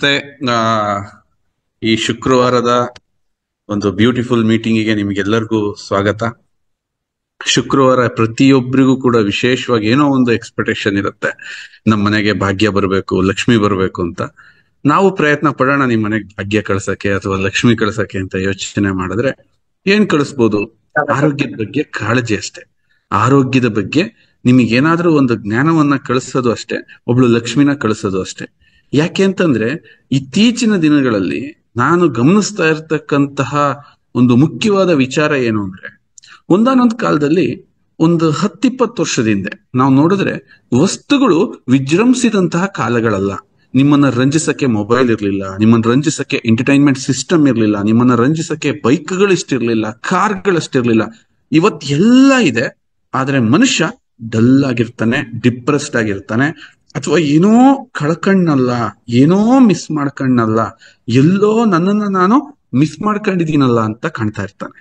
ಮತ್ತೆ ಆ, ಈ ಶುಕ್ರವಾರದ ಒಂದು ಬ್ಯೂಟಿಫುಲ್ ಮೀಟಿಂಗಿಗೆ ನಿಮ್ಗೆಲ್ಲರಿಗೂ ಸ್ವಾಗತ. ಶುಕ್ರವಾರ ಪ್ರತಿಯೊಬ್ಬರಿಗೂ ಕೂಡ ವಿಶೇಷವಾಗಿ ಏನೋ ಒಂದು ಎಕ್ಸ್ಪೆಕ್ಟೇಷನ್ ಇರುತ್ತೆ. ನಮ್ಮ ಮನೆಗೆ ಭಾಗ್ಯ ಬರಬೇಕು, ಲಕ್ಷ್ಮಿ ಬರಬೇಕು ಅಂತ. ನಾವು ಪ್ರಯತ್ನ ಪಡೋಣ ನಿಮ್ ಮನೆಗೆ ಭಾಗ್ಯ ಕಳ್ಸಕ್ಕೆ ಅಥವಾ ಲಕ್ಷ್ಮಿ ಕಳ್ಸಕ್ಕೆ ಅಂತ ಯೋಚನೆ ಮಾಡಿದ್ರೆ ಏನ್ ಕಳಿಸ್ಬೋದು? ಆರೋಗ್ಯದ ಬಗ್ಗೆ ಕಾಳಜಿ ಅಷ್ಟೇ. ಆರೋಗ್ಯದ ಬಗ್ಗೆ ನಿಮಗೇನಾದ್ರೂ ಒಂದು ಜ್ಞಾನವನ್ನ ಕಳಿಸೋದು ಅಷ್ಟೇ, ಒಬ್ಳು ಲಕ್ಷ್ಮಿನ ಕಳಿಸೋದು ಅಷ್ಟೇ. ಯಾಕೆ ಅಂತಂದ್ರೆ ಇತ್ತೀಚಿನ ದಿನಗಳಲ್ಲಿ ನಾನು ಗಮನಿಸ್ತಾ ಇರ್ತಕ್ಕಂತಹ ಒಂದು ಮುಖ್ಯವಾದ ವಿಚಾರ ಏನು ಅಂದ್ರೆ, ಒಂದಾನೊಂದು ಕಾಲದಲ್ಲಿ ಒಂದು 10-20 ವರ್ಷದ ಹಿಂದೆ ನಾವು ನೋಡಿದ್ರೆ ವಸ್ತುಗಳು ವಿಜೃಂಭಿಸಿದಂತಹ ಕಾಲಗಳಲ್ಲ. ನಿಮ್ಮನ್ನ ರಂಜಿಸಕ್ಕೆ ಮೊಬೈಲ್ ಇರ್ಲಿಲ್ಲ, ನಿಮ್ಮನ್ನ ರಂಜಿಸಕ್ಕೆ ಎಂಟರ್ಟೈನ್ಮೆಂಟ್ ಸಿಸ್ಟಮ್ ಇರ್ಲಿಲ್ಲ, ನಿಮ್ಮನ್ನ ರಂಜಿಸಕ್ಕೆ ಬೈಕ್ಗಳಿಷ್ಟಿರ್ಲಿಲ್ಲ, ಕಾರ್ಗಳಿಷ್ಟಿರ್ಲಿಲ್ಲ. ಇವತ್ ಎಲ್ಲ ಇದೆ, ಆದ್ರೆ ಮನುಷ್ಯ ಡಲ್ ಆಗಿರ್ತಾನೆ, ಡಿಪ್ರೆಸ್ಡ್ ಆಗಿರ್ತಾನೆ, ಅಥವಾ ಏನೋ ಕಳ್ಕಣ್ಣಲ್ಲ, ಏನೋ ಮಿಸ್ ಮಾಡ್ಕಣ್ಣಲ್ಲ, ಎಲ್ಲೋ ನನ್ನನ್ನ ನಾನು ಮಿಸ್ ಮಾಡ್ಕೊಂಡಿದ್ದೀನಲ್ಲ ಅಂತ ಕಾಣ್ತಾ ಇರ್ತಾನೆ.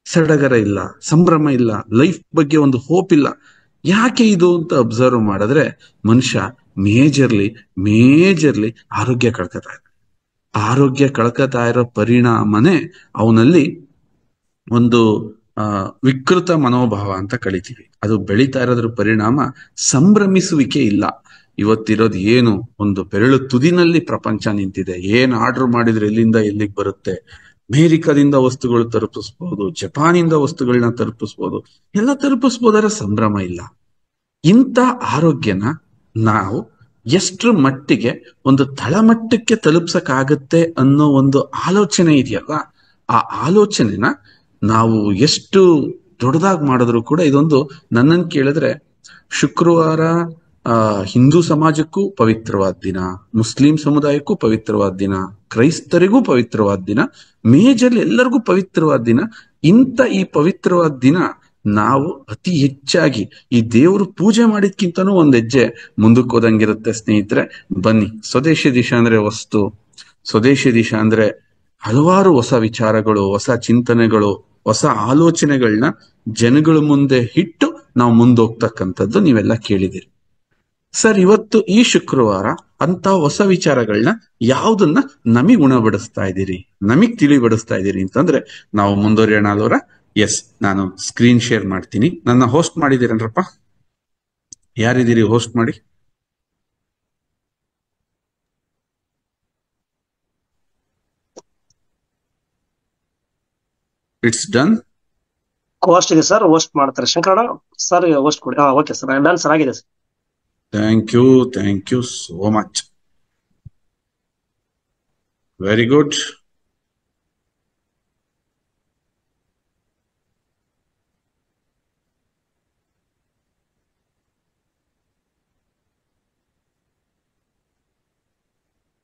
ಸಡಗರ ಇಲ್ಲ, ಸಂಭ್ರಮ ಇಲ್ಲ, ಲೈಫ್ ಬಗ್ಗೆ ಒಂದು ಹೋಪ್ ಇಲ್ಲ. ಯಾಕೆ ಇದು ಅಂತ ಅಬ್ಸರ್ವ್ ಮಾಡಿದ್ರೆ ಮನುಷ್ಯ ಮೇಜರ್ಲಿ ಆರೋಗ್ಯ ಕಳ್ಕೊತಾ ಇದ್ದಾನೆ. ಆರೋಗ್ಯ ಕಳ್ಕೊತಾ ಇರೋ ಪರಿಣಾಮನೇ ಅವನಲ್ಲಿ ಒಂದು ವಿಕೃತ ಮನೋಭಾವ ಅಂತ ಕಳಿತೀವಿ. ಅದು ಬೆಳೀತಾ ಇರೋದ್ರ ಪರಿಣಾಮ ಸಂಭ್ರಮಿಸುವಿಕೆ ಇಲ್ಲ. ಇವತ್ತಿರೋದು ಏನು, ಒಂದು ಬೆರಳು ತುದಿನಲ್ಲಿ ಪ್ರಪಂಚ ನಿಂತಿದೆ. ಏನ್ ಆರ್ಡರ್ ಮಾಡಿದ್ರೆ ಎಲ್ಲಿಂದ ಎಲ್ಲಿಗೆ ಬರುತ್ತೆ, ಅಮೇರಿಕಾದಿಂದ ವಸ್ತುಗಳು ತಲುಪಿಸ್ಬೋದು, ಜಪಾನಿಂದ ವಸ್ತುಗಳನ್ನ ತಲುಪಿಸ್ಬೋದು, ಎಲ್ಲ ತಲುಪಿಸ್ಬೋದಾದ್ರೆ ಸಂಭ್ರಮ ಇಲ್ಲ. ಇಂಥ ಆರೋಗ್ಯನ ನಾವು ಎಷ್ಟರ ಮಟ್ಟಿಗೆ ಒಂದು ತಳಮಟ್ಟಕ್ಕೆ ತಲುಪ್ಸಕ್ಕಾಗತ್ತೆ ಅನ್ನೋ ಒಂದು ಆಲೋಚನೆ ಇದೆಯಲ್ಲ, ಆ ಆಲೋಚನೆನ ನಾವು ಎಷ್ಟು ದೊಡ್ಡದಾಗಿ ಮಾಡಿದ್ರು ಕೂಡ ಇದೊಂದು, ನನ್ನನ್ನು ಕೇಳಿದ್ರೆ ಶುಕ್ರವಾರ ಹಿಂದೂ ಸಮಾಜಕ್ಕೂ ಪವಿತ್ರವಾದ ದಿನ, ಮುಸ್ಲಿಂ ಸಮುದಾಯಕ್ಕೂ ಪವಿತ್ರವಾದ ದಿನ, ಕ್ರೈಸ್ತರಿಗೂ ಪವಿತ್ರವಾದ ದಿನ, ಮೇಜರ್ಲಿ ಎಲ್ಲರಿಗೂ ಪವಿತ್ರವಾದ ದಿನ. ಈ ಪವಿತ್ರವಾದ ದಿನ ನಾವು ಅತಿ ಹೆಚ್ಚಾಗಿ ಈ ದೇವರು ಪೂಜೆ ಮಾಡಿದ್ಕಿಂತನೂ ಒಂದ್ ಹೆಜ್ಜೆ ಮುಂದಕ್ಕೆ ಹೋದಂಗಿರುತ್ತೆ ಸ್ನೇಹಿತರೆ. ಬನ್ನಿ, ಸ್ವದೇಶಿ ದಿಶಾ ಅಂದ್ರೆ ವಸ್ತು, ಸ್ವದೇಶಿ ದಿಶಾ ಅಂದ್ರೆ ಹಲವಾರು ಹೊಸ ವಿಚಾರಗಳು, ಹೊಸ ಚಿಂತನೆಗಳು, ಹೊಸ ಆಲೋಚನೆಗಳನ್ನ ಜನಗಳ ಮುಂದೆ ಇಟ್ಟು ನಾವು ಮುಂದೋಗ್ತಕ್ಕಂಥದ್ದು ನೀವೆಲ್ಲ ಕೇಳಿದಿರಿ. ಸರ್, ಇವತ್ತು ಈ ಶುಕ್ರವಾರ ಅಂತ ಹೊಸ ವಿಚಾರಗಳನ್ನ ಯಾವ್ದನ್ನ ನಮಗ್ ಉಣಬಡಿಸ್ತಾ ಇದ್ದೀರಿ, ನಮಗ್ ತಿಳಿಬಡಿಸ್ತಾ ಇದ್ದೀರಿ ಅಂತಂದ್ರೆ ನಾವು ಮುಂದುವರಿಯೋಣ ಅಲ್ವರ? ಎಸ್, ನಾನು ಸ್ಕ್ರೀನ್ ಶೇರ್ ಮಾಡ್ತೀನಿ. ನನ್ನ ಹೋಸ್ಟ್ ಮಾಡಿದ್ದೀರನ್ರಪ್ಪ? ಯಾರಿದ್ದೀರಿ ಹೋಸ್ಟ್ ಮಾಡಿ? It's done. ಹೋಸ್ಟ್ ಇದೆ ಸರ್, ಹೋಸ್ಟ್ ಮಾಡ್ತಾರೆ ಶಂಕರಣ್ಣ ಸರ್. ಹೋಸ್ಟ್ ಕೊಡಿ. ಓಕೆ ಸರ್, ಡನ್ ಸರ್, ಆಗಿದೆ sir. Thank you so much. Very good.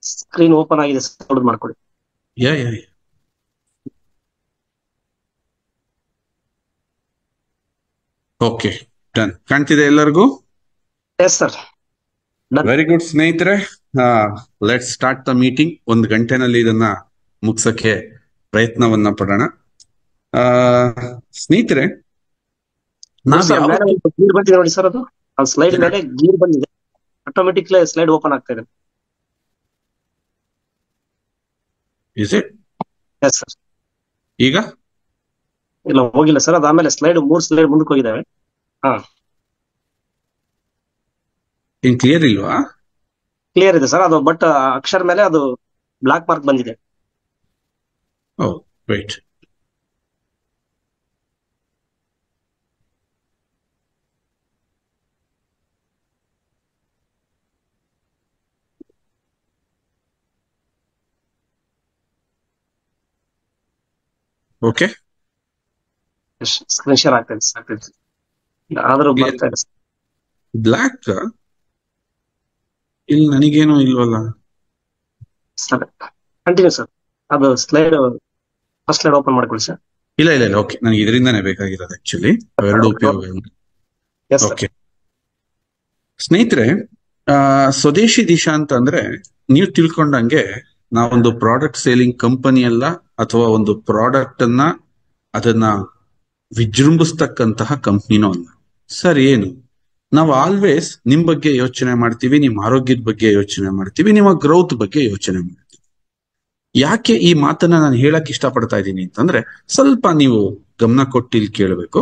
Screen open ಆಗಿದೆ ಸರ್, ಡೌನ್ಲೋಡ್ ಮಾಡ್ಕೊಳ್ಳಿ. Yeah okay, done. ಕಾಣ್ತಿದೆ ಎಲ್ಲರಿಗೂ? Yes sir. ವೆರಿ ಗುಡ್ ಸ್ನೇಹಿತರೆ, ಲೆಟ್ ಸ್ಟಾರ್ಟ್ ದ ಮೀಟಿಂಗ್. 1 ಗಂಟೆನಲ್ಲಿ ಇದನ್ನ ಮುಗ್ಸಕ್ಕೆ ಪ್ರಯತ್ನವನ್ನ ಪಡೋಣ. ಸ್ನೇಹಿತರೆ, ಗೀರ್ ಬಂದಿದೆ ನೋಡಿ ಸರ್, ಅದು ಸ್ಲೈಡ್ ಮೇಲೆ ಗೀರ್ ಬಂದಿದೆ, ಆಟೋಮೆಟಿಕ್ಲಿ ಸ್ಲೈಡ್ ಓಪನ್ ಆಗ್ತಾ ಇದೆ. Is it? Yes sir. ಈಗ ಇಲ್ಲ, ಹೋಗಿಲ್ಲ ಸರ್. ಅದಾದ್ಮೇಲೆ ಸ್ಲೈಡ್ 3 ಸ್ಲೈಡ್ ಮುಂದಕ್ಕೆ ಹೋಗಿದ್ದಾವೆ. ಏನ್ ಕ್ಲಿಯರ್ ಇಲ್ವಾ? ಕ್ಲಿಯರ್ ಇದೆ ಸರ್ ಅದು, ಬಟ್ ಅಕ್ಷರ ಮೇಲೆ ಅದು ಬ್ಲಾಕ್ ಮಾರ್ಕ್ ಬಂದಿದೆ. ವೇಟ್. ಓಕೆ, ಸ್ಕ್ರೀನ್ ಶೇರ್ ಆಗ್ತಾ ಇದೆ ಆದ್ರೂ ಬರ್ತಾ ಇದೆ ಬ್ಲಾಕ್. ಇಲ್ಲಿ ನನಗೇನು ಇಲ್ವಲ್ಲ ಸರ್. Continue sir. ಅದು ಸ್ಲೈಡ್ ಫಸ್ಟ್ ಸ್ಲೈಡ್ ಓಪನ್ ಮಾಡ್ಕೊಳ್ಳಿ ಸರ್. ಇಲ್ಲ ಓಕೆ, ನನಗೆ ಇದರಿಂದಾನೇ ಬೇಕಾಗಿರೋದು ಆಕ್ಚುಲಿ. ಅವೆರಡು ಉಪಯೋಗ. ಓಕೆ ಸ್ನೇಹಿತರೆ, ಸ್ವದೇಶಿ ದಿಶಾ ಅಂತ ಅಂದ್ರೆ ನೀವು ತಿಳ್ಕೊಂಡಂಗೆ ನಾವೊಂದು ಪ್ರಾಡಕ್ಟ್ ಸೇಲಿಂಗ್ ಕಂಪನಿ ಅಲ್ಲ, ಅಥವಾ ಒಂದು ಪ್ರಾಡಕ್ಟ್ ಅದನ್ನ ವಿಜೃಂಭಿಸ್ತಕ್ಕಂತಹ ಕಂಪ್ನಿನೂ ಅಲ್ಲ. ಸರ್, ಏನು ನಾವು ಆಲ್ವೇಸ್ ನಿಮ್ ಬಗ್ಗೆ ಯೋಚನೆ ಮಾಡ್ತೀವಿ, ನಿಮ್ಮ ಆರೋಗ್ಯದ ಬಗ್ಗೆ ಯೋಚನೆ ಮಾಡ್ತೀವಿ, ನಿಮ್ಮ ಗ್ರೋತ್ ಬಗ್ಗೆ ಯೋಚನೆ ಮಾಡ್ತೀವಿ. ಯಾಕೆ ಈ ಮಾತನ್ನ ನಾನು ಹೇಳಕ್ ಇಷ್ಟಪಡ್ತಾ ಇದ್ದೀನಿ ಅಂತಂದ್ರೆ, ಸ್ವಲ್ಪ ನೀವು ಗಮನ ಕೊಟ್ಟು ಇಲ್ಲಿ ಕೇಳಬೇಕು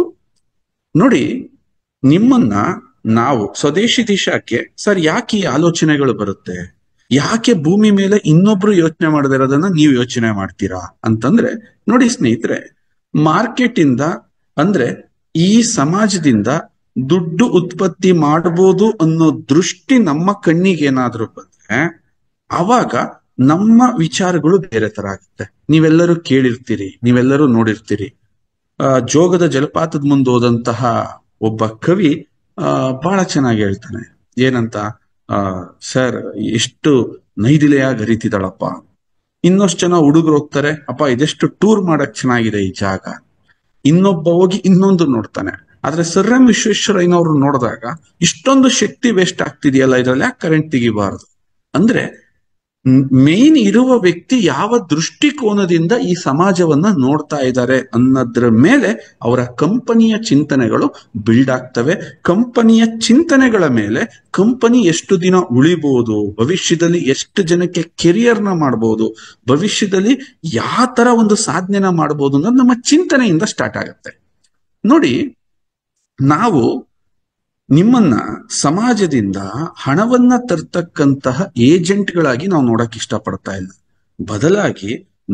ನೋಡಿ. ನಿಮ್ಮನ್ನ ನಾವು ಸ್ವದೇಶಿ ದಿಶಾಕ್ಕೆ ಸರ್ ಯಾಕೆ ಈ ಆಲೋಚನೆಗಳು ಬರುತ್ತೆ, ಯಾಕೆ ಭೂಮಿ ಮೇಲೆ ಇನ್ನೊಬ್ರು ಯೋಚನೆ ಮಾಡದೇ ಇರೋದನ್ನ ನೀವು ಯೋಚನೆ ಮಾಡ್ತೀರಾ ಅಂತಂದ್ರೆ, ನೋಡಿ ಸ್ನೇಹಿತರೆ, ಮಾರ್ಕೆಟ್ ಇಂದ ಅಂದ್ರೆ ಈ ಸಮಾಜದಿಂದ ದುಡ್ಡು ಉತ್ಪತ್ತಿ ಮಾಡಬಹುದು ಅನ್ನೋ ದೃಷ್ಟಿ ನಮ್ಮ ಕಣ್ಣಿಗೆ ಏನಾದ್ರೂ ಬಂದ್ರೆ ಅವಾಗ ನಮ್ಮ ವಿಚಾರಗಳು ಬೇರೆ ತರ ಆಗುತ್ತೆ. ನೀವೆಲ್ಲರೂ ಕೇಳಿರ್ತೀರಿ, ನೀವೆಲ್ಲರೂ ನೋಡಿರ್ತೀರಿ. ಜೋಗದ ಜಲಪಾತದ ಮುಂದೆ ಹೋದಂತಹ ಒಬ್ಬ ಕವಿ ಬಹಳ ಚೆನ್ನಾಗಿ ಹೇಳ್ತಾನೆ. ಏನಂತ, ಸರ್ ಎಷ್ಟು ನೈದಿಲೆಯಾಗಿ ಹರಿತಿದ್ದಾಳಪ್ಪ. ಇನ್ನಷ್ಟು ಜನ ಹುಡುಗರು ಹೋಗ್ತಾರೆ, ಅಪ್ಪ ಇದೆಷ್ಟು ಟೂರ್ ಮಾಡಕ್ ಚೆನ್ನಾಗಿದೆ ಈ ಜಾಗ. ಇನ್ನೊಬ್ಬ ಹೋಗಿ ಇನ್ನೊಂದು ನೋಡ್ತಾನೆ. ಆದ್ರೆ ಸರ್ ಎಂ ವಿಶ್ವೇಶ್ವರಯ್ಯನವ್ರು ನೋಡಿದಾಗ ಇಷ್ಟೊಂದು ಶಕ್ತಿ ವೇಸ್ಟ್ ಆಗ್ತಿದೆಯಲ್ಲ, ಇದ್ರಲ್ಲಿ ಯಾಕೆ ಕರೆಂಟ್ ತೆಗಿಬಾರದು ಅಂದ್ರೆ, ಮೇನ್ ಇರುವ ವ್ಯಕ್ತಿ ಯಾವ ದೃಷ್ಟಿಕೋನದಿಂದ ಈ ಸಮಾಜವನ್ನ ನೋಡ್ತಾ ಇದ್ದಾರೆ ಅನ್ನೋದ್ರ ಮೇಲೆ ಅವರ ಕಂಪನಿಯ ಚಿಂತನೆಗಳು ಬಿಲ್ಡ್ ಆಗ್ತವೆ. ಕಂಪನಿಯ ಚಿಂತನೆಗಳ ಮೇಲೆ ಕಂಪನಿ ಎಷ್ಟು ದಿನ ಉಳಿಬಹುದು, ಭವಿಷ್ಯದಲ್ಲಿ ಎಷ್ಟು ಜನಕ್ಕೆ ಕೆರಿಯರ್ನ ಮಾಡಬಹುದು, ಭವಿಷ್ಯದಲ್ಲಿ ಯಾವ ತರ ಒಂದು ಸಾಧನೆನ ಮಾಡಬಹುದು ಅನ್ನೋದು ನಮ್ಮ ಚಿಂತನೆಯಿಂದ ಸ್ಟಾರ್ಟ್ ಆಗುತ್ತೆ. ನೋಡಿ, ನಾವು ನಿಮ್ಮನ್ನ ಸಮಾಜದಿಂದ ಹಣವನ್ನ ತರ್ತಕ್ಕಂತಹ ಏಜೆಂಟ್ಗಳಾಗಿ ನಾವು ನೋಡಕ್ ಇಷ್ಟಪಡ್ತಾ ಇಲ್ಲ. ಬದಲಾಗಿ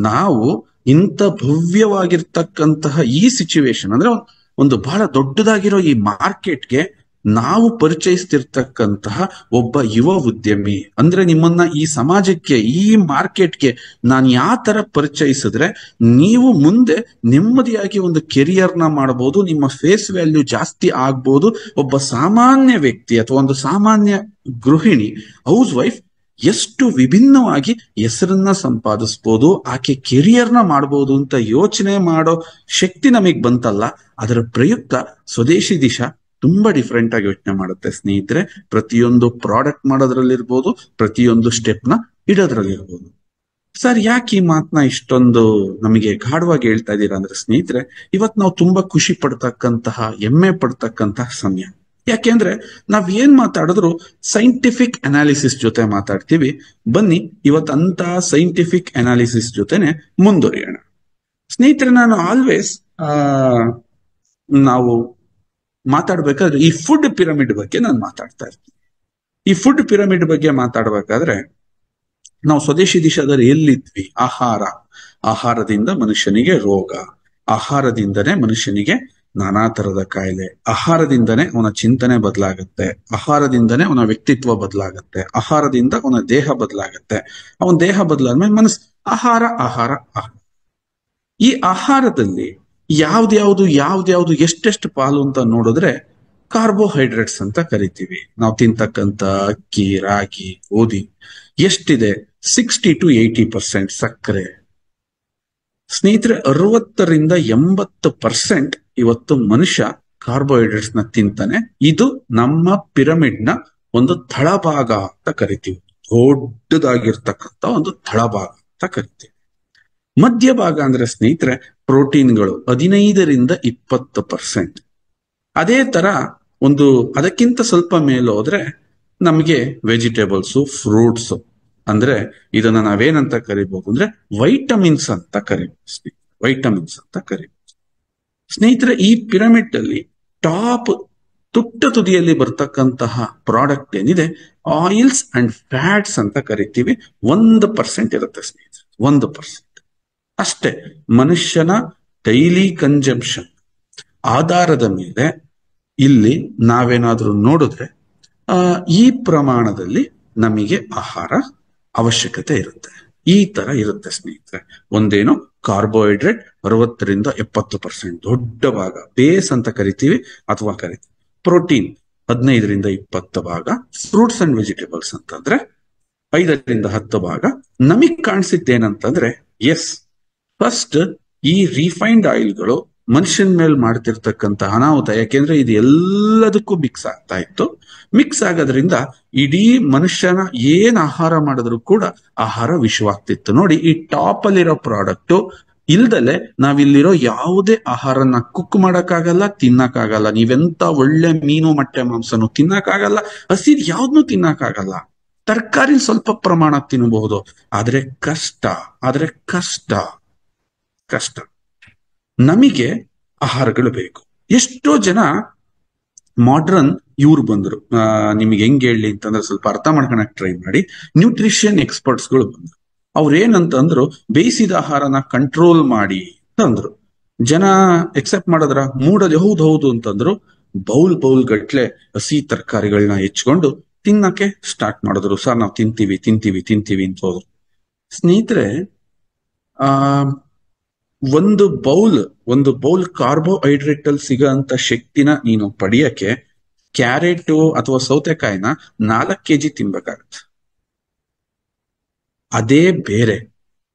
ನಾವು ಇಂಥ ಭವ್ಯವಾಗಿರ್ತಕ್ಕಂತಹ ಈ ಸಿಚುವೇಶನ್ ಅಂದ್ರೆ ಒಂದು ಬಹಳ ದೊಡ್ಡದಾಗಿರೋ ಈ ಮಾರ್ಕೆಟ್ಗೆ ನಾವು ಪರಿಚಯಿಸ್ತಿರ್ತಕ್ಕಂತಹ ಒಬ್ಬ ಯುವ ಉದ್ಯಮಿ ಅಂದ್ರೆ, ನಿಮ್ಮನ್ನ ಈ ಸಮಾಜಕ್ಕೆ, ಈ ಮಾರ್ಕೆಟ್ಗೆ ನಾನು ಯಾವ ತರ ಪರಿಚಯಿಸಿದ್ರೆ ನೀವು ಮುಂದೆ ನೆಮ್ಮದಿಯಾಗಿ ಒಂದು ಕೆರಿಯರ್ನ ಮಾಡಬಹುದು, ನಿಮ್ಮ ಫೇಸ್ ವ್ಯಾಲ್ಯೂ ಜಾಸ್ತಿ ಆಗ್ಬಹುದು. ಒಬ್ಬ ಸಾಮಾನ್ಯ ವ್ಯಕ್ತಿ ಅಥವಾ ಒಂದು ಸಾಮಾನ್ಯ ಗೃಹಿಣಿ, ಹೌಸ್ ವೈಫ್ ಎಷ್ಟು ವಿಭಿನ್ನವಾಗಿ ಹೆಸರನ್ನ ಸಂಪಾದಿಸ್ಬೋದು, ಆಕೆ ಕೆರಿಯರ್ನ ಮಾಡಬಹುದು ಅಂತ ಯೋಚನೆ ಮಾಡೋ ಶಕ್ತಿ ನಮಗ್ ಬಂತಲ್ಲ, ಅದರ ಪ್ರಯುಕ್ತ ಸ್ವದೇಶಿ ದಿಶಾ ತುಂಬಾ ಡಿಫ್ರೆಂಟ್ ಆಗಿ ಯೋಚನೆ ಮಾಡುತ್ತೆ ಸ್ನೇಹಿತರೆ. ಪ್ರತಿಯೊಂದು ಪ್ರಾಡಕ್ಟ್ ಮಾಡೋದ್ರಲ್ಲಿರ್ಬೋದು, ಪ್ರತಿಯೊಂದು ಸ್ಟೆಪ್ ನ ಇಡೋದ್ರಲ್ಲಿರ್ಬೋದು. ಸರ್ ಯಾಕೆ ಈ ಮಾತನ್ನ ಇಷ್ಟೊಂದು ನಮಗೆ ಗಾಢವಾಗಿ ಹೇಳ್ತಾ ಇದ್ದೀರಾ ಅಂದ್ರೆ ಸ್ನೇಹಿತರೆ, ಇವತ್ ನಾವು ತುಂಬಾ ಖುಷಿ ಪಡ್ತಕ್ಕಂತಹ, ಹೆಮ್ಮೆ ಪಡ್ತಕ್ಕಂತಹ ಸಮಯ. ಯಾಕೆಂದ್ರೆ ನಾವ್ ಏನ್ ಮಾತಾಡಿದ್ರು ಸೈಂಟಿಫಿಕ್ ಅನಾಲಿಸಿಸ್ ಜೊತೆ ಮಾತಾಡ್ತೀವಿ. ಬನ್ನಿ ಇವತ್ತಂತ ಸೈಂಟಿಫಿಕ್ ಅನಾಲಿಸಿಸ್ ಜೊತೆನೆ ಮುಂದುವರಿಯೋಣ ಸ್ನೇಹಿತರೆ. ನಾನು ಆಲ್ವೇಸ್ ನಾವು ಮಾತಾಡ್ಬೇಕಾದ್ರೆ ಈ ಫುಡ್ ಪಿರಮಿಡ್ ಬಗ್ಗೆ ನಾನು ಮಾತಾಡ್ತಾ ಇರ್ತೀನಿ. ಈ ಫುಡ್ ಪಿರಮಿಡ್ ಬಗ್ಗೆ ಮಾತಾಡ್ಬೇಕಾದ್ರೆ ನಾವು ಸ್ವದೇಶಿ ದಿಶಾದಲ್ಲಿ ಎಲ್ಲಿದ್ವಿ? ಆಹಾರದಿಂದ ಮನುಷ್ಯನಿಗೆ ರೋಗ, ಆಹಾರದಿಂದನೇ ಮನುಷ್ಯನಿಗೆ ನಾನಾ ತರದ ಕಾಯಿಲೆ, ಆಹಾರದಿಂದನೇ ಅವನ ಚಿಂತನೆ ಬದಲಾಗುತ್ತೆ, ಆಹಾರದಿಂದನೇ ಅವನ ವ್ಯಕ್ತಿತ್ವ ಬದಲಾಗುತ್ತೆ, ಆಹಾರದಿಂದ ಅವನ ದೇಹ ಬದಲಾಗುತ್ತೆ, ಅವನ ದೇಹ ಬದಲಾದ್ಮೇಲೆ ಮನಸ್ಸು. ಆಹಾರ. ಈ ಆಹಾರದಲ್ಲಿ ಯಾವ್ದ್ಯಾವ್ದು ಎಷ್ಟೆಷ್ಟು ಪಾಲು ಅಂತ ನೋಡಿದ್ರೆ ಕಾರ್ಬೋಹೈಡ್ರೇಟ್ಸ್ ಅಂತ ಕರಿತೀವಿ. ನಾವು ತಿಂತಕ್ಕಂತ ಅಕ್ಕಿ, ರಾಗಿ, ಗೋಧಿ ಎಷ್ಟಿದೆ? 60-80% ಸಕ್ಕರೆ. ಸ್ನೇಹಿತರೆ, 60-80% ಇವತ್ತು ಮನುಷ್ಯ ಕಾರ್ಬೋಹೈಡ್ರೇಟ್ಸ್ ನ ತಿಂತಾನೆ. ಇದು ನಮ್ಮ ಪಿರಮಿಡ್ ನ ಒಂದು ತಳಭಾಗ ಅಂತ ಕರಿತೀವಿ. ದೊಡ್ಡದಾಗಿರ್ತಕ್ಕಂಥ ಒಂದು ತಳಭಾಗ ಅಂತ ಕರಿತೀವಿ. ಮಧ್ಯಭಾಗ ಅಂದ್ರೆ ಸ್ನೇಹಿತರೆ ಪ್ರೋಟೀನ್ಗಳು 15-20%. ಅದೇ ತರ ಒಂದು ಅದಕ್ಕಿಂತ ಸ್ವಲ್ಪ ಮೇಲೆ ಹೋದ್ರೆ ನಮಗೆ ವೆಜಿಟೇಬಲ್ಸು, ಫ್ರೂಟ್ಸ್, ಅಂದ್ರೆ ಇದನ್ನ ನಾವೇನಂತ ಕರಿಬಹುದು ಅಂದ್ರೆ ವೈಟಮಿನ್ಸ್ ಅಂತ ಕರಿಬಹುದು. ಸ್ನೇಹಿತರೆ, ಈ ಪಿರಮಿಡ್ ಅಲ್ಲಿ ಟಾಪ್ ತುಟ್ಟ ತುದಿಯಲ್ಲಿ ಬರ್ತಕ್ಕಂತಹ ಪ್ರಾಡಕ್ಟ್ ಏನಿದೆ, ಆಯಿಲ್ಸ್ ಅಂಡ್ ಫ್ಯಾಟ್ಸ್ ಅಂತ ಕರಿತೀವಿ. 1% ಇರುತ್ತೆ ಸ್ನೇಹಿತರೆ, 1% ಅಷ್ಟೇ. ಮನುಷ್ಯನ ಡೈಲಿ ಕನ್ಸಂಪ್ಷನ್ ಆಧಾರದ ಮೇಲೆ ಇಲ್ಲಿ ನಾವೇನಾದ್ರೂ ನೋಡಿದ್ರೆ ಈ ಪ್ರಮಾಣದಲ್ಲಿ ನಮಗೆ ಆಹಾರ ಅವಶ್ಯಕತೆ ಇರುತ್ತೆ. ಈ ತರ ಇರುತ್ತೆ ಸ್ನೇಹಿತರೆ. ಒಂದೇನು ಕಾರ್ಬೋಹೈಡ್ರೇಟ್ 60-70% ದೊಡ್ಡ ಭಾಗ, ಬೇಸ್ ಅಂತ ಕರಿತೀವಿ ಅಥವಾ ಕರಿತೀವಿ. ಪ್ರೋಟೀನ್ 15-20 ಭಾಗ, ಫ್ರೂಟ್ಸ್ ಅಂಡ್ ವೆಜಿಟೇಬಲ್ಸ್ ಅಂತಂದ್ರೆ 5-10 ಭಾಗ. ನಮಗ್ ಕಾಣಿಸಿದ್ದೇನಂತಂದ್ರೆ, ಎಸ್, ಫಸ್ಟ್ ಈ ರಿಫೈನ್ಡ್ ಆಯಿಲ್ಗಳು ಮನುಷ್ಯನ ಮೇಲೆ ಮಾಡ್ತಿರ್ತಕ್ಕಂಥ ಅನಾಹುತ. ಯಾಕೆಂದ್ರೆ ಇದು ಎಲ್ಲದಕ್ಕೂ ಮಿಕ್ಸ್ ಆಗ್ತಾ ಇತ್ತು. ಮಿಕ್ಸ್ ಆಗೋದ್ರಿಂದ ಇಡೀ ಮನುಷ್ಯನ ಏನ್ ಆಹಾರ ಮಾಡಿದ್ರು ಕೂಡ ಆಹಾರ ವಿಷವಾಗ್ತಿತ್ತು. ನೋಡಿ, ಈ ಟಾಪ್ ಅಲ್ಲಿರೋ ಪ್ರಾಡಕ್ಟ್ ಇಲ್ದಲೆ ನಾವಿಲ್ಲಿರೋ ಯಾವುದೇ ಆಹಾರನ ಕುಕ್ ಮಾಡಕ್ಕಾಗಲ್ಲ, ತಿನ್ನಕ್ಕಾಗಲ್ಲ. ನೀವೆಂತ ಒಳ್ಳೆ ಮೀನು, ಮೊಟ್ಟೆ, ಮಾಂಸನು ತಿನ್ನಕ್ಕಾಗಲ್ಲ, ಹಸಿದ್ ಯಾವ್ದನ್ನು ತಿನ್ನಕ್ಕಾಗಲ್ಲ. ತರಕಾರಿ ಸ್ವಲ್ಪ ಪ್ರಮಾಣ ತಿನ್ನಬಹುದು, ಆದ್ರೆ ಕಷ್ಟ, ಆದ್ರೆ ಕಷ್ಟ ಕಷ್ಟ. ನಮಗೆ ಆಹಾರಗಳು ಬೇಕು. ಎಷ್ಟೋ ಜನ ಮಾಡ್ರನ್ ಇವ್ರು ಬಂದ್ರು, ನಿಮಗೆ ಹೆಂಗ್ ಹೇಳಿ ಅಂತಂದ್ರೆ ಸ್ವಲ್ಪ ಅರ್ಥ ಮಾಡ್ಕೊಳಕ್ ಟ್ರೈ ಮಾಡಿ. ನ್ಯೂಟ್ರಿಷನ್ ಎಕ್ಸ್ಪರ್ಟ್ಸ್ ಗಳು ಬಂದ್ರು. ಅವ್ರು ಏನಂತಂದ್ರು, ಬೇಯಿಸಿದ ಆಹಾರನ ಕಂಟ್ರೋಲ್ ಮಾಡಿ ಅಂತಂದ್ರು. ಜನ ಎಕ್ಸೆಪ್ಟ್ ಮಾಡಿದ್ರ? ಮೂಡಲ್ಲಿ ಹೌದು ಹೌದು ಅಂತಂದ್ರು. ಬೌಲ್ ಬೌಲ್ ಗಟ್ಲೆ ಹಸಿ ತರಕಾರಿಗಳನ್ನ ಹೆಚ್ಕೊಂಡು ತಿನ್ನಕ್ಕೆ ಸ್ಟಾರ್ಟ್ ಮಾಡಿದ್ರು. ಸರ್ ನಾವು ತಿಂತೀವಿ ತಿಂತೀವಿ ತಿಂತೀವಿ ಅಂತ ಹೋದ್ರು. ಸ್ನೇಹಿತರೆ, ಆ ಒಂದು ಬೌಲ್ ಕಾರ್ಬೋಹೈಡ್ರೇಟ್ ಅಲ್ಲಿ ಸಿಗೋಂತ ಶಕ್ತಿನ ನೀನು ಪಡೆಯಕ್ಕೆ ಕ್ಯಾರೆಟ್ ಅಥವಾ ಸೌತೆಕಾಯಿನ 4 kg ತಿನ್ಬೇಕಾಗತ್ತೆ. ಅದೇ ಬೇರೆ,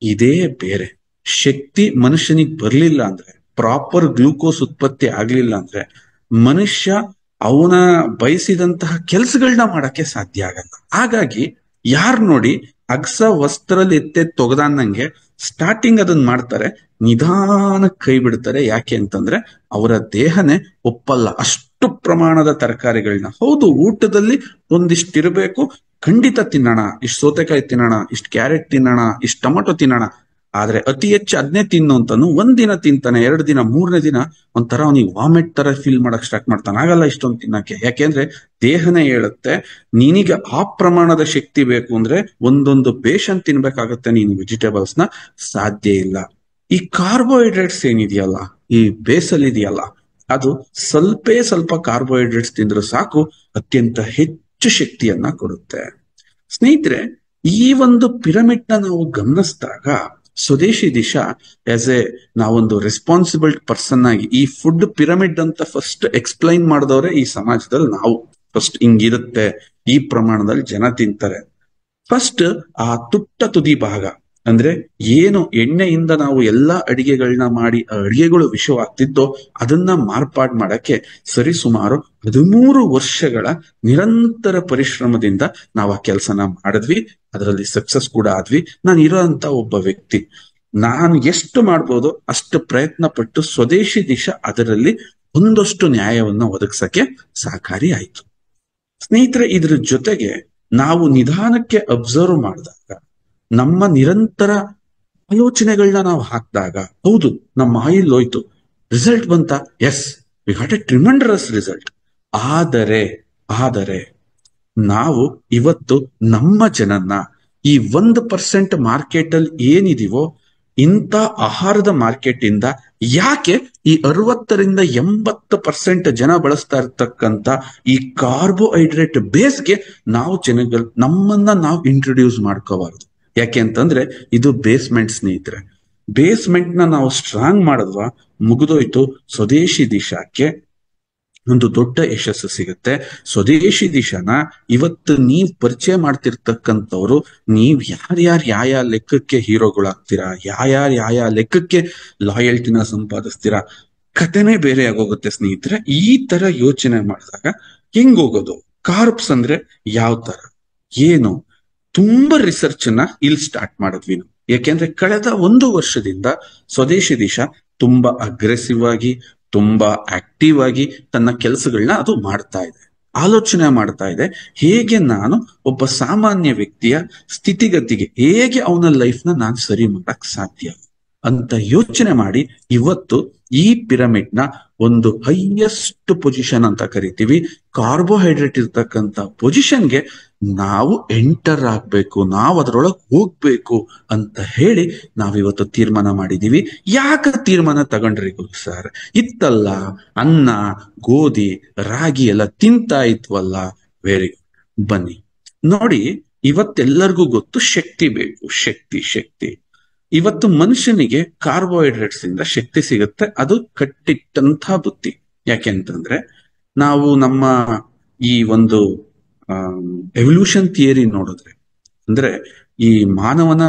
ಇದೇ ಬೇರೆ. ಶಕ್ತಿ ಮನುಷ್ಯನಿಗೆ ಬರ್ಲಿಲ್ಲ ಅಂದ್ರೆ, ಪ್ರಾಪರ್ ಗ್ಲೂಕೋಸ್ ಉತ್ಪತ್ತಿ ಆಗ್ಲಿಲ್ಲ ಅಂದ್ರೆ, ಮನುಷ್ಯ ಅವನ ಬಯಸಿದಂತಹ ಕೆಲಸಗಳನ್ನ ಮಾಡಕ್ಕೆ ಸಾಧ್ಯ ಆಗಲ್ಲ. ಹಾಗಾಗಿ ಯಾರು ನೋಡಿ ಅಗಸ ವಸ್ತ್ರಲ್ಲಿ ಎತ್ತೆ ತೊಗದಾನಂಗೆ ಸ್ಟಾರ್ಟಿಂಗ್ ಅದನ್ನ ಮಾಡ್ತಾರೆ, ನಿಧಾನಕ್ಕೆ ಕೈ ಬಿಡ್ತಾರೆ. ಯಾಕೆ ಅಂತಂದ್ರೆ ಅವರ ದೇಹನೇ ಒಪ್ಪಲ್ಲ ಅಷ್ಟು ಪ್ರಮಾಣದ ತರಕಾರಿಗಳನ್ನ. ಹೌದು, ಊಟದಲ್ಲಿ ಒಂದಿಷ್ಟಿರ್ಬೇಕು, ಖಂಡಿತ ತಿನ್ನೋಣ, ಇಷ್ಟು ಸೌತೆಕಾಯಿ ತಿನ್ನೋಣ, ಇಷ್ಟು ಕ್ಯಾರೆಟ್ ತಿನ್ನೋಣ, ಇಷ್ಟು ಟೊಮೊಟೊ ತಿನ್ನೋಣ. ಆದ್ರೆ ಅತಿ ಹೆಚ್ಚು ಅದನ್ನೇ ತಿನ್ನು ಅಂತಾನು ಒಂದಿನ ತಿಂತಾನೆ, 2 ದಿನ, 3ನೇ ದಿನ ಒಂಥರ ಅವನಿಗೆ ವಾಮಿಟ್ ತರ ಫೀಲ್ ಮಾಡಕ್ ಸ್ಟಾರ್ಟ್ ಮಾಡ್ತಾನೆ. ಆಗಲ್ಲ ಇಷ್ಟೊಂದು ತಿನ್ನಕ್ಕೆ. ಯಾಕೆಂದ್ರೆ ದೇಹನೇ ಹೇಳುತ್ತೆ, ನಿನಗೆ ಆ ಪ್ರಮಾಣದ ಶಕ್ತಿ ಬೇಕು ಅಂದ್ರೆ ಒಂದೊಂದು ಬೇಷನ್ ತಿನ್ಬೇಕಾಗತ್ತೆ ನೀನು ವೆಜಿಟೇಬಲ್ಸ್ ನ, ಸಾಧ್ಯ ಇಲ್ಲ. ಈ ಕಾರ್ಬೋಹೈಡ್ರೇಟ್ಸ್ ಏನಿದೆಯಲ್ಲ, ಈ ಬೇಸಲ್ ಇದೆಯಲ್ಲ, ಅದು ಸ್ವಲ್ಪ ಕಾರ್ಬೋಹೈಡ್ರೇಟ್ಸ್ ತಿಂದ್ರೆ ಸಾಕು, ಅತ್ಯಂತ ಹೆಚ್ಚು ಶಕ್ತಿಯನ್ನ ಕೊಡುತ್ತೆ. ಸ್ನೇಹಿತರೆ, ಈ ಒಂದು ಪಿರಮಿಡ್ ನ ನಾವು ಗಮನಿಸಿದಾಗ ಸ್ವದೇಶಿ ದಿಶಾ ನಾವೊಂದು ರೆಸ್ಪಾನ್ಸಿಬಲ್ ಪರ್ಸನ್ ಆಗಿ ಈ ಫುಡ್ ಪಿರಮಿಡ್ ಅಂತ ಫಸ್ಟ್ ಎಕ್ಸ್ಪ್ಲೈನ್ ಮಾಡಿದವ್ರೆ ಈ ಸಮಾಜದಲ್ಲಿ ನಾವು. ಫಸ್ಟ್ ಹಿಂಗಿರುತ್ತೆ, ಈ ಪ್ರಮಾಣದಲ್ಲಿ ಜನ ತಿಂತಾರೆ. ಫಸ್ಟ್ ಆ ತುದಿ ಭಾಗ ಅಂದ್ರೆ ಏನು ಎಣ್ಣೆಯಿಂದ ನಾವು ಎಲ್ಲಾ ಅಡಿಗೆಗಳನ್ನ ಮಾಡಿ ಆ ಅಡಿಗೆಗಳು ವಿಷವಾಗ್ತಿದ್ದೋ ಅದನ್ನ ಮಾರ್ಪಾಡು ಮಾಡಕ್ಕೆ ಸರಿಸುಮಾರು 13 ವರ್ಷಗಳ ನಿರಂತರ ಪರಿಶ್ರಮದಿಂದ ನಾವು ಆ ಕೆಲಸನ ಮಾಡಿದ್ವಿ. ಅದರಲ್ಲಿ ಸಕ್ಸಸ್ ಕೂಡ ಆದ್ವಿ. ನಾನು ಇರೋಂತ ಒಬ್ಬ ವ್ಯಕ್ತಿ, ನಾನು ಎಷ್ಟು ಮಾಡ್ಬೋದು ಅಷ್ಟು ಪ್ರಯತ್ನ ಪಟ್ಟು ಸ್ವದೇಶಿ ದಿಶಾ ಅದರಲ್ಲಿ ಒಂದಷ್ಟು ನ್ಯಾಯವನ್ನ ಒದಗಿಸಕ್ಕೆ ಸಹಕಾರಿ ಆಯ್ತು. ಸ್ನೇಹಿತರೆ, ಇದ್ರ ಜೊತೆಗೆ ನಾವು ನಿಧಾನಕ್ಕೆ ಅಬ್ಸರ್ವ್ ಮಾಡಿದಾಗ, ನಮ್ಮ ನಿರಂತರ ಆಲೋಚನೆಗಳನ್ನ ನಾವು ಹಾಕಿದಾಗ, ಹೌದು ನಮ್ಮ ಆಯಿಲ್ ಹೋಯ್ತು, ರಿಸಲ್ಟ್ ಬಂತ, yes we got a tremendous result. ಆದರೆ ನಾವು ಇವತ್ತು ನಮ್ಮ ಜನನ್ನ ಈ 1% ಮಾರ್ಕೆಟ್ ಅಲ್ಲಿ ಏನಿದೀವೋ ಇಂಥ ಆಹಾರದ ಮಾರ್ಕೆಟ್ ಇಂದ ಯಾಕೆ ಈ 60-80% ಜನ ಬಳಸ್ತಾ ಇರ್ತಕ್ಕಂಥ ಈ ಕಾರ್ಬೋಹೈಡ್ರೇಟ್ ಬೇಸ್ಗೆ ನಾವು ನಮ್ಮನ್ನ ನಾವು ಇಂಟ್ರೊಡ್ಯೂಸ್ ಮಾಡ್ಕೋಬಾರ್ದು. ಯಾಕೆ ಅಂತಂದ್ರೆ ಇದು ಬೇಸ್ಮೆಂಟ್ ಸ್ನೇಹಿತರೆ. ಬೇಸ್ಮೆಂಟ್ ನ ನಾವು ಸ್ಟ್ರಾಂಗ್ ಮಾಡಿದ್ವಾ ಮುಗಿದೋಯ್ತು. ಸ್ವದೇಶಿ ದಿಶಾಕ್ಕೆ ಒಂದು ದೊಡ್ಡ ಯಶಸ್ಸು ಸಿಗುತ್ತೆ. ಸ್ವದೇಶಿ ದಿಶಾನ ಇವತ್ತು ನೀವ್ ಪರಿಚಯ ಮಾಡ್ತಿರ್ತಕ್ಕಂಥವ್ರು, ನೀವ್ ಯಾರ್ಯಾರ ಲೆಕ್ಕಕ್ಕೆ ಹೀರೋಗಳಾಗ್ತೀರಾ, ಯಾರ್ಯಾರ ಲೆಕ್ಕಕ್ಕೆ ಲಾಯಲ್ಟಿನ ಸಂಪಾದಿಸ್ತೀರಾ, ಕಥೆನೇ ಬೇರೆ ಆಗೋಗುತ್ತೆ ಸ್ನೇಹಿತರೆ. ಈ ತರ ಯೋಚನೆ ಮಾಡಿದಾಗ ಹೆಂಗ್ ಹೋಗೋದು? ಕಾರ್ಬ್ಸ್ ಅಂದ್ರೆ ಯಾವ ತರ, ಏನು, ತುಂಬಾ ರಿಸರ್ಚ್ ನ ಇಲ್ಲಿ ಸ್ಟಾರ್ಟ್ ಮಾಡಿದ್ವಿ ನಾವು. ಯಾಕೆಂದ್ರೆ ಕಳೆದ 1 ವರ್ಷದಿಂದ ಸ್ವದೇಶಿ ದಿಶಾ ತುಂಬಾ ಅಗ್ರೆಸಿವ್ ಆಗಿ, ತುಂಬಾ ಆಕ್ಟಿವ್ ಆಗಿ ತನ್ನ ಕೆಲಸಗಳನ್ನ ಅದು ಮಾಡ್ತಾ ಇದೆ, ಆಲೋಚನೆ ಮಾಡ್ತಾ ಇದೆ. ಹೇಗೆ ನಾನು ಒಬ್ಬ ಸಾಮಾನ್ಯ ವ್ಯಕ್ತಿಯ ಸ್ಥಿತಿಗತಿಗೆ ಹೇಗೆ ಅವನ ಲೈಫ್ ನ ನಾನು ಸರಿ ಮಾಡಕ್ ಸಾಧ್ಯ ಅಂತ ಯೋಚನೆ ಮಾಡಿ ಇವತ್ತು ಈ ಪಿರಮಿಡ್ ನ ಒಂದು ಹೈಯೆಸ್ಟ್ ಪೊಸಿಷನ್ ಅಂತ ಕರಿತೀವಿ, ಕಾರ್ಬೋಹೈಡ್ರೇಟ್ ಇರ್ತಕ್ಕಂಥ ಪೊಸಿಷನ್ಗೆ ನಾವು ಎಂಟರ್ ಆಗ್ಬೇಕು, ನಾವು ಅದರೊಳಗೆ ಹೋಗ್ಬೇಕು ಅಂತ ಹೇಳಿ ನಾವಿವತ್ತು ತೀರ್ಮಾನ ಮಾಡಿದೀವಿ. ಯಾಕೆ ತೀರ್ಮಾನ ತಗೊಂಡ್ರಿ ಗುರು ಸರ್? ಇತ್ತಲ್ಲ ಅನ್ನ, ಗೋಧಿ, ರಾಗಿ ಎಲ್ಲ ತಿಂತಾ ಇದ್ವಲ್ಲ. ವೆರಿ ಗುಡ್, ಬನ್ನಿ ನೋಡಿ. ಇವತ್ತೆಲ್ಲರಿಗೂ ಗೊತ್ತು ಶಕ್ತಿ ಬೇಕು, ಶಕ್ತಿ. ಇವತ್ತು ಮನುಷ್ಯನಿಗೆ ಕಾರ್ಬೋಹೈಡ್ರೇಟ್ಸ್ ಇಂದ ಶಕ್ತಿ ಸಿಗುತ್ತೆ, ಅದು ಕಟ್ಟಿಟ್ಟಂತ ಬುತ್ತಿ. ಯಾಕೆ ಅಂತಂದ್ರೆ ನಾವು ನಮ್ಮ ಈ ಒಂದು ಎವಲ್ಯೂಷನ್ ಥಿಯರಿ ನೋಡಿದ್ರೆ, ಅಂದ್ರೆ ಈ ಮಾನವನ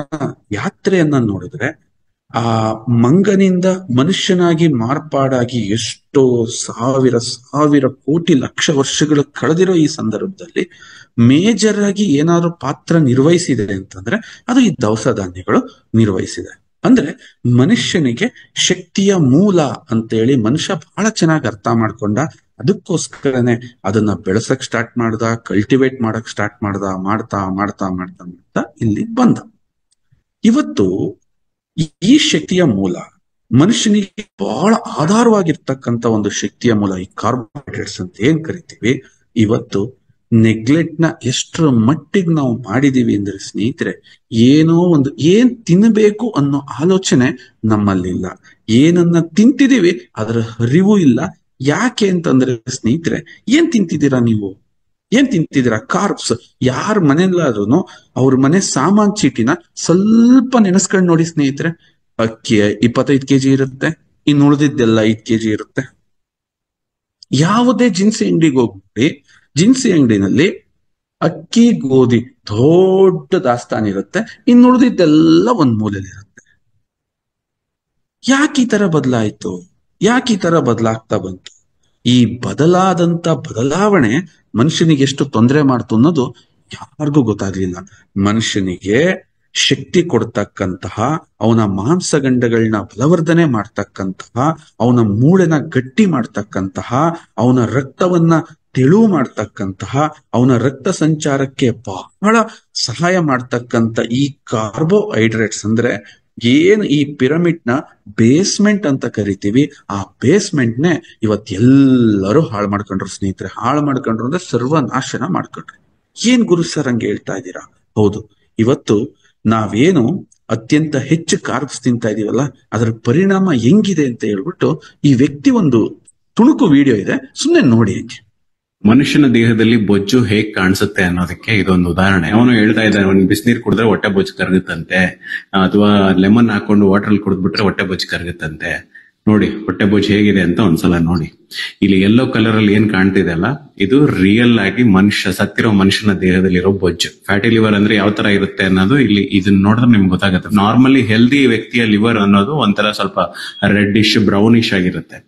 ಯಾತ್ರೆಯನ್ನ ನೋಡಿದ್ರೆ, ಆ ಮಂಗನಿಂದ ಮನುಷ್ಯನಾಗಿ ಮಾರ್ಪಾಡಾಗಿ ಎಷ್ಟೋ ಸಾವಿರ ಕೋಟಿ ಲಕ್ಷ ವರ್ಷಗಳು ಕಳೆದಿರೋ ಈ ಸಂದರ್ಭದಲ್ಲಿ ಮೇಜರ್ ಆಗಿ ಏನಾದ್ರು ಪಾತ್ರ ನಿರ್ವಹಿಸಿದೆ ಅಂತಂದ್ರೆ ಅದು ಈ ದವಸ ಧಾನ್ಯಗಳು ನಿರ್ವಹಿಸಿದೆ. ಅಂದ್ರೆ ಮನುಷ್ಯನಿಗೆ ಶಕ್ತಿಯ ಮೂಲ ಅಂತೇಳಿ ಮನುಷ್ಯ ಬಹಳ ಚೆನ್ನಾಗಿ ಅರ್ಥ ಮಾಡ್ಕೊಂಡ. ಅದಕ್ಕೋಸ್ಕರನೇ ಅದನ್ನ ಬೆಳೆಸಕ್ ಸ್ಟಾರ್ಟ್ ಮಾಡ್ದ, ಕಲ್ಟಿವೇಟ್ ಮಾಡಕ್ ಸ್ಟಾರ್ಟ್ ಮಾಡ್ದ, ಮಾಡ್ತಾ ಮಾಡ್ತಾ ಮಾಡ್ತಾ ಮಾಡ್ತಾ ಇಲ್ಲಿ ಬಂದ. ಇವತ್ತು ಈ ಶಕ್ತಿಯ ಮೂಲ, ಮನುಷ್ಯನಿಗೆ ಬಹಳ ಆಧಾರವಾಗಿರ್ತಕ್ಕಂಥ ಒಂದು ಶಕ್ತಿಯ ಮೂಲ ಈ ಕಾರ್ಬೋಹೈಡ್ರೇಟ್ಸ್ ಅಂತ ಏನ್ ಕರಿತೀವಿ, ಇವತ್ತು ನೆಗ್ಲೆಕ್ಟ್ ನ ಎಷ್ಟರ ಮಟ್ಟಿಗೆ ನಾವು ಮಾಡಿದೀವಿ ಅಂದ್ರೆ ಸ್ನೇಹಿತರೆ, ಏನೋ ಒಂದು ಏನ್ ತಿನ್ನಬೇಕು ಅನ್ನೋ ಆಲೋಚನೆ ನಮ್ಮಲ್ಲಿಲ್ಲ. ಏನನ್ನ ತಿಂತಿದೀವಿ ಅದರ ಅರಿವು ಇಲ್ಲ. ಯಾಕೆ ಅಂತಂದ್ರೆ ಸ್ನೇಹಿತರೆ, ಏನ್ ತಿಂತಿದ್ದೀರಾ ನೀವು? ಏನ್ ತಿಂತಿದ್ದೀರಾ? ಕಾರ್ಬ್ಸ್. ಯಾರ ಮನೆಯಲ್ಲಾದ್ರೂ ಅವ್ರ ಮನೆ ಸಾಮಾನ್ ಚೀಟಿನ ಸ್ವಲ್ಪ ನೆನೆಸ್ಕೊಂಡು ನೋಡಿ ಸ್ನೇಹಿತರೆ. ಅಕ್ಕಿ 25 ಕೆಜಿ ಇರುತ್ತೆ, ಇನ್ನು ಉಳಿದಿದ್ದೆಲ್ಲ 5 ಕೆಜಿ ಇರುತ್ತೆ. ಯಾವುದೇ ದಿನಸಿ ಅಂಗಡಿಗೆ ಹೋಗ್ಬಿಟ್ಟು, ದಿನಸಿ ಅಂಗಡಿನಲ್ಲಿ ಅಕ್ಕಿ ಗೋಧಿ ದೊಡ್ಡ ದಾಸ್ತಾನು ಇರುತ್ತೆ, ಇನ್ನು ಉಳಿದಿದ್ದೆಲ್ಲ ಒಂದ್ ಮೂಲೆಯಲ್ಲಿರುತ್ತೆ. ಯಾಕೆ ಈ ತರ ಬದಲಾಯಿತು? ಯಾಕೆ ಈ ತರ ಬದಲಾಗ್ತಾ ಬಂತು? ಈ ಬದಲಾದಂತ ಬದಲಾವಣೆ ಮನುಷ್ಯನಿಗೆ ಎಷ್ಟು ತೊಂದರೆ ಮಾಡ್ತು ಅನ್ನೋದು ಯಾರಿಗೂ ಗೊತ್ತಾಗ್ಲಿಲ್ಲ. ಮನುಷ್ಯನಿಗೆ ಶಕ್ತಿ ಕೊಡ್ತಕ್ಕಂತಹ, ಅವನ ಮಾಂಸಗಂಡಗಳನ್ನ ಬಲವರ್ಧನೆ ಮಾಡ್ತಕ್ಕಂತಹ, ಅವನ ಮೂಳೆನ ಗಟ್ಟಿ ಮಾಡ್ತಕ್ಕಂತಹ, ಅವನ ರಕ್ತವನ್ನ ತೆಳು ಮಾಡ್ತಕ್ಕಂತಹ, ಅವನ ರಕ್ತ ಸಂಚಾರಕ್ಕೆ ಬಹಳ ಸಹಾಯ ಮಾಡ್ತಕ್ಕಂಥ ಈ ಕಾರ್ಬೋಹೈಡ್ರೇಟ್ಸ್ ಅಂದ್ರೆ ಏನ್ ಈ ಪಿರಮಿಡ್ ನ ಬೇಸ್ಮೆಂಟ್ ಅಂತ ಕರಿತೀವಿ, ಆ ಬೇಸ್ಮೆಂಟ್ ನೇ ಇವತ್ತೆಲ್ಲರೂ ಹಾಳು ಮಾಡ್ಕೊಂಡ್ರು ಸ್ನೇಹಿತರೆ. ಹಾಳು ಮಾಡ್ಕೊಂಡ್ರು ಅಂದ್ರೆ ಸರ್ವನಾಶನ ಮಾಡ್ಕೊಂಡ್ರು. ಏನ್ ಗುರು ಸರ್ ಹಂಗೆ ಹೇಳ್ತಾ ಇದ್ದೀರಾ? ಹೌದು, ಇವತ್ತು ನಾವೇನು ಅತ್ಯಂತ ಹೆಚ್ಚು ಕಾರ್ಬ್ಸ್ ತಿಂತಾ ಇದೀವಲ್ಲ, ಅದರ ಪರಿಣಾಮ ಹೆಂಗಿದೆ ಅಂತ ಹೇಳ್ಬಿಟ್ಟು ಈ ವ್ಯಕ್ತಿ ಒಂದು ತುಣುಕು ವಿಡಿಯೋ ಇದೆ, ಸುಮ್ಮನೆ ನೋಡಿ. ಮನುಷ್ಯನ ದೇಹದಲ್ಲಿ ಬೊಜ್ಜು ಹೇಗ್ ಕಾಣಿಸುತ್ತೆ ಅನ್ನೋದಕ್ಕೆ ಇದೊಂದು ಉದಾಹರಣೆ. ಅವನು ಹೇಳ್ತಾ ಇದ್ದಾನೆ, ಒಂದು ಬಿಸಿನೀರು ಕುಡಿದ್ರೆ ಹೊಟ್ಟೆ ಬೊಜ್ಜು ಕರಗುತ್ತಂತೆ, ಅಥವಾ ಲೆಮನ್ ಹಾಕೊಂಡು ವಾಟರ್ ಕುಡಿದ್ಬಿಟ್ರೆ ಹೊಟ್ಟೆ ಬೊಜ್ಜು ಕರಗುತ್ತಂತೆ. ನೋಡಿ ಹೊಟ್ಟೆ ಬೊಜ್ಜು ಹೇಗಿದೆ ಅಂತ ಒಂದ್ಸಲ ನೋಡಿ. ಇಲ್ಲಿ ಯೆಲ್ಲೋ ಕಲರ್ ಅಲ್ಲಿ ಏನ್ ಕಾಣ್ತಿದೆ ಅಲ್ಲ, ಇದು ರಿಯಲ್ ಆಗಿ ಸತ್ತಿರೋ ಮನುಷ್ಯನ ದೇಹದಲ್ಲಿರೋ ಬೊಜ್ಜು. ಫ್ಯಾಟಿ ಲಿವರ್ ಅಂದ್ರೆ ಯಾವ ತರ ಇರುತ್ತೆ ಅನ್ನೋದು ಇಲ್ಲಿ ಇದನ್ನ ನೋಡಿದ್ರೆ ನಿಮ್ಗೆ ಗೊತ್ತಾಗುತ್ತೆ. ನಾರ್ಮಲಿ ಹೆಲ್ದಿ ವ್ಯಕ್ತಿಯ ಲಿವರ್ ಅನ್ನೋದು ಒಂಥರ ಸ್ವಲ್ಪ ರೆಡ್ಡಿಶ್ ಬ್ರೌನಿಶ್ ಆಗಿರುತ್ತೆ.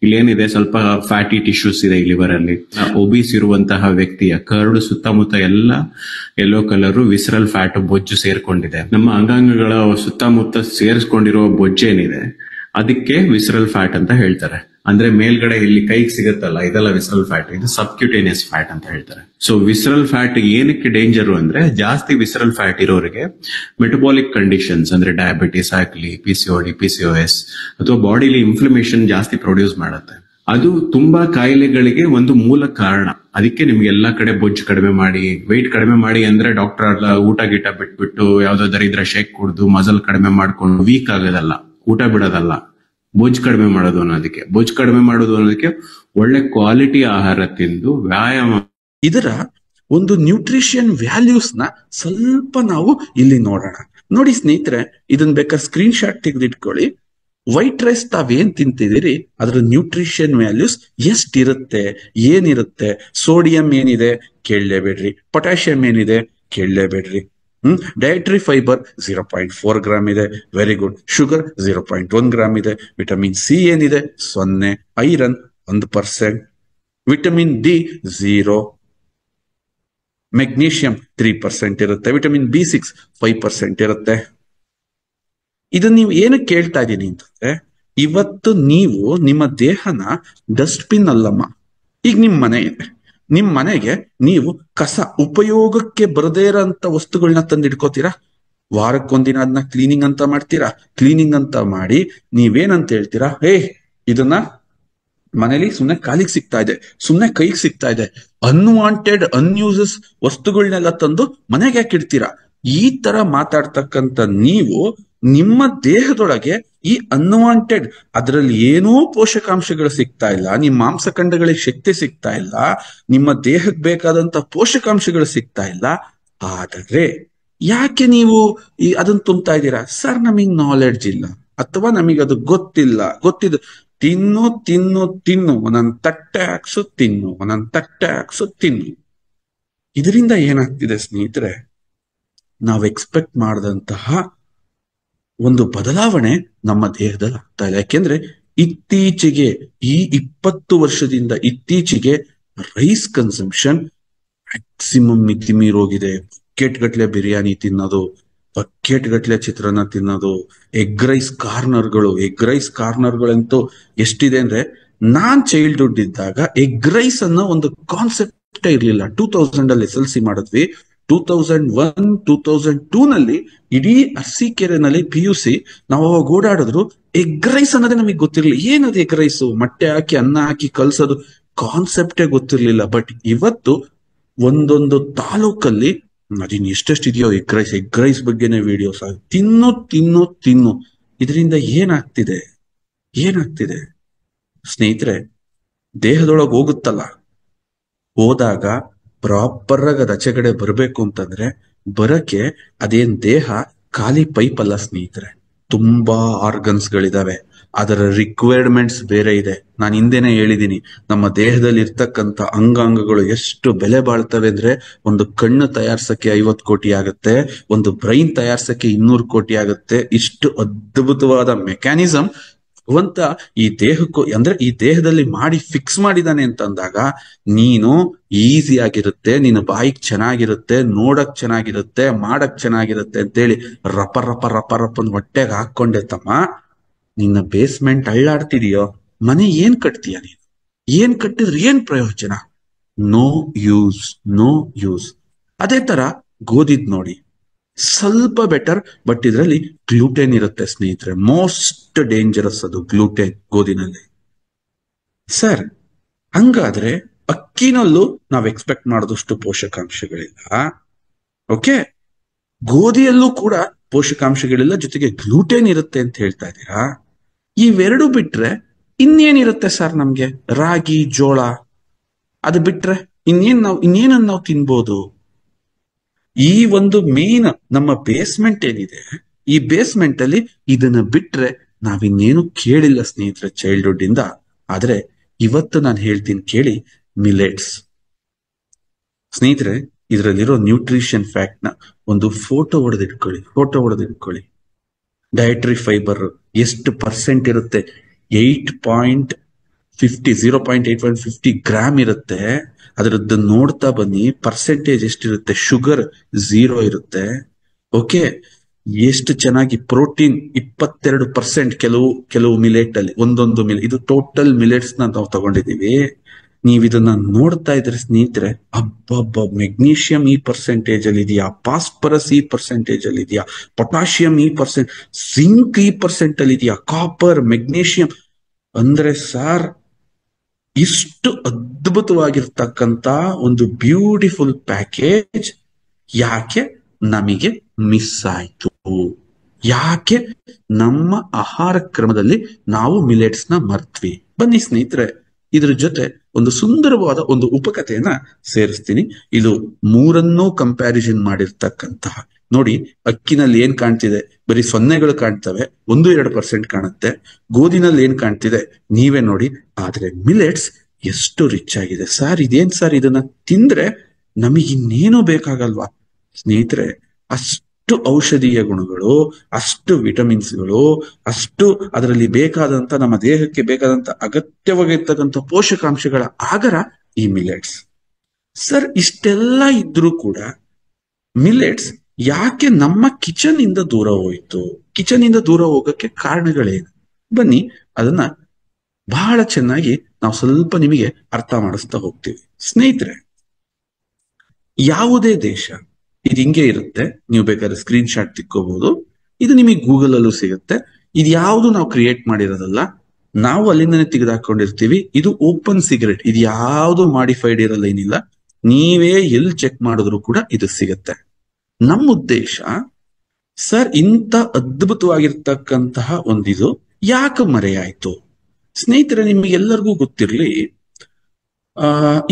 ಇಲ್ಲೇನಿದೆ, ಸ್ವಲ್ಪ ಫ್ಯಾಟಿ ಟಿಶ್ಯೂಸ್ ಇದೆ ಈ ಲಿವರ್ ಅಲ್ಲಿ. ಒಬೀಸ್ ಇರುವಂತಹ ವ್ಯಕ್ತಿಯ ಕರಡು ಸುತ್ತಮುತ್ತ ಎಲ್ಲ ಯೆಲ್ಲೋ ಕಲರ್ ವಿಸರಲ್ ಫ್ಯಾಟ್ ಬೊಜ್ಜು ಸೇರ್ಕೊಂಡಿದೆ. ನಮ್ಮ ಅಂಗಾಂಗಗಳ ಸುತ್ತಮುತ್ತ ಸೇರಿಸ್ಕೊಂಡಿರೋ ಬೊಜ್ಜೇನಿದೆ ಅದಕ್ಕೆ ವಿಸರಲ್ ಫ್ಯಾಟ್ ಅಂತ ಹೇಳ್ತಾರೆ. ಅಂದ್ರೆ ಮೇಲ್ಗಡೆ ಇಲ್ಲಿ ಕೈಗೆ ಸಿಗುತ್ತಲ್ಲ, ಇದೆಲ್ಲ ವಿಸರಲ್ ಫ್ಯಾಟ್, ಇದು ಸಬ್ಕ್ಯೂಟೇನಿಯಸ್ ಫ್ಯಾಟ್ ಅಂತ ಹೇಳ್ತಾರೆ. ಸೊ ವಿಸರಲ್ ಫ್ಯಾಟ್ ಏನಕ್ಕೆ ಡೇಂಜರ್ ಅಂದ್ರೆ, ಜಾಸ್ತಿ ವಿಸರಲ್ ಫ್ಯಾಟ್ ಇರೋರಿಗೆ ಮೆಟಬಾಲಿಕ್ ಕಂಡೀಷನ್ಸ್ ಅಂದ್ರೆ ಡಯಾಬಿಟಿಸ್ ಆಗ್ಲಿ, PCOD, PCOS ಅಥವಾ ಬಾಡಿಲಿ ಇನ್ಫ್ಲಮೇಷನ್ ಜಾಸ್ತಿ ಪ್ರೊಡ್ಯೂಸ್ ಮಾಡುತ್ತೆ. ಅದು ತುಂಬಾ ಕಾಯಿಲೆಗಳಿಗೆ ಒಂದು ಮೂಲ ಕಾರಣ. ಅದಕ್ಕೆ ನಿಮ್ಗೆ ಎಲ್ಲಾ ಕಡೆ ಬೊಜ್ಜು ಕಡಿಮೆ ಮಾಡಿ, ವೆಯ್ಟ್ ಕಡಿಮೆ ಮಾಡಿ ಅಂದ್ರೆ ಡಾಕ್ಟರ್ ಅಲ್ಲ ಊಟ ಗೀಟ ಬಿಟ್ಬಿಟ್ಟು ಯಾವ್ದೋ ದರಿದ್ರ ಶೇಕ್ ಕುಡ್ದು ಮಸಲ್ ಕಡಿಮೆ ಮಾಡ್ಕೊಂಡು ವೀಕ್ ಆಗೋದಲ್ಲ, ಊಟ ಬಿಡೋದಲ್ಲ, ಬೊಜ್ಜು ಕಡಿಮೆ ಮಾಡೋದು ಅನ್ನೋದಕ್ಕೆ. ಬೊಜ್ಜು ಕಡಿಮೆ ಮಾಡೋದು ಅನ್ನೋದಕ್ಕೆ ಒಳ್ಳೆ ಕ್ವಾಲಿಟಿ ಆಹಾರ ತಿಂದು ವ್ಯಾಯಾಮ. ಇದರ ಒಂದು ನ್ಯೂಟ್ರಿಷನ್ ವ್ಯಾಲ್ಯೂಸ್ ನ ಸ್ವಲ್ಪ ನಾವು ಇಲ್ಲಿ ನೋಡೋಣ. ನೋಡಿ ಸ್ನೇಹಿತರೆ, ಇದನ್ನ ಬೇಕಾದ್ರೆ ಸ್ಕ್ರೀನ್ ಶಾಟ್ ತೆಗೆದಿಟ್ಕೊಳ್ಳಿ. ವೈಟ್ ರೈಸ್ ತಾವೇನ್ ತಿಂತಿದ್ದೀರಿ ಅದರ ನ್ಯೂಟ್ರಿಷನ್ ವ್ಯಾಲ್ಯೂಸ್ ಎಷ್ಟಿರುತ್ತೆ, ಏನಿರುತ್ತೆ, ಸೋಡಿಯಂ ಏನಿದೆ ಕೇಳಲೇಬೇಡ್ರಿ, ಪೊಟ್ಯಾಷಿಯಂ ಏನಿದೆ ಕೇಳಲೇಬೇಡ್ರಿ. ಡಯಟ್ರಿ ಫೈಬರ್ 0.4 ಗ್ರಾಮ್ ಇದೆ, ವೆರಿ ಗುಡ್. ಶುಗರ್ 0.1 ಗ್ರಾಮ್ ಇದೆ. ವಿಟಮಿನ್ ಸಿ ಏನಿದೆ 0, ಐರನ್ 1%, ವಿಟಮಿನ್ ಡಿ 0, ಮೆಗ್ನೀಷಿಯಂ 3% ಇರುತ್ತೆ, ವಿಟಮಿನ್ B6 5% ಇರುತ್ತೆ. ಇದನ್ನ ನೀವು ಏನಕ್ಕೆ ಕೇಳ್ತಾ ಇದ್ದೀನಿ ಅಂತಂದ್ರೆ, ಇವತ್ತು ನೀವು ನಿಮ್ಮ ದೇಹನ ಡಸ್ಟ್ಬಿನ್ ಅಲ್ಲಮ್ಮ. ಈಗ ನಿಮ್ ಮನೆ ಇದೆ, ನಿಮ್ ಮನೆಗೆ ನೀವು ಕಸ ಉಪಯೋಗಕ್ಕೆ ಬರದೇ ಇರೋಂತ ವಸ್ತುಗಳನ್ನ ತಂದಿಡ್ಕೋತೀರಾ. ವಾರಕ್ಕೊಂದಿನ ಅದನ್ನ ಕ್ಲೀನಿಂಗ್ ಅಂತ ಮಾಡ್ತೀರಾ. ಕ್ಲೀನಿಂಗ್ ಅಂತ ಮಾಡಿ ನೀವೇನಂತ ಹೇಳ್ತೀರಾ, ಇದನ್ನ ಮನೇಲಿ ಸುಮ್ನೆ ಕಾಲಿಗೆ ಸಿಗ್ತಾ ಇದೆ, ಸುಮ್ನೆ ಕೈಗೆ ಸಿಗ್ತಾ ಇದೆ, ಅನ್ವಾಂಟೆಡ್ ಅನ್ಯೂಸಸ್ ವಸ್ತುಗಳನ್ನೆಲ್ಲ ತಂದು ಮನೆಗೆ ಯಾಕೆ ಇಡ್ತೀರಾ? ಈ ತರ ಮಾತಾಡ್ತಕ್ಕಂಥ ನೀವು ನಿಮ್ಮ ದೇಹದೊಳಗೆ ಈ ಅನ್ವಾಂಟೆಡ್, ಅದರಲ್ಲಿ ಏನೂ ಪೋಷಕಾಂಶಗಳು ಸಿಗ್ತಾ ಇಲ್ಲ, ನಿಮ್ಮ ಮಾಂಸಖಂಡಗಳಿಗೆ ಶಕ್ತಿ ಸಿಗ್ತಾ ಇಲ್ಲ, ನಿಮ್ಮ ದೇಹಕ್ಕೆ ಬೇಕಾದಂತ ಪೋಷಕಾಂಶಗಳು ಸಿಗ್ತಾ ಇಲ್ಲ. ಆದರೆ ಯಾಕೆ ನೀವು ಅದನ್ನ ತುಂಬ್ತಾ ಇದ್ದೀರಾ? ಸರ್ ನಮಗ್ ನಾಲೆಡ್ಜ್ ಇಲ್ಲ, ಅಥವಾ ನಮಗ್ ಅದು ಗೊತ್ತಿದ್ದು ತಿನ್ನು ತಿನ್ನು ತಿನ್ನು, ಒಂದೊಂದ್ ತಟ್ಟೆ ಹಾಕ್ಸು ತಿನ್ನು, ಒಂದೊಂದ್ ತಟ್ಟೆ ಹಾಕ್ಸು ತಿನ್ನು. ಇದರಿಂದ ಏನಾಗ್ತಿದೆ ಸ್ನೇಹಿತರೆ, ನಾವು ಎಕ್ಸ್ಪೆಕ್ಟ್ ಮಾಡಿದಂತಹ ಒಂದು ಬದಲಾವಣೆ ನಮ್ಮ ದೇಹದಲ್ಲಿ ಆಗ್ತಾ ಇಲ್ಲ. ಯಾಕೆಂದ್ರೆ ಇತ್ತೀಚೆಗೆ ಈ 20 ವರ್ಷದಿಂದ ಇತ್ತೀಚೆಗೆ ರೈಸ್ ಕನ್ಸಂಪ್ಷನ್ ಮ್ಯಾಕ್ಸಿಮಮ್ ಮಿತಿ ಮೀರೋಗಿದೆ. ಬಕೆಟ್ ಗಟ್ಲೆ ಬಿರಿಯಾನಿ ತಿನ್ನೋದು, ಬಕೆಟ್ ಗಟ್ಲೆ ಚಿತ್ರಾನ್ನ ತಿನ್ನೋದು, ಎಗ್ ರೈಸ್ ಕಾರ್ನರ್ಗಳಂತೂ ಎಷ್ಟಿದೆ ಅಂದ್ರೆ ನಾನ್ ಚೈಲ್ಡ್ಹುಡ್ ಇದ್ದಾಗ ಎಗ್ ರೈಸ್ ಅನ್ನೋ ಒಂದು ಕಾನ್ಸೆಪ್ಟೇ ಇರ್ಲಿಲ್ಲ. 2000 ಅಲ್ಲಿ SLC ಮಾಡಿದ್ವಿ. 2001 2002 ನಲ್ಲಿ ಇಡೀ ಅರಸೀಕೆರೆನಲ್ಲಿ PUC ನಾವು ಅವಾಗ ಓಡಾಡಿದ್ರು. ಎಗ್ ರೈಸ್ ಅನ್ನೋದೇ ನಮಗೆ ಗೊತ್ತಿರ್ಲಿಲ್ಲ. ಏನದು ಎಗ್ ರೈಸ್? ಮೊಟ್ಟೆ ಹಾಕಿ ಅನ್ನ ಹಾಕಿ ಕಲ್ಸೋದು, ಕಾನ್ಸೆಪ್ಟೇ ಗೊತ್ತಿರ್ಲಿಲ್ಲ. ಬಟ್ ಇವತ್ತು ಒಂದೊಂದು ತಾಲೂಕಲ್ಲಿ ಅದಿನ್ ಎಷ್ಟೆಷ್ಟಿದೆಯೋ ಎಗ್ ರೈಸ್ ಬಗ್ಗೆನೇ ವಿಡಿಯೋಸ್ ಆಗಿ ತಿನ್ನು ತಿನ್ನು ತಿನ್ನು. ಇದರಿಂದ ಏನಾಗ್ತಿದೆ ಸ್ನೇಹಿತರೆ? ದೇಹದೊಳಗೆ ಹೋಗುತ್ತಲ್ಲ, ಹೋದಾಗ ಪ್ರಾಪರ್ ಆಗಿ ಅದ್ ಆಚೆ ಕಡೆ ಬರ್ಬೇಕು ಅಂತಂದ್ರೆ ಬರಕ್ಕೆ ಅದೇನ್ ದೇಹ ಖಾಲಿ ಪೈಪ್ ಅಲ್ಲ ಸ್ನೇಹಿತರೆ. ತುಂಬಾ ಆರ್ಗನ್ಸ್ ಗಳಿದಾವೆ, ಅದರ ರಿಕ್ವೈರ್ಮೆಂಟ್ಸ್ ಬೇರೆ ಇದೆ. ನಾನು ಹಿಂದೆನೆ ಹೇಳಿದೀನಿ, ನಮ್ಮ ದೇಹದಲ್ಲಿ ಇರ್ತಕ್ಕಂಥ ಅಂಗಾಂಗಗಳು ಎಷ್ಟು ಬೆಲೆ ಬಾಳ್ತವೆ ಅಂದ್ರೆ, ಒಂದು ಕಣ್ಣು ತಯಾರ್ಸಕ್ಕೆ 50 ಕೋಟಿ ಆಗುತ್ತೆ, ಒಂದು ಬ್ರೈನ್ ತಯಾರ್ಸಕ್ಕೆ 200 ಕೋಟಿ ಆಗುತ್ತೆ. ಇಷ್ಟು ಅದ್ಭುತವಾದ ಮೆಕ್ಯಾನಿಸಮ್ ಭಗವಂತ ಈ ದೇಹಕ್ಕೂ, ಅಂದ್ರೆ ಈ ದೇಹದಲ್ಲಿ ಮಾಡಿ ಫಿಕ್ಸ್ ಮಾಡಿದಾನೆ ಅಂತಂದಾಗ ನೀನು ಈಸಿ ಆಗಿರುತ್ತೆ, ನಿನ್ನ ಬಾಯಿಗೆ ಚೆನ್ನಾಗಿರುತ್ತೆ, ನೋಡಕ್ ಚೆನ್ನಾಗಿರುತ್ತೆ, ಮಾಡಕ್ ಚೆನ್ನಾಗಿರುತ್ತೆ ಅಂತೇಳಿ ರಪ ರಪ ರಪ ರಪ್ಪನ್ ಹೊಟ್ಟೆಗೆ ಹಾಕೊಂಡೆ ತಮ್ಮ, ನಿನ್ನ ಬೇಸ್ಮೆಂಟ್ ಅಳ್ಳಾಡ್ತಿದೀಯೋ, ಮನೆ ಏನ್ ಕಟ್ತೀಯ ನೀನು? ಏನ್ ಕಟ್ಟಿದ್ರೆ ಏನ್ ಪ್ರಯೋಜನ? No use. ಅದೇ ತರ ಗೋಧಿದ್ ನೋಡಿ, ಸ್ವಲ್ಪ ಬೆಟರ್, ಬಟ್ ಇದರಲ್ಲಿ ಗ್ಲೂಟೆನ್ ಇರುತ್ತೆ ಸ್ನೇಹಿತರೆ. ಮೋಸ್ಟ್ ಡೇಂಜರಸ್ ಅದು ಗ್ಲೂಟೆನ್ ಗೋಧಿನಲ್ಲಿ. ಸರ್ ಹಂಗಾದ್ರೆ ಅಕ್ಕಿನಲ್ಲೂ ನಾವ್ ಎಕ್ಸ್ಪೆಕ್ಟ್ ಮಾಡೋದಷ್ಟು ಪೋಷಕಾಂಶಗಳಿಲ್ಲ. ಓಕೆ, ಗೋಧಿಯಲ್ಲೂ ಕೂಡ ಪೋಷಕಾಂಶಗಳಿಲ್ಲ, ಜೊತೆಗೆ ಗ್ಲೂಟೆನ್ ಇರುತ್ತೆ ಅಂತ ಹೇಳ್ತಾ ಇದ್ದೀರಾ. ಇವೆರಡು ಬಿಟ್ರೆ ಇನ್ನೇನಿರುತ್ತೆ ಸರ್ ನಮ್ಗೆ? ರಾಗಿ, ಜೋಳ, ಅದು ಬಿಟ್ರೆ ಇನ್ನೇನನ್ನ ನಾವು ತಿನ್ಬೋದು? ಈ ಒಂದು ಮೇನ್ ನಮ್ಮ ಬೇಸ್ಮೆಂಟ್ ಏನಿದೆ, ಈ ಬೇಸ್ಮೆಂಟ್ ಅಲ್ಲಿ ಇದನ್ನ ಬಿಟ್ರೆ ನಾವಿನ್ನೇನು ಕೇಳಿಲ್ಲ ಸ್ನೇಹಿತರೆ ಚೈಲ್ಡ್ಹುಡ್ ಇಂದ. ಆದ್ರೆ ಇವತ್ತು ನಾನು ಹೇಳ್ತೀನಿ ಕೇಳಿ, ಮಿಲೆಟ್ಸ್. ಸ್ನೇಹಿತರೆ, ಇದರಲ್ಲಿರೋ ನ್ಯೂಟ್ರಿಷನ್ ಫ್ಯಾಕ್ಟ್ ನ ಒಂದು ಫೋಟೋ ಹೊಡೆದಿಟ್ಕೊಳ್ಳಿ. ಡಯಟ್ರಿ ಫೈಬರ್ ಎಷ್ಟು ಪರ್ಸೆಂಟ್ ಇರುತ್ತೆ? 0.850 ಗ್ರಾಮ್ ಇರುತ್ತೆ. ಅದರದ್ದು ನೋಡ್ತಾ ಬನ್ನಿ, ಪರ್ಸೆಂಟೇಜ್ ಎಷ್ಟಿರುತ್ತೆ? ಶುಗರ್ 0 ಇರುತ್ತೆ. ಓಕೆ, ಎಷ್ಟು ಚೆನ್ನಾಗಿ ಪ್ರೋಟೀನ್ 22% ಕೆಲವು ಮಿಲೆಟ್ ಅಲ್ಲಿ, ಒಂದೊಂದು ಇದು ಟೋಟಲ್ ಮಿಲೆಟ್ಸ್ ನಾವು ತಗೊಂಡಿದೀವಿ. ನೀವ್ ಇದನ್ನ ನೋಡ್ತಾ ಇದ್ರೆ ಸ್ನೇಹಿತರೆ, ಅಬ್ಬಬ್ಬ, ಮೆಗ್ನೀಷಿಯಂ ಈ ಪರ್ಸೆಂಟೇಜ್ ಅಲ್ಲಿ ಇದೆಯಾ, ಫಾಸ್ಫರಸ್ ಈ ಪರ್ಸೆಂಟೇಜ್ ಅಲ್ಲಿ ಇದೆಯಾ, ಪೊಟ್ಯಾಷಿಯಂ ಈ ಪರ್ಸೆಂಟ್, ಜಿಂಕ್ ಈ ಪರ್ಸೆಂಟ್ ಅಲ್ಲಿ ಇದೆಯಾ, ಕಾಪರ್, ಮೆಗ್ನೀಷಿಯಂ. ಅಂದ್ರೆ ಸಾರ್, ಇಷ್ಟು ಅದ್ಭುತವಾಗಿರ್ತಕ್ಕಂತ ಒಂದು ಬ್ಯೂಟಿಫುಲ್ ಪ್ಯಾಕೇಜ್ ಯಾಕೆ ನಮಗೆ ಮಿಸ್ ಆಯ್ತು? ಯಾಕೆ ನಮ್ಮ ಆಹಾರ ಕ್ರಮದಲ್ಲಿ ನಾವು ಮಿಲೆಟ್ಸ್ ನ ಮರ್ತ್ವಿ? ಬನ್ನಿ ಸ್ನೇಹಿತರೆ, ಇದ್ರ ಜೊತೆ ಒಂದು ಸುಂದರವಾದ ಒಂದು ಉಪಕಥೆಯನ್ನ ಸೇರಿಸ್ತೀನಿ. ಇದು ಮೂರನ್ನೂ ಕಂಪ್ಯಾರಿಸನ್ ಮಾಡಿರ್ತಕ್ಕಂತಹ. ನೋಡಿ, ಅಕ್ಕಿನಲ್ಲಿ ಏನ್ ಕಾಣ್ತಿದೆ? ಬರೀ ಸೊನ್ನೆಗಳು ಕಾಣ್ತವೆ, 1-2% ಕಾಣುತ್ತೆ. ಗೋಧಿನಲ್ಲಿ ಏನ್ ಕಾಣ್ತಿದೆ ನೀವೇ ನೋಡಿ. ಆದ್ರೆ ಮಿಲೆಟ್ಸ್ ಎಷ್ಟು ರಿಚ್ ಆಗಿದೆ ಸರ್. ಇದೇನ್ ಸರ್, ಇದನ್ನ ತಿಂದ್ರೆ ನಮಗಿನ್ನೇನು ಬೇಕಾಗಲ್ವಾ? ಸ್ನೇಹಿತರೆ, ಅಷ್ಟು ಔಷಧೀಯ ಗುಣಗಳು, ಅಷ್ಟು ವಿಟಮಿನ್ಸ್ಗಳು, ಅಷ್ಟು ಅದರಲ್ಲಿ ಬೇಕಾದಂತ, ನಮ್ಮ ದೇಹಕ್ಕೆ ಬೇಕಾದಂತ ಅಗತ್ಯವಾಗಿರ್ತಕ್ಕಂಥ ಪೋಷಕಾಂಶಗಳ ಆಗರ ಈ ಮಿಲೆಟ್ಸ್. ಸರ್, ಇಷ್ಟೆಲ್ಲ ಇದ್ರೂ ಕೂಡ ಮಿಲೆಟ್ಸ್ ಯಾಕೆ ನಮ್ಮ ಕಿಚನ್ ಇಂದ ದೂರ ಹೋಯ್ತು? ಕಿಚನ್ ಇಂದ ದೂರ ಹೋಗಕ್ಕೆ ಕಾರಣಗಳೇನು? ಬನ್ನಿ, ಅದನ್ನ ಬಹಳ ಚೆನ್ನಾಗಿ ನಾವು ಸ್ವಲ್ಪ ನಿಮಗೆ ಅರ್ಥ ಮಾಡಿಸ್ತಾ ಹೋಗ್ತೀವಿ. ಸ್ನೇಹಿತರೆ, ಯಾವುದೇ ದೇಶ ಇದು ಹಿಂಗೆ ಇರುತ್ತೆ. ನೀವು ಬೇಕಾದ್ರೆ ಸ್ಕ್ರೀನ್ ಶಾಟ್ ತಿಕ್ಕೋಬಹುದು. ಇದು ನಿಮಗೆ ಗೂಗಲ್ ಅಲ್ಲೂ ಸಿಗುತ್ತೆ. ಇದು ಯಾವುದು ನಾವು ಕ್ರಿಯೇಟ್ ಮಾಡಿರೋದಲ್ಲ, ನಾವು ಅಲ್ಲಿಂದನೇ ತೆಗೆದುಹಾಕೊಂಡಿರ್ತೀವಿ. ಇದು ಓಪನ್ ಸಿಗರೆಟ್, ಇದು ಯಾವುದು ಮಾಡಿಫೈಡ್ ಇರಲ್ಲ, ಏನಿಲ್ಲ. ನೀವೇ ಎಲ್ಲಿ ಚೆಕ್ ಮಾಡಿದ್ರು ಕೂಡ ಇದು ಸಿಗುತ್ತೆ. ನಮ್ಮ ಉದ್ದೇಶ ಸರ್, ಇಂಥ ಅದ್ಭುತವಾಗಿರ್ತಕ್ಕಂತಹ ಒಂದಿದು ಯಾಕೆ ಮರೆಯಾಯ್ತು? ಸ್ನೇಹಿತರೆ, ನಿಮಗೆಲ್ಲರಿಗೂ ಗೊತ್ತಿರಲಿ,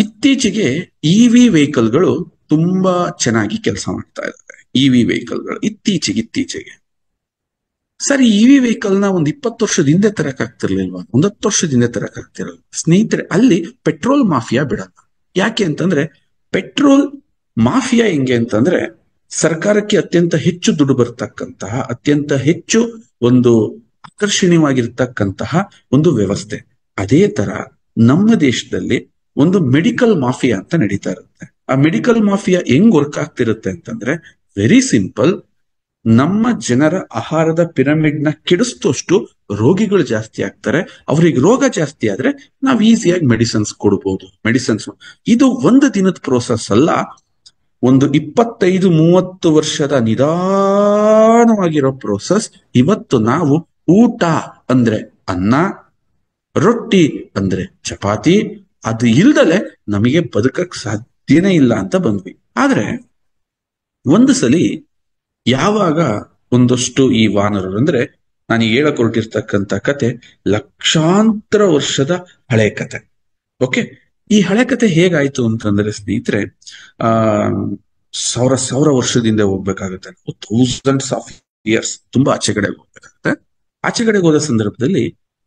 ಇತ್ತೀಚೆಗೆ EV ವೆಹಿಕಲ್ಗಳು ತುಂಬಾ ಚೆನ್ನಾಗಿ ಕೆಲಸ ಮಾಡ್ತಾ ಇದ್ದಾರೆ. EV ವೆಹಿಕಲ್ಗಳು ಇತ್ತೀಚೆಗೆ ಸರ್, ಈ EV ವೆಹಿಕಲ್ ನ ಒಂದು 20 ವರ್ಷದ ಹಿಂದೆ ತರಕ್ ಆಗ್ತಿರ್ಲಿಲ್ವಾ? 10 ವರ್ಷದ ಹಿಂದೆ ತರಕ್ ಆಗ್ತಿರಲ್ಲ ಸ್ನೇಹಿತರೆ. ಅಲ್ಲಿ ಪೆಟ್ರೋಲ್ ಮಾಫಿಯಾ ಬಿಡಲ್ಲ. ಯಾಕೆ ಅಂತಂದ್ರೆ, ಪೆಟ್ರೋಲ್ ಮಾಫಿಯಾ ಹೆಂಗೆ ಅಂತಂದ್ರೆ, ಸರ್ಕಾರಕ್ಕೆ ಅತ್ಯಂತ ಹೆಚ್ಚು ದುಡ್ಡು ಬರ್ತಕ್ಕಂತಹ, ಅತ್ಯಂತ ಹೆಚ್ಚು ಒಂದು ಆಕರ್ಷಣೀಯವಾಗಿರ್ತಕ್ಕಂತಹ ಒಂದು ವ್ಯವಸ್ಥೆ. ಅದೇ ತರ ನಮ್ಮ ದೇಶದಲ್ಲಿ ಒಂದು ಮೆಡಿಕಲ್ ಮಾಫಿಯಾ ಅಂತ ನಡೀತಾ ಇರುತ್ತೆ. ಆ ಮೆಡಿಕಲ್ ಮಾಫಿಯಾ ಹೆಂಗ್ ವರ್ಕ್ ಆಗ್ತಿರುತ್ತೆ ಅಂತಂದ್ರೆ, ವೆರಿ ಸಿಂಪಲ್. ನಮ್ಮ ಜನರ ಆಹಾರದ ಪಿರಮಿಡ್ ನ ಕೆಡಿಸ್ತಷ್ಟು ರೋಗಿಗಳು ಜಾಸ್ತಿ ಆಗ್ತಾರೆ. ಅವ್ರಿಗೆ ರೋಗ ಜಾಸ್ತಿ ಆದ್ರೆ ನಾವು ಈಸಿಯಾಗಿ ಮೆಡಿಸಿನ್ಸ್ ಕೊಡ್ಬೋದು. ಮೆಡಿಸಿನ್ಸ್ ಇದು ಒಂದು ದಿನದ ಪ್ರೋಸೆಸ್ ಅಲ್ಲ, ಒಂದು 25-30 ವರ್ಷದ ನಿಧಾನವಾಗಿರೋ ಪ್ರೋಸೆಸ್. ಇವತ್ತು ನಾವು ಊಟ ಅಂದ್ರೆ ಅನ್ನ, ರೊಟ್ಟಿ ಅಂದ್ರೆ ಚಪಾತಿ, ಅದು ಇಲ್ದಲೆ ನಮಗೆ ಬದುಕಕ್ ಸಾಧ್ಯನೇ ಇಲ್ಲ ಅಂತ ಬಂದ್ವಿ. ಆದ್ರೆ ಒಂದು ಸಲಿ ಯಾವಾಗ ಒಂದಷ್ಟು ಈ ವಾನರರು, ಅಂದ್ರೆ ನಾನು ಹೇಳಕ್ ಹೊರಟಿರ್ತಕ್ಕಂಥ ಕತೆ ಲಕ್ಷಾಂತರ ವರ್ಷದ ಹಳೆ ಕತೆ. ಓಕೆ, ಈ ಹಳೆ ಕತೆ ಹೇಗಾಯ್ತು ಅಂತಂದ್ರೆ ಸ್ನೇಹಿತರೆ, ಆ ಸಾವಿರ ವರ್ಷದಿಂದ ಹೋಗ್ಬೇಕಾಗುತ್ತೆ. ಥೌಸಂಡ್ಸ್ ಆಫ್ ಇಯರ್ಸ್, ತುಂಬಾ ಆಚೆ ಕಡೆ ಹೋಗ್ಬೇಕಾಗುತ್ತೆ. ಆಚೆ ಕಡೆಗೆ ಹೋದ ಸಂದರ್ಭದಲ್ಲಿ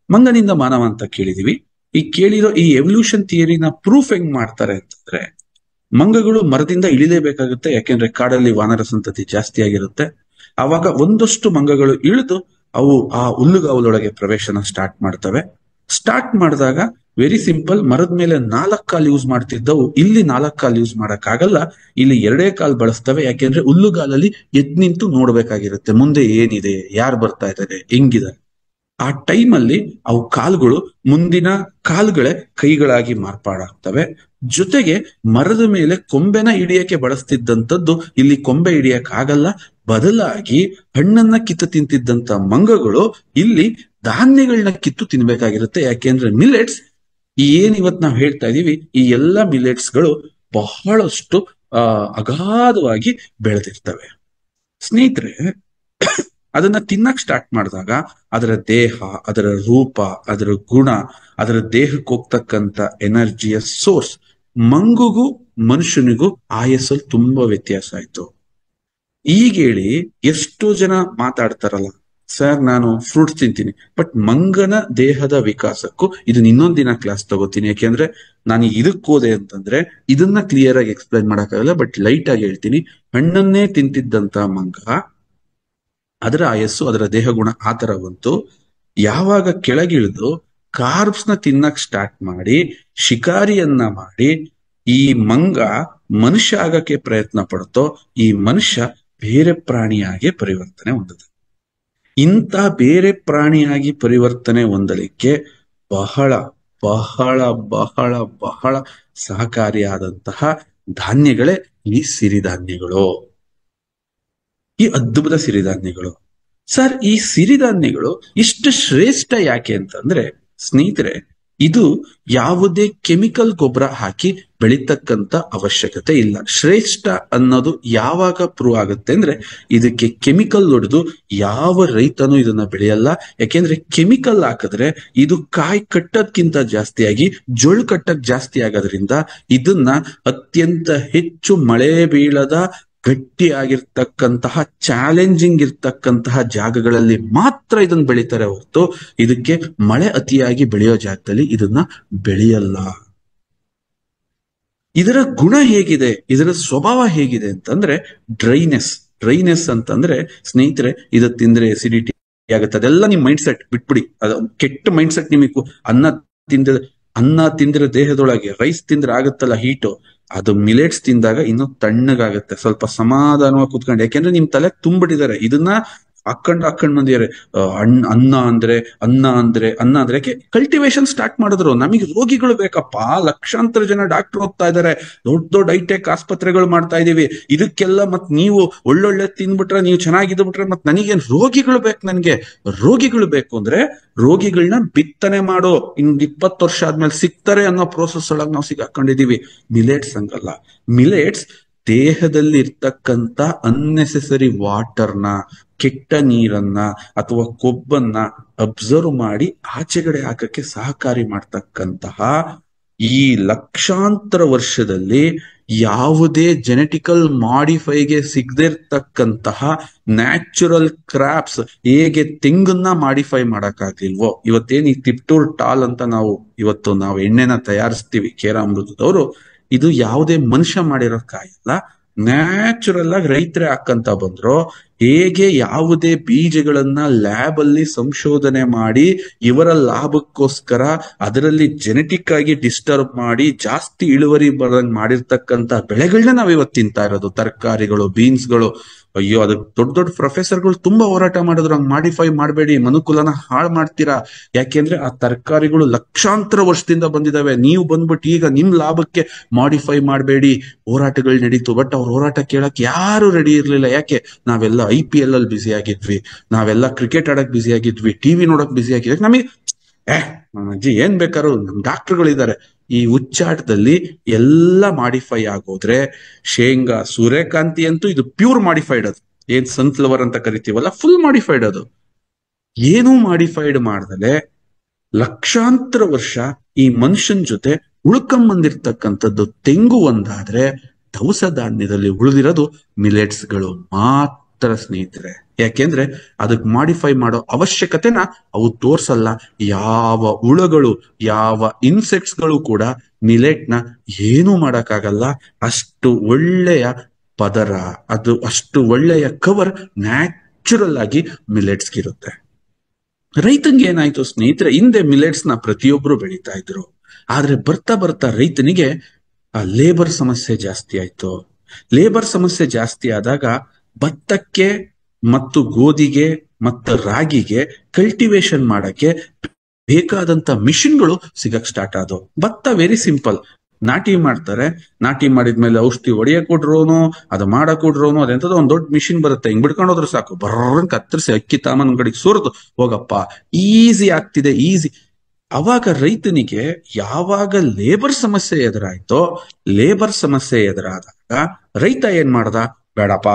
ಮಂಗನಿಂದ ಮಾನವ ಅಂತ ಕೇಳಿದೀವಿ. ಈ ಕೇಳಿರೋ ಈ ಎವಲ್ಯೂಷನ್ ಥಿಯರಿನ ಪ್ರೂಫ್ ಹೆಂಗ್ ಮಾಡ್ತಾರೆ ಅಂತಂದ್ರೆ, ಮಂಗಗಳು ಮರದಿಂದ ಇಳಿಲೇಬೇಕಾಗುತ್ತೆ, ಯಾಕೆಂದ್ರೆ ಕಾಡಲ್ಲಿ ವಾನರ ಸಂತತಿ ಜಾಸ್ತಿ ಆಗಿರುತ್ತೆ. ಆವಾಗ ಒಂದಷ್ಟು ಮಂಗಗಳು ಇಳಿದು ಅವು ಆ ಹುಲ್ಲುಗಾವಲೊಳಗೆ ಪ್ರವೇಶನ ಸ್ಟಾರ್ಟ್ ಮಾಡ್ತವೆ. ಸ್ಟಾರ್ಟ್ ಮಾಡಿದಾಗ ವೆರಿ ಸಿಂಪಲ್, ಮರದ ಮೇಲೆ 4 ಕಾಲು ಯೂಸ್ ಮಾಡ್ತಿದ್ದವು ಇಲ್ಲಿ 4 ಕಾಲು ಯೂಸ್ ಮಾಡಕ್ ಆಗಲ್ಲ, ಇಲ್ಲಿ 2 ಕಾಲು ಬಳಸ್ತವೆ. ಯಾಕೆಂದ್ರೆ ಹುಲ್ಲುಗಾಲಲ್ಲಿ ಎದ್ ನಿಂತು ನೋಡ್ಬೇಕಾಗಿರುತ್ತೆ ಮುಂದೆ ಏನಿದೆ, ಯಾರು ಬರ್ತಾ ಇದ್ದಾರೆ, ಹೆಂಗಿದ್ದಾರೆ. ಆ ಟೈಮಲ್ಲಿ ಅವು ಕಾಲುಗಳು ಮುಂದಿನ ಕಾಲುಗಳೇ ಕೈಗಳಾಗಿ ಮಾರ್ಪಾಡಾಗ್ತವೆ. ಜೊತೆಗೆ ಮರದ ಮೇಲೆ ಕೊಂಬೆನ ಹಿಡಿಯಕ್ಕೆ ಬಳಸ್ತಿದ್ದಂಥದ್ದು ಇಲ್ಲಿ ಕೊಂಬೆ ಹಿಡಿಯಕ್ ಆಗಲ್ಲ, ಬದಲಾಗಿ ಹಣ್ಣನ್ನ ಕಿತ್ತು ತಿಂತಿದ್ದಂತ ಮಂಗಗಳು ಇಲ್ಲಿ ಧಾನ್ಯಗಳನ್ನ ಕಿತ್ತು ತಿನ್ಬೇಕಾಗಿರುತ್ತೆ. ಯಾಕೆಂದ್ರೆ ಮಿಲೆಟ್ಸ್ ಏನ್ ಇವತ್ ನಾವು ಹೇಳ್ತಾ ಇದೀವಿ, ಈ ಎಲ್ಲ ಮಿಲೆಟ್ಸ್ ಗಳು ಬಹಳಷ್ಟು ಅಗಾಧವಾಗಿ ಬೆಳೆದಿರ್ತವೆ. ಸ್ನೇಹಿತರೆ, ಅದನ್ನ ತಿನ್ನಕ್ ಸ್ಟಾರ್ಟ್ ಮಾಡಿದಾಗ ಅದರ ದೇಹ, ಅದರ ರೂಪ, ಅದರ ಗುಣ, ಅದರ ದೇಹಕ್ಕೆ ಹೋಗ್ತಕ್ಕಂಥ ಎನರ್ಜಿಯ ಸೋರ್ಸ್ ಮಂಗುಗೂ ಮನುಷ್ಯನಿಗೂ ಆಯಸ್ಸಲ್ಲಿ ತುಂಬಾ ವ್ಯತ್ಯಾಸ ಆಯ್ತು. ಈಗ ಹೇಳಿ, ಎಷ್ಟೋ ಜನ ಮಾತಾಡ್ತಾರಲ್ಲ, ಸರ್ ನಾನು ಫ್ರೂಟ್ಸ್ ತಿಂತೀನಿ, ಬಟ್ ಮಂಗನ ದೇಹದ ವಿಕಾಸಕ್ಕೂ ಇದನ್ನ ಇನ್ನೊಂದ್ ದಿನ ಕ್ಲಾಸ್ ತಗೋತೀನಿ. ಯಾಕೆಂದ್ರೆ ನಾನು ಇದಕ್ಕೆ ಹೋದೆ ಅಂತಂದ್ರೆ ಇದನ್ನ ಕ್ಲಿಯರ್ ಆಗಿ ಎಕ್ಸ್ಪ್ಲೈನ್ ಮಾಡಕ್ಕಾಗಲ್ಲ, ಬಟ್ ಲೈಟ್ ಆಗಿ ಹೇಳ್ತೀನಿ. ಹಣ್ಣನ್ನೇ ತಿಂತಿದ್ದಂತ ಮಂಗ, ಅದರ ಆಯಸ್ಸು, ಅದರ ದೇಹ ಗುಣ ಆ ತರ ಬಂತು. ಯಾವಾಗ ಕೆಳಗಿಳಿದು ಕಾರ್ಬ್ಸ್ ನ ತಿನ್ನಕ್ ಸ್ಟಾರ್ಟ್ ಮಾಡಿ ಶಿಕಾರಿಯನ್ನ ಮಾಡಿ ಈ ಮಂಗ ಮನುಷ್ಯ ಆಗಕ್ಕೆ ಪ್ರಯತ್ನ ಪಡ್ತೋ, ಈ ಮನುಷ್ಯ ಬೇರೆ ಪ್ರಾಣಿಯಾಗಿ ಪರಿವರ್ತನೆ ಹೊಂದಿದೆ. ಇಂಥ ಬೇರೆ ಪ್ರಾಣಿಯಾಗಿ ಪರಿವರ್ತನೆ ಹೊಂದಲಿಕ್ಕೆ ಬಹಳ ಬಹಳ ಬಹಳ ಬಹಳ ಸಹಕಾರಿಯಾದಂತಹ ಧಾನ್ಯಗಳೇ ಈ ಸಿರಿಧಾನ್ಯಗಳು, ಈ ಅದ್ಭುತ ಸಿರಿಧಾನ್ಯಗಳು. ಸರ್, ಈ ಸಿರಿಧಾನ್ಯಗಳು ಇಷ್ಟು ಶ್ರೇಷ್ಠ ಯಾಕೆ ಅಂತಂದ್ರೆ ಸ್ನೇಹಿತರೆ, ಇದು ಯಾವುದೇ ಕೆಮಿಕಲ್ ಗೊಬ್ಬರ ಹಾಕಿ ಬೆಳೀತಕ್ಕಂತ ಅವಶ್ಯಕತೆ ಇಲ್ಲ. ಶ್ರೇಷ್ಠ ಅನ್ನೋದು ಯಾವಾಗ ಪ್ರೂವ್ ಆಗುತ್ತೆ ಅಂದ್ರೆ, ಇದಕ್ಕೆ ಕೆಮಿಕಲ್ ಹೊಡೆದು ಯಾವ ರೈತನೂ ಇದನ್ನ ಬೆಳೆಯಲ್ಲ. ಯಾಕೆಂದ್ರೆ ಕೆಮಿಕಲ್ ಹಾಕಿದ್ರೆ ಇದು ಕಾಯಿ ಕಟ್ಟೋದ್ಕಿಂತ ಜಾಸ್ತಿಯಾಗಿ ಜೊಳ್ಳು ಕಟ್ಟಕ್ ಜಾಸ್ತಿ ಆಗೋದ್ರಿಂದ ಇದನ್ನ ಅತ್ಯಂತ ಹೆಚ್ಚು ಮಳೆ ಬೀಳದ ಗಟ್ಟಿಯಾಗಿರ್ತಕ್ಕಂತಹ ಚಾಲೆಂಜಿಂಗ್ ಇರ್ತಕ್ಕಂತಹ ಜಾಗಗಳಲ್ಲಿ ಮಾತ್ರ ಇದನ್ನ ಬೆಳೀತಾರೆ ಹೊರತು ಇದಕ್ಕೆ ಮಳೆ ಅತಿಯಾಗಿ ಬೆಳೆಯೋ ಜಾಗದಲ್ಲಿ ಇದನ್ನ ಬೆಳೆಯಲ್ಲ. ಇದರ ಗುಣ ಹೇಗಿದೆ, ಇದರ ಸ್ವಭಾವ ಹೇಗಿದೆ ಅಂತಂದ್ರೆ ಡ್ರೈನೆಸ್ ಅಂತಂದ್ರೆ ಸ್ನೇಹಿತರೆ, ಇದು ತಿಂದ್ರೆ ಎಸಿಡಿಟಿ ಆಗುತ್ತೆ. ಅದೆಲ್ಲ ನಿಮ್ ಮೈಂಡ್ ಸೆಟ್ ಬಿಟ್ಬಿಡಿ, ಅದು ಕೆಟ್ಟ ಮೈಂಡ್ ಸೆಟ್. ನಿಮಗೆ ಅನ್ನ ತಿಂದ್ರೆ ದೇಹದೊಳಗೆ, ರೈಸ್ ತಿಂದ್ರೆ ಆಗುತ್ತಲ್ಲ ಹೀಟು, ಅದು ಮಿಲೆಟ್ಸ್ ತಿಂದಾಗ ಇನ್ನೂ ತಣ್ಣಗಾಗುತ್ತೆ. ಸ್ವಲ್ಪ ಸಮಾಧಾನವಾಗಿ ಕೂತ್ಕೊಂಡು, ಯಾಕೆಂದ್ರೆ ನಿಮ್ ತಲೆ ತುಂಬಿಟ್ಟಿದ್ದಾರೆ ಇದನ್ನ ಹಾಕೊಂಡ್ ಬಂದಿದ್ದಾರೆ. ಅನ್ನ ಅಂದ್ರೆ ಯಾಕೆ ಕಲ್ಟಿವೇಶನ್ ಸ್ಟಾರ್ಟ್ ಮಾಡಿದ್ರು. ನಮಗೆ ರೋಗಿಗಳು ಬೇಕಪ್ಪ, ಲಕ್ಷಾಂತರ ಜನ ಡಾಕ್ಟರ್ ಹೋಗ್ತಾ ಇದಾರೆ, ದೊಡ್ಡ ಹೈಟೆಕ್ ಆಸ್ಪತ್ರೆಗಳು ಮಾಡ್ತಾ ಇದೀವಿ. ಇದಕ್ಕೆಲ್ಲ ಮತ್ ನೀವು ಒಳ್ಳೊಳ್ಳೆ ತಿಂದ್ಬಿಟ್ರೆ, ನೀವು ಚೆನ್ನಾಗಿದ್ಬಿಟ್ರೆ ಮತ್ ನನಗೇನ್ ರೋಗಿಗಳು ಬೇಕು? ನನ್ಗೆ ರೋಗಿಗಳು ಬೇಕು ಅಂದ್ರೆ ರೋಗಿಗಳನ್ನ ಬಿತ್ತನೆ ಮಾಡೋ, 20 ವರ್ಷ ಆದ್ಮೇಲೆ ಸಿಗ್ತಾರೆ ಅನ್ನೋ ಪ್ರೋಸೆಸ್ ಒಳಗೆ ನಾವು ಸಿಗಾಕೊಂಡಿದೀವಿ. ಮಿಲೆಟ್ಸ್ ಹಂಗಲ್ಲ. ಮಿಲೆಟ್ಸ್ ದೇಹದಲ್ಲಿ ಇರ್ತಕ್ಕಂಥ ಅನ್ನೆಸೆಸರಿ ವಾಟರ್ನ, ಕೆಟ್ಟ ನೀರನ್ನ ಅಥವಾ ಕೊಬ್ಬನ್ನ ಅಬ್ಸರ್ವ್ ಮಾಡಿ ಆಚೆಗಡೆ ಹಾಕಕ್ಕೆ ಸಹಕಾರಿ ಮಾಡ್ತಕ್ಕಂತಹ, ಈ ಲಕ್ಷಾಂತರ ವರ್ಷದಲ್ಲಿ ಯಾವುದೇ ಜೆನೆಟಿಕಲ್ ಮಾಡಿಫೈಗೆ ಸಿಗದಿರ್ತಕ್ಕಂತಹ ನ್ಯಾಚುರಲ್ ಕ್ರಾಪ್ಸ್ ಹೇಗೆ ತೆಂಗನ್ನ ಮಾಡಿಫೈ ಮಾಡಕ್ಕಾಗ್ಲಿಲ್ವೋ, ಇವತ್ತೇನ್ ಈ ತಿಪ್ಟೂರ್ ಟಾಲ್ ಅಂತ ನಾವು ಎಣ್ಣೆನ ತಯಾರಿಸ್ತೀವಿ ಕೇರಾಮೃತದವರು, ಇದು ಯಾವುದೇ ಮನುಷ್ಯ ಮಾಡಿರೋ ಕಾಯಲ್ಲ, ನ್ಯಾಚುರಲ್ ಆಗಿ ರೈತರೇ ಹಾಕಂತ ಬಂದ್ರು. ಹೇಗೆ ಯಾವುದೇ ಬೀಜಗಳನ್ನ ಲ್ಯಾಬ್ ಅಲ್ಲಿ ಸಂಶೋಧನೆ ಮಾಡಿ ಇವರ ಲಾಭಕ್ಕೋಸ್ಕರ ಅದರಲ್ಲಿ ಜೆನೆಟಿಕ್ ಆಗಿ ಡಿಸ್ಟರ್ಬ್ ಮಾಡಿ ಜಾಸ್ತಿ ಇಳುವರಿ ಬರಂಗ್ ಮಾಡಿರ್ತಕ್ಕಂತ ಬೆಳೆಗಳನ್ನ ನಾವ್ ಇವತ್ತು ತಿಂತಾ ಇರೋದು. ತರಕಾರಿಗಳು, ಬೀನ್ಸ್ಗಳು. ಅಯ್ಯೋ, ಅದಕ್ಕೆ ದೊಡ್ಡ ದೊಡ್ಡ ಪ್ರೊಫೆಸರ್ಗಳು ತುಂಬಾ ಹೋರಾಟ ಮಾಡಿದ್ರು, ಹಂಗ್ ಮಾಡಿಫೈ ಮಾಡಬೇಡಿ, ಮನುಕುಲನ ಹಾಳು ಮಾಡ್ತೀರಾ. ಯಾಕೆಂದ್ರೆ ಆ ತರಕಾರಿಗಳು ಲಕ್ಷಾಂತರ ವರ್ಷದಿಂದ ಬಂದಿದಾವೆ, ನೀವು ಬಂದ್ಬಿಟ್ಟು ಈಗ ನಿಮ್ ಲಾಭಕ್ಕೆ ಮಾಡಿಫೈ ಮಾಡಬೇಡಿ. ಹೋರಾಟಗಳು ನಡೀತು. ಬಟ್ ಅವ್ರ ಹೋರಾಟ ಕೇಳಕ್ ಯಾರು ರೆಡಿ ಇರ್ಲಿಲ್ಲ. ಯಾಕೆ? ನಾವೆಲ್ಲ IPL ಅಲ್ಲಿ ಬ್ಯುಸಿ ಆಗಿದ್ವಿ, ನಾವೆಲ್ಲ ಕ್ರಿಕೆಟ್ ಆಡಕ್ ಬ್ಯುಸಿ ಆಗಿದ್ವಿ, ಟಿವಿ ನೋಡಕ್ ಬ್ಯುಸಿ ಆಗಿದ್ವಿ. ನಮಗೆ ಅಜ್ಜಿ ಏನ್ ಬೇಕಾದ್ರು ನಮ್ ಡಾಕ್ಟರ್ಗಳಿದ್ದಾರೆ. ಈ ಹುಚ್ಚಾಟದಲ್ಲಿ ಎಲ್ಲ ಮಾಡಿಫೈ ಆಗೋದ್ರೆ ಶೇಂಗಾ, ಸೂರ್ಯಕಾಂತಿ ಅಂತೂ ಇದು ಪ್ಯೂರ್ ಮಾಡಿಫೈಡ್. ಅದು ಏನ್ ಸನ್ಫ್ಲವರ್ ಅಂತ ಕರಿತೀವಲ್ಲ, ಫುಲ್ ಮಾಡಿಫೈಡ್. ಅದು ಏನೂ ಮಾಡಿಫೈಡ್ ಮಾಡ್ದಲೆ ಲಕ್ಷಾಂತರ ವರ್ಷ ಈ ಮನುಷ್ಯನ್ ಜೊತೆ ಉಳ್ಕೊಂಬಂದಿರ್ತಕ್ಕಂಥದ್ದು ತೆಂಗು ಒಂದಾದ್ರೆ, ದವಸ ಧಾನ್ಯದಲ್ಲಿ ಉಳಿದಿರೋದು ಮಿಲೆಟ್ಸ್ಗಳು ಮಾತ್ರ ಸ್ನೇಹಿತರೆ. ಯಾಕೆಂದ್ರೆ ಅದಕ್ಕೆ ಮಾಡಿಫೈ ಮಾಡೋ ಅವಶ್ಯಕತೆನ ಅವು ತೋರ್ಸಲ್ಲ. ಯಾವ ಹುಳಗಳು, ಯಾವ ಇನ್ಸೆಕ್ಟ್ಸ್ಗಳು ಕೂಡ ಮಿಲೆಟ್ನ ಏನೂ ಮಾಡಕ್ಕಾಗಲ್ಲ. ಅಷ್ಟು ಒಳ್ಳೆಯ ಪದರ, ಅದು ಅಷ್ಟು ಒಳ್ಳೆಯ ಕವರ್ ನ್ಯಾಚುರಲ್ ಆಗಿ ಮಿಲೆಟ್ಸ್ಗಿರುತ್ತೆ. ರೈತಂಗೆ ಏನಾಯ್ತು ಸ್ನೇಹಿತರೆ, ಹಿಂದೆ ಮಿಲೆಟ್ಸ್ ನ ಪ್ರತಿಯೊಬ್ರು ಬೆಳೀತಾ ಇದ್ರು. ಆದ್ರೆ ಬರ್ತಾ ಬರ್ತಾ ರೈತನಿಗೆ ಆ ಲೇಬರ್ ಸಮಸ್ಯೆ ಜಾಸ್ತಿ ಆಯ್ತು. ಲೇಬರ್ ಸಮಸ್ಯೆ ಜಾಸ್ತಿ ಆದಾಗ ಭತ್ತಕ್ಕೆ ಮತ್ತು ಗೋಧಿಗೆ ಮತ್ತು ರಾಗಿಗೆ ಕಲ್ಟಿವೇಶನ್ ಮಾಡಕ್ಕೆ ಬೇಕಾದಂತ ಮಿಷಿನ್ಗಳು ಸಿಗಕ್ ಸ್ಟಾರ್ಟ್ ಆದವು. ಭತ್ತ ವೆರಿ ಸಿಂಪಲ್, ನಾಟಿ ಮಾಡ್ತಾರೆ. ನಾಟಿ ಮಾಡಿದ್ಮೇಲೆ ಔಷಧಿ ಹೊಡೆಯಕ್ ಕೊಡ್ರೋನು, ಅದು ಮಾಡಕ್ ಕೊಡ್ರೋನು, ಅದೆಂತದೋ ಒಂದ್ ದೊಡ್ಡ ಮಿಷಿನ್ ಬರುತ್ತೆ. ಹಿಂಗ್ ಬಿಡ್ಕೊಂಡು ಹೋದ್ರೆ ಸಾಕು, ಬರ್ರಂಗ್ ಕತ್ತರಿಸಿ ಅಕ್ಕಿ ತಾಮನ್ ಕಡೆಗೆ ಸುರಿದು ಹೋಗಪ್ಪ, ಈಸಿ ಆಗ್ತಿದೆ, ಈಸಿ. ಅವಾಗ ರೈತನಿಗೆ ಯಾವಾಗ ಲೇಬರ್ ಸಮಸ್ಯೆ ಎದುರಾಯ್ತೋ, ಲೇಬರ್ ಸಮಸ್ಯೆ ಎದುರಾದಾಗ ರೈತ ಏನ್ ಮಾಡ್ದ? ಬೇಡಪ್ಪ,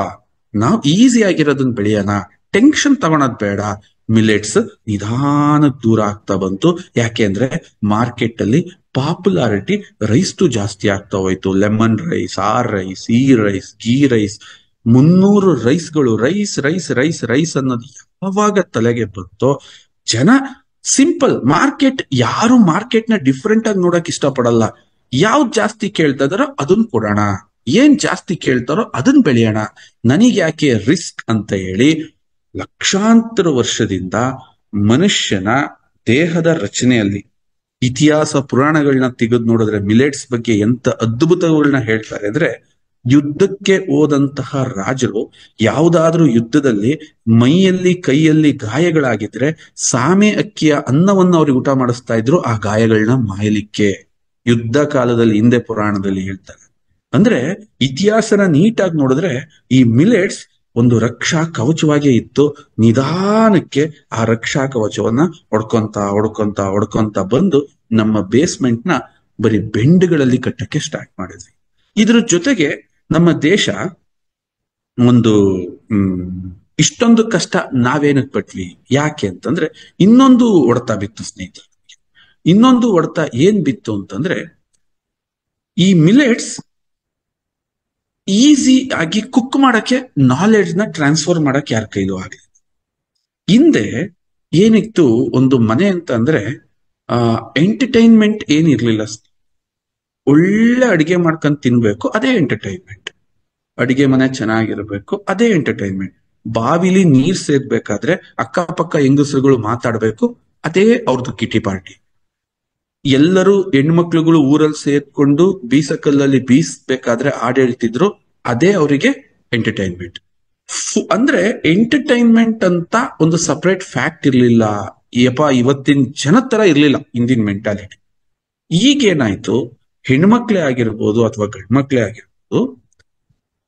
ನಾವು ಈಸಿ ಆಗಿರೋದನ್ನ ಬೆಳೆಯೋಣ, ಟೆನ್ಷನ್ ತಗೊಳೋದ್ ಬೇಡ. ಮಿಲೆಟ್ಸ್ ನಿಧಾನಕ್ಕೆ ದೂರ ಆಗ್ತಾ ಬಂತು. ಯಾಕೆಂದ್ರೆ ಮಾರ್ಕೆಟ್ ಅಲ್ಲಿ ಪಾಪ್ಯುಲಾರಿಟಿ ರೈಸ್ದು ಜಾಸ್ತಿ ಆಗ್ತಾ ಹೋಯ್ತು. ಲೆಮನ್ ರೈಸ್, ಆ ರೈಸ್, ಈ ರೈಸ್, ಗೀ ರೈಸ್, 300 ರೈಸ್ಗಳು, ರೈಸ್ ರೈಸ್ ರೈಸ್ ರೈಸ್ ಅನ್ನೋದು ಯಾವಾಗ ತಲೆಗೆ ಬಂತೋ, ಜನ ಸಿಂಪಲ್ ಯಾರು ಮಾರ್ಕೆಟ್ ನ ಡಿಫ್ರೆಂಟ್ ಆಗಿ ನೋಡಕ್ ಇಷ್ಟಪಡಲ್ಲ. ಯಾವ್ದು ಜಾಸ್ತಿ ಕೇಳ್ತಾ ಇದಾರೋ ಅದನ್ನ ಕೊಡೋಣ, ಏನ್ ಜಾಸ್ತಿ ಕೇಳ್ತಾರೋ ಅದನ್ನ ಬೆಳೆಯೋಣ, ನನಗೆ ಯಾಕೆ ರಿಸ್ಕ್ ಅಂತ ಹೇಳಿ ಲಕ್ಷಾಂತರ ವರ್ಷದಿಂದ ಮನುಷ್ಯನ ದೇಹದ ರಚನೆಯಲ್ಲಿ ಇತಿಹಾಸ ಪುರಾಣಗಳನ್ನ ತೆಗೆದು ನೋಡಿದ್ರೆ ಮಿಲೆಟ್ಸ್ ಬಗ್ಗೆ ಎಂತ ಅದ್ಭುತಗಳನ್ನ ಹೇಳ್ತಾರೆ ಅಂದ್ರೆ, ಯುದ್ಧಕ್ಕೆ ಹೋದಂತಹ ರಾಜರು ಯಾವುದಾದ್ರೂ ಯುದ್ಧದಲ್ಲಿ ಮೈಯಲ್ಲಿ ಕೈಯಲ್ಲಿ ಗಾಯಗಳಾಗಿದ್ರೆ ಸಾಮೆ ಅಕ್ಕಿಯ ಅನ್ನವನ್ನು ಅವ್ರಿಗೆ ಊಟ ಮಾಡಿಸ್ತಾ ಇದ್ರು, ಆ ಗಾಯಗಳನ್ನ ಮಾಯಲಿಕ್ಕೆ. ಯುದ್ಧ ಕಾಲದಲ್ಲಿ ಹಿಂದೆ ಪುರಾಣದಲ್ಲಿ ಹೇಳ್ತಾರೆ. ಅಂದ್ರೆ ಇತಿಹಾಸನ ನೀಟಾಗಿ ನೋಡಿದ್ರೆ ಈ ಮಿಲೆಟ್ಸ್ ಒಂದು ರಕ್ಷಾ ಕವಚವಾಗೇ ಇತ್ತು. ನಿಧಾನಕ್ಕೆ ಆ ರಕ್ಷಾ ಕವಚವನ್ನ ಹೊಡ್ಕೊಂತ ಬಂದು ನಮ್ಮ ಬೇಸ್ಮೆಂಟ್ ನ ಬರೀ ಬೆಂಡುಗಳಲ್ಲಿ ಕಟ್ಟಕ್ಕೆ ಸ್ಟಾರ್ಟ್ ಮಾಡಿದ್ವಿ. ಇದ್ರ ಜೊತೆಗೆ ನಮ್ಮ ದೇಶ ಒಂದು ಇಷ್ಟೊಂದು ಕಷ್ಟ ನಾವೇನಕ್ ಪಟ್ವಿ? ಯಾಕೆ ಅಂತಂದ್ರೆ ಇನ್ನೊಂದು ಹೊಡೆತ ಬಿತ್ತು ಸ್ನೇಹಿತರೆ. ಇನ್ನೊಂದು ಹೊಡೆತ ಏನ್ ಬಿತ್ತು ಅಂತಂದ್ರೆ, ಈ ಮಿಲೆಟ್ಸ್ ಈಸಿ ಆಗಿ ಕುಕ್ ಮಾಡಕ್ಕೆ, ನಾಲೆಡ್ಜ್ ನ ಟ್ರಾನ್ಸ್ಫರ್ ಮಾಡಕ್ಕೆ ಯಾರ ಕೈಲೂ ಆಗಲಿ. ಹಿಂದೆ ಏನಿತ್ತು, ಒಂದು ಮನೆ ಅಂತ ಅಂದ್ರೆ ಎಂಟರ್ಟೈನ್ಮೆಂಟ್ ಏನಿರ್ಲಿಲ್ಲ. ಒಳ್ಳೆ ಅಡಿಗೆ ಮಾಡ್ಕೊಂಡ್ ತಿನ್ಬೇಕು, ಅದೇ ಎಂಟರ್ಟೈನ್ಮೆಂಟ್. ಅಡಿಗೆ ಮನೆ ಚೆನ್ನಾಗಿರ್ಬೇಕು, ಅದೇ ಎಂಟರ್ಟೈನ್ಮೆಂಟ್. ಬಾವಿಲಿ ನೀರ್ ಸೇರ್ಬೇಕಾದ್ರೆ ಅಕ್ಕಪಕ್ಕ ಹೆಂಗಸರುಗಳು ಮಾತಾಡ್ಬೇಕು, ಅದೇ ಅವ್ರದ್ದು ಕಿಟಿ ಪಾರ್ಟಿ. ಎಲ್ಲರೂ ಹೆಣ್ಮಕ್ಳುಗಳು ಊರಲ್ಲಿ ಸೇರ್ಕೊಂಡು ಬೀಸಕಲ್ಲಲ್ಲಿ ಬೀಸ್ಬೇಕಾದ್ರೆ ಹಾಡು ಹೇಳ್ತಿದ್ರು, ಅದೇ ಅವರಿಗೆ ಎಂಟರ್ಟೈನ್ಮೆಂಟ್. ಅಂದ್ರೆ ಎಂಟರ್ಟೈನ್ಮೆಂಟ್ ಅಂತ ಒಂದು ಸಪರೇಟ್ ಫ್ಯಾಕ್ಟ್ ಇರ್ಲಿಲ್ಲ. ಇವತ್ತಿನ ಜನ ತರ ಇರ್ಲಿಲ್ಲ ಹಿಂದಿನ ಮೆಂಟಾಲಿಟಿ. ಈಗೇನಾಯ್ತು, ಹೆಣ್ಮಕ್ಳೇ ಆಗಿರ್ಬೋದು ಅಥವಾ ಗಂಡ್ಮಕ್ಳೇ ಆಗಿರ್ಬೋದು,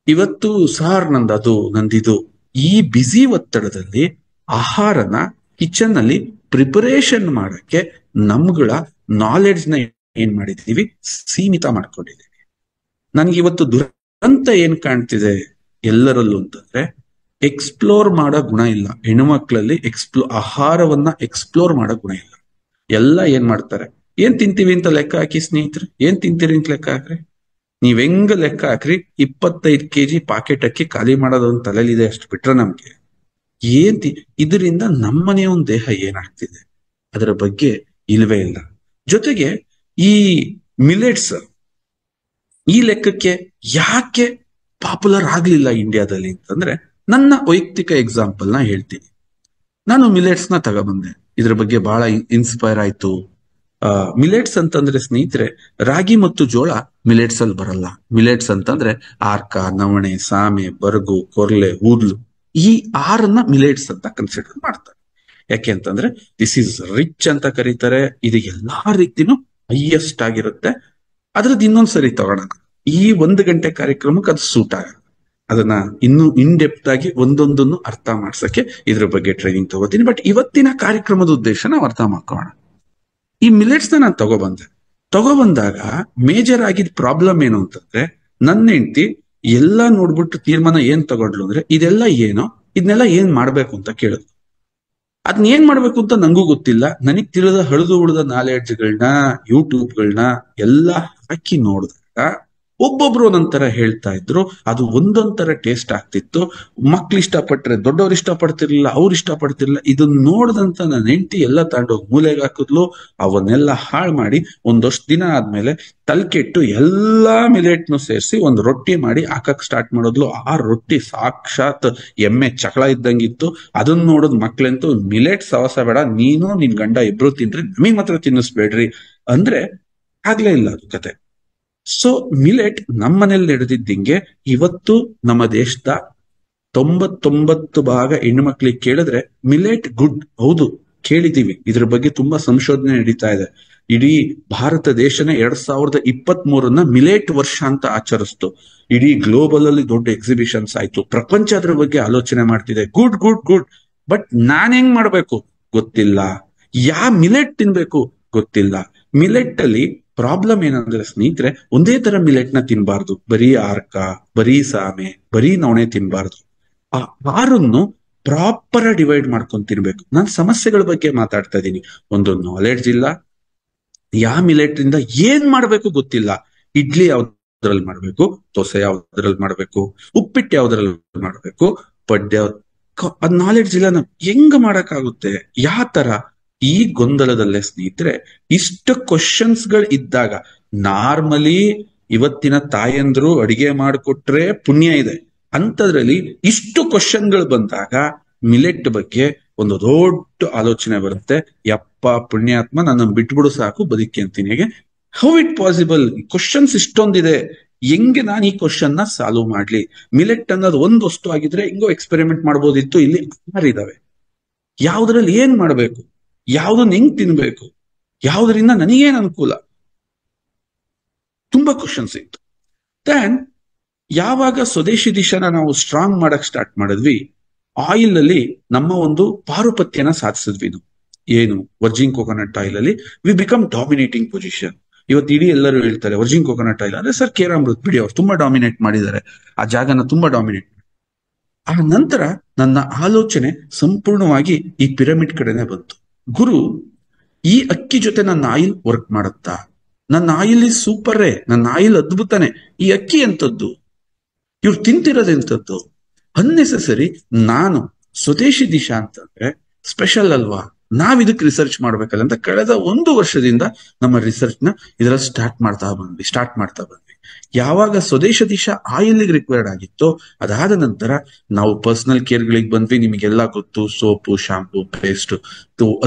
ಇವತ್ತು ಸಾರ್ ನಂದಿದು, ಈ ಬ್ಯುಸಿ ಒತ್ತಡದಲ್ಲಿ ಆಹಾರನ ಕಿಚನ್ ಅಲ್ಲಿ ಪ್ರಿಪರೇಷನ್ ಮಾಡಕ್ಕೆ ನಮ್ಗಳ ನಾಲೆಡ್ಜ್ ನ ಏನ್ ಮಾಡಿದೀವಿ, ಸೀಮಿತ ಮಾಡ್ಕೊಂಡಿದೀವಿ. ನನ್ಗೆ ಇವತ್ತು ದುರಂತ ಏನ್ ಕಾಣ್ತಿದೆ ಎಲ್ಲರಲ್ಲೂ ಅಂತಂದ್ರೆ, ಎಕ್ಸ್ಪ್ಲೋರ್ ಮಾಡೋ ಗುಣ ಇಲ್ಲ ಹೆಣ್ಮಕ್ಳಲ್ಲಿ. ಆಹಾರವನ್ನ ಎಕ್ಸ್ಪ್ಲೋರ್ ಮಾಡೋ ಗುಣ ಇಲ್ಲ. ಎಲ್ಲ ಏನ್ ಮಾಡ್ತಾರೆ, ಏನ್ ತಿಂತೀವಿ ಅಂತ ಲೆಕ್ಕ ಹಾಕಿ ಸ್ನೇಹಿತರೆ, ಏನ್ ತಿಂತೀರಿ ಅಂತ ಲೆಕ್ಕ ಹಾಕ್ರಿ. ನೀವ್ ಹೆಂಗ ಲೆಕ್ಕ ಹಾಕ್ರಿ, 25 kg ಪಾಕೆಟ್ ಅಕ್ಕಿ ಖಾಲಿ ಮಾಡೋದು ಒಂದು ತಲೆಲಿದೆ, ಅಷ್ಟು ಬಿಟ್ರೆ ನಮ್ಗೆ ಇದರಿಂದ ನಮ್ಮನೆ ಒಂದು ದೇಹ ಏನಾಗ್ತಿದೆ ಅದರ ಬಗ್ಗೆ ಇಲ್ವೇ ಇಲ್ಲ. ಜೊತೆಗೆ ಈ ಮಿಲೆಟ್ಸ್ ಈ ಲೆಕ್ಕಕ್ಕೆ ಯಾಕೆ ಪಾಪ್ಯುಲರ್ ಆಗ್ಲಿಲ್ಲ ಇಂಡಿಯಾದಲ್ಲಿ ಅಂತಂದ್ರೆ, ನನ್ನ ವೈಯಕ್ತಿಕ ಎಕ್ಸಾಂಪಲ್ ನ ಹೇಳ್ತೀನಿ. ನಾನು ಮಿಲೆಟ್ಸ್ ನ ತಗೊಬಂದೆ, ಇದ್ರ ಬಗ್ಗೆ ಬಹಳ ಇನ್ಸ್ಪೈರ್ ಆಯ್ತು. ಮಿಲೆಟ್ಸ್ ಅಂತಂದ್ರೆ ಸ್ನೇಹಿತರೆ, ರಾಗಿ ಮತ್ತು ಜೋಳ ಮಿಲೆಟ್ಸ್ ಅಲ್ಲಿ ಬರಲ್ಲ. ಮಿಲೆಟ್ಸ್ ಅಂತಂದ್ರೆ ಆರ್ಕ, ನವಣೆ, ಸಾಮೆ, ಬರಗು, ಕೊರ್ಲೆ, ಊದ್ಲು, ಈ ಆರನ್ನ ಮಿಲೆಟ್ಸ್ ಅಂತ ಕನ್ಸಿಡರ್ ಮಾಡ್ತಾರೆ. ಯಾಕೆ ಅಂತಂದ್ರೆ ದಿಸ್ ಈಸ್ ರಿಚ್ ಅಂತ ಕರೀತಾರೆ. ಇದು ಎಲ್ಲಾ ರೀತಿನೂ ಹೈಯೆಸ್ಟ್ ಆಗಿರುತ್ತೆ. ಅದ್ರದ್ದು ಇನ್ನೊಂದ್ಸರಿ ತಗೊಳ್ಳೋಣ. ಈ 1 ಗಂಟೆ ಕಾರ್ಯಕ್ರಮಕ್ಕೆ ಅದು ಸೂಟ್ ಆಗಲ್ಲ. ಅದನ್ನ ಇನ್ನು ಇನ್ ಡೆಪ್ತ್ ಆಗಿ ಒಂದೊಂದನ್ನು ಅರ್ಥ ಮಾಡ್ಸಕ್ಕೆ ಇದ್ರ ಬಗ್ಗೆ ಟ್ರೈನಿಂಗ್ ತಗೋತೀನಿ. ಬಟ್ ಇವತ್ತಿನ ಕಾರ್ಯಕ್ರಮದ ಉದ್ದೇಶ ನಾವು ಅರ್ಥ ಮಾಡ್ಕೋಣ. ಈ ಮಿಲೆಟ್ಸ್ ನ ನಾನು ತಗೊಬಂದಾಗ ಮೇಜರ್ ಆಗಿದ್ ಪ್ರಾಬ್ಲಮ್ ಏನು ಅಂತಂದ್ರೆ, ನನ್ನ ಹೆಂಡತಿ ಎಲ್ಲಾ ನೋಡ್ಬಿಟ್ಟು ತೀರ್ಮಾನ ಏನ್ ತಗೊಂಡ್ಲು ಅಂದ್ರೆ, ಇದೆಲ್ಲ ಏನೋ, ಇದನ್ನೆಲ್ಲ ಏನ್ ಮಾಡ್ಬೇಕು ಅಂತ ಕೇಳಿದ್ಲು. ಅದನ್ನ ಏನ್ ಮಾಡ್ಬೇಕು ಅಂತ ನಂಗೂ ಗೊತ್ತಿಲ್ಲ. ನನಗ್ ತಿಳಿದ ಹಳಿದು ಉಳಿದ ನಾಲೆಡ್ಜ್ಗಳನ್ನ, ಯೂಟ್ಯೂಬ್ಗಳನ್ನ ಎಲ್ಲ ಹಾಕಿ ನೋಡಿದಾಗ ಒಬ್ಬೊಬ್ರು ಒಂದೊಂಥರ ಹೇಳ್ತಾ ಇದ್ರು. ಅದು ಒಂದೊಂಥರ ಟೇಸ್ಟ್ ಆಗ್ತಿತ್ತು. ಮಕ್ಳು ಇಷ್ಟಪಟ್ರೆ ದೊಡ್ಡವ್ರು ಇಷ್ಟಪಡ್ತಿರ್ಲಿಲ್ಲ, ಅವ್ರು ಇಷ್ಟಪಡ್ತಿರ್ಲಿಲ್ಲ. ಇದನ್ನ ನೋಡ್ದಂತ ನನ್ನ ಹೆಂಡತಿ ಎಲ್ಲ ತಗೊಂಡೋಗಿ ಮೂಲೆಗೆ ಹಾಕಿದ್ಲು. ಅವನ್ನೆಲ್ಲ ಹಾಳು ಮಾಡಿ ಒಂದಷ್ಟು ದಿನ ಆದ್ಮೇಲೆ ತಲ್ಕೆಟ್ಟು ಎಲ್ಲಾ ಮಿಲೆಟ್ನು ಸೇರಿಸಿ ಒಂದು ರೊಟ್ಟಿ ಮಾಡಿ ಹಾಕಕ್ ಸ್ಟಾರ್ಟ್ ಮಾಡಿದ್ಲು. ಆ ರೊಟ್ಟಿ ಸಾಕ್ಷಾತ್ ಎಮ್ಮೆ ಚಕಳ ಇದ್ದಂಗಿತ್ತು. ಅದನ್ನ ನೋಡೋದ್ ಮಕ್ಳೆಂತೂ ಮಿಲೆಟ್ ಸವಸ ಬೇಡ, ನೀನು ನಿನ್ ಗಂಡ ಇಬ್ರು ತಿನ್ರಿ, ನಮಗ್ ಮಾತ್ರ ತಿನ್ನಿಸ್ಬೇಡ್ರಿ ಅಂದ್ರೆ ಆಗ್ಲೇ ಇಲ್ಲ ಅದು ಕತೆ. ಸೊ ಮಿಲೆಟ್ ನಮ್ಮನೇಲಿ ನಡೆದಿದ್ದಿಂಗೆ ಇವತ್ತು ನಮ್ಮ ದೇಶದ 99% ಹೆಣ್ಮಕ್ಳಿಗೆ ಕೇಳಿದ್ರೆ ಮಿಲೆಟ್ ಗುಡ್, ಹೌದು ಕೇಳಿದೀವಿ. ಇದ್ರ ಬಗ್ಗೆ ತುಂಬಾ ಸಂಶೋಧನೆ ನಡೀತಾ ಇದೆ. ಇಡೀ ಭಾರತ ದೇಶನೇ 2023 ಮಿಲೆಟ್ ವರ್ಷ ಅಂತ ಆಚರಿಸ್ತು. ಇಡೀ ಗ್ಲೋಬಲ್ ಅಲ್ಲಿ ದೊಡ್ಡ ಎಕ್ಸಿಬಿಷನ್ಸ್ ಆಯ್ತು. ಪ್ರಪಂಚ ಅದ್ರ ಬಗ್ಗೆ ಆಲೋಚನೆ ಮಾಡ್ತಿದೆ. Good good good. ಬಟ್ ನಾನ್ ಹೆಂಗ್ ಮಾಡ್ಬೇಕು ಗೊತ್ತಿಲ್ಲ. ಮಿಲೆಟ್ ತಿನ್ಬೇಕು ಗೊತ್ತಿಲ್ಲ. ಮಿಲೆಟ್ ಅಲ್ಲಿ ಪ್ರಾಬ್ಲಮ್ ಏನಂದ್ರೆ ಸ್ನೇಹಿತರೆ, ಒಂದೇ ತರ ಮಿಲೆಟ್ ನ ತಿನ್ಬಾರ್ದು. ಬರೀ ಆರ್ಕ, ಬರೀ ಸಾಮೆ, ಬರೀ ನವಣೆ ತಿನ್ಬಾರ್ದು. ಆ ಆರನ್ನು ಪ್ರಾಪರ್ ಡಿವೈಡ್ ಮಾಡ್ಕೊಂಡು ತಿನ್ಬೇಕು. ನಾನು ಸಮಸ್ಯೆಗಳ ಬಗ್ಗೆ ಮಾತಾಡ್ತಾ ಇದ್ದೀನಿ. ಒಂದು ನಾಲೆಡ್ಜ್ ಇಲ್ಲ. ಮಿಲೆಟ್ ಇಂದ ಏನ್ ಮಾಡ್ಬೇಕು ಗೊತ್ತಿಲ್ಲ. ಇಡ್ಲಿ ಯಾವ್ದ್ರಲ್ಲಿ ಮಾಡ್ಬೇಕು, ದೋಸೆ ಯಾವ್ದ್ರಲ್ಲಿ ಮಾಡ್ಬೇಕು, ಉಪ್ಪಿಟ್ಟು ಯಾವ್ದ್ರಲ್ಲಿ ಮಾಡ್ಬೇಕು, ಪಡ್ಯ, ಅದ್ ನಾಲೆಡ್ಜ್ ಇಲ್ಲ. ನಾವು ಹೆಂಗ್ ಮಾಡಕ್ಕಾಗುತ್ತೆ? ತರ ಈ ಗೊಂದಲದಲ್ಲೇ ಸ್ನೇಹಿತರೆ ಇಷ್ಟು ಕ್ವಶನ್ಸ್ ಗಳು ಇದ್ದಾಗ, ನಾರ್ಮಲಿ ಇವತ್ತಿನ ತಾಯಂದ್ರು ಅಡಿಗೆ ಮಾಡಿಕೊಟ್ರೆ ಪುಣ್ಯ ಇದೆ. ಅಂತದ್ರಲ್ಲಿ ಇಷ್ಟು ಕ್ವಶನ್ಗಳು ಬಂದಾಗ ಮಿಲೆಟ್ ಬಗ್ಗೆ ಒಂದು ದೊಡ್ಡ ಆಲೋಚನೆ ಬರುತ್ತೆ. ಯಪ್ಪ ಪುಣ್ಯಾತ್ಮ, ನನ್ನ ಬಿಟ್ಬಿಡು ಸಾಕು, ಬದುಕಿ ಅಂತೀನಿ. How it possible? ಕ್ವಶನ್ಸ್ ಇಷ್ಟೊಂದಿದೆ, ಹೆಂಗೆ ನಾನು ಈ ಕ್ವಶನ್ ನ ಸಾಲ್ವ್ ಮಾಡ್ಲಿ? ಮಿಲೆಟ್ ಅನ್ನೋದು ಒಂದು ವಸ್ತು ಆಗಿದ್ರೆ ಹಿಂಗೋ ಎಕ್ಸ್ಪೆರಿಮೆಂಟ್ ಮಾಡ್ಬೋದಿತ್ತು. ಇಲ್ಲಿ 6 ಇದಾವೆ. ಯಾವ್ದ್ರಲ್ಲಿ ಏನ್ ಮಾಡ್ಬೇಕು, ಯಾವ್ದನ್ನ ಹೆಂಗ್ ತಿನ್ಬೇಕು, ಯಾವ್ದ್ರಿಂದ ನನಗೇನ್ ಅನುಕೂಲ, ತುಂಬಾ ಕ್ವಶನ್ಸ್ ಇತ್ತು. ದೆನ್ ಯಾವಾಗ ಸ್ವದೇಶಿ ದಿಶಾನ ನಾವು ಸ್ಟ್ರಾಂಗ್ ಮಾಡಕ್ ಸ್ಟಾರ್ಟ್ ಮಾಡಿದ್ವಿ, ಆಯಿಲ್ ಅಲ್ಲಿ ನಮ್ಮ ಒಂದು ಪಾರುಪತ್ಯನ ಸಾಧಿಸಿದ್ವಿ. ಏನು ವರ್ಜಿನ್ ಕೋಕೋನಟ್ ಆಯಿಲ್ ಅಲ್ಲಿ ವಿ ಬಿಕಮ್ ಡಾಮಿನೇಟಿಂಗ್ ಪೊಸಿಷನ್. ಇವತ್ತು ಇಡೀ ಎಲ್ಲರೂ ಹೇಳ್ತಾರೆ ವರ್ಜಿನ್ ಕೋಕೋನಟ್ ಆಯಿಲ್ ಅಂದ್ರೆ ಸರ್ ಕೇರಾಮೃತ್ ಬಿಡಿ, ಅವ್ರು ತುಂಬಾ ಡಾಮಿನೇಟ್ ಮಾಡಿದ್ದಾರೆ, ಆ ಜಾಗನ ತುಂಬಾ ಡಾಮಿನೇಟ್. ಆ ನಂತರ ನನ್ನ ಆಲೋಚನೆ ಸಂಪೂರ್ಣವಾಗಿ ಈ ಪಿರಮಿಡ್ ಕಡೆನೆ ಬಂತು. ಗುರು, ಈ ಅಕ್ಕಿ ಜೊತೆ ನನ್ನ ಆಯಿಲ್ ವರ್ಕ್ ಮಾಡುತ್ತಾ? ನನ್ನ ಆಯಿಲ್ ಈ ಸೂಪರೇ, ನನ್ನ ಆಯಿಲ್ ಅದ್ಭುತನೇ. ಈ ಅಕ್ಕಿ ಎಂತದ್ದು? ಇವ್ರು ತಿಂತಿರೋದೆಂತದ್ದು? ಅನ್ನೆಸೆಸರಿ. ನಾನು ಸ್ವದೇಶಿ ದಿಶಾ ಅಂತಂದ್ರೆ ಸ್ಪೆಷಲ್ ಅಲ್ವಾ, ನಾವ್ ಇದಕ್ಕೆ ರಿಸರ್ಚ್ ಮಾಡ್ಬೇಕಲ್ಲ ಅಂತ ಕಳೆದ 1 ವರ್ಷದಿಂದ ನಮ್ಮ ರಿಸರ್ಚ್ ನ ಇದ್ರಲ್ಲಿ ಸ್ಟಾರ್ಟ್ ಮಾಡ್ತಾ ಬಂದ್ವಿ. ಯಾವಾಗ ಸ್ವದೇಶ ದಿಶಾ ಆಯಿಲ್ ರಿಕ್ವೈರ್ಡ್ ಆಗಿತ್ತೋ ಅದಾದ ನಂತರ ನಾವು ಪರ್ಸನಲ್ ಕೇರ್ ಗಳಿಗೆ ಬಂದ್ವಿ. ನಿಮಗೆಲ್ಲ ಗೊತ್ತು, ಸೋಪು, ಶಾಂಪು, ಪೇಸ್ಟ್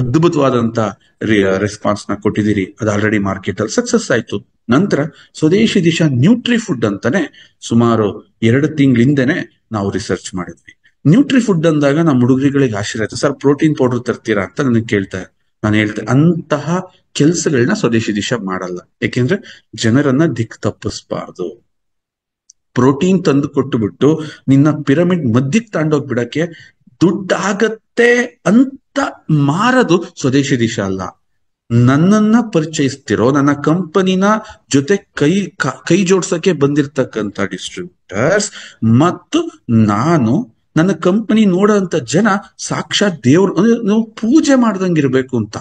ಅದ್ಭುತವಾದಂತ ರೆಸ್ಪಾನ್ಸ್ ನ ಕೊಟ್ಟಿದ್ದೀರಿ. ಅದು ಆಲ್ರೆಡಿ ಮಾರ್ಕೆಟ್ ಅಲ್ಲಿ ಸಕ್ಸಸ್ ಆಯ್ತು. ನಂತರ ಸ್ವದೇಶಿ ದಿಶಾ ನ್ಯೂಟ್ರಿ ಫುಡ್ ಅಂತಾನೆ ಸುಮಾರು 2 ತಿಂಗಳಿಂದನೇ ನಾವು ರಿಸರ್ಚ್ ಮಾಡಿದ್ವಿ. ನ್ಯೂಟ್ರಿ ಫುಡ್ ಅಂದಾಗ ನಮ್ಮ ಹುಡುಗರಿಗೆ ಆಶ್ಚರ್ಯ ಆಯ್ತು. ಸರ್ ಪ್ರೋಟೀನ್ ಪೌಡರ್ ತರ್ತೀರಾ ಅಂತ ನನಗೆ ಕೇಳ್ತಾರೆ. ನಾನು ಹೇಳ್ತೇನೆ, ಅಂತಹ ಕೆಲಸಗಳನ್ನ ಸ್ವದೇಶಿ ದಿಶಾ ಮಾಡಲ್ಲ. ಯಾಕೆಂದ್ರೆ ಜನರನ್ನ ದಿಕ್ ತಪ್ಪಿಸ್ಬಾರ್ದು. ಪ್ರೋಟೀನ್ ತಂದು ಕೊಟ್ಟು ಬಿಟ್ಟು ನಿನ್ನ ಪಿರಮಿಡ್ ಮಧ್ಯಕ್ಕೆ ತಾಂಡೋಗ್ಬಿಡಕ್ಕೆ ದುಡ್ಡಾಗತ್ತೆ ಅಂತ ಮಾರದು ಸ್ವದೇಶಿ ದಿಶಾ ಅಲ್ಲ. ನನ್ನನ್ನ ಪರಿಚಯಿಸ್ತಿರೋ, ನನ್ನ ಕಂಪನಿನ ಜೊತೆ ಕೈ ಜೋಡ್ಸಕ್ಕೆ ಬಂದಿರ್ತಕ್ಕಂಥ ಡಿಸ್ಟ್ರಿಬ್ಯೂಟರ್ಸ್ ಮತ್ತು ನಾನು, ನನ್ನ ಕಂಪನಿ ನೋಡೋಂತ ಜನ ಸಾಕ್ಷಾತ್ ದೇವ್ರು, ನಾವು ಪೂಜೆ ಮಾಡ್ದಂಗಿರ್ಬೇಕು ಅಂತ,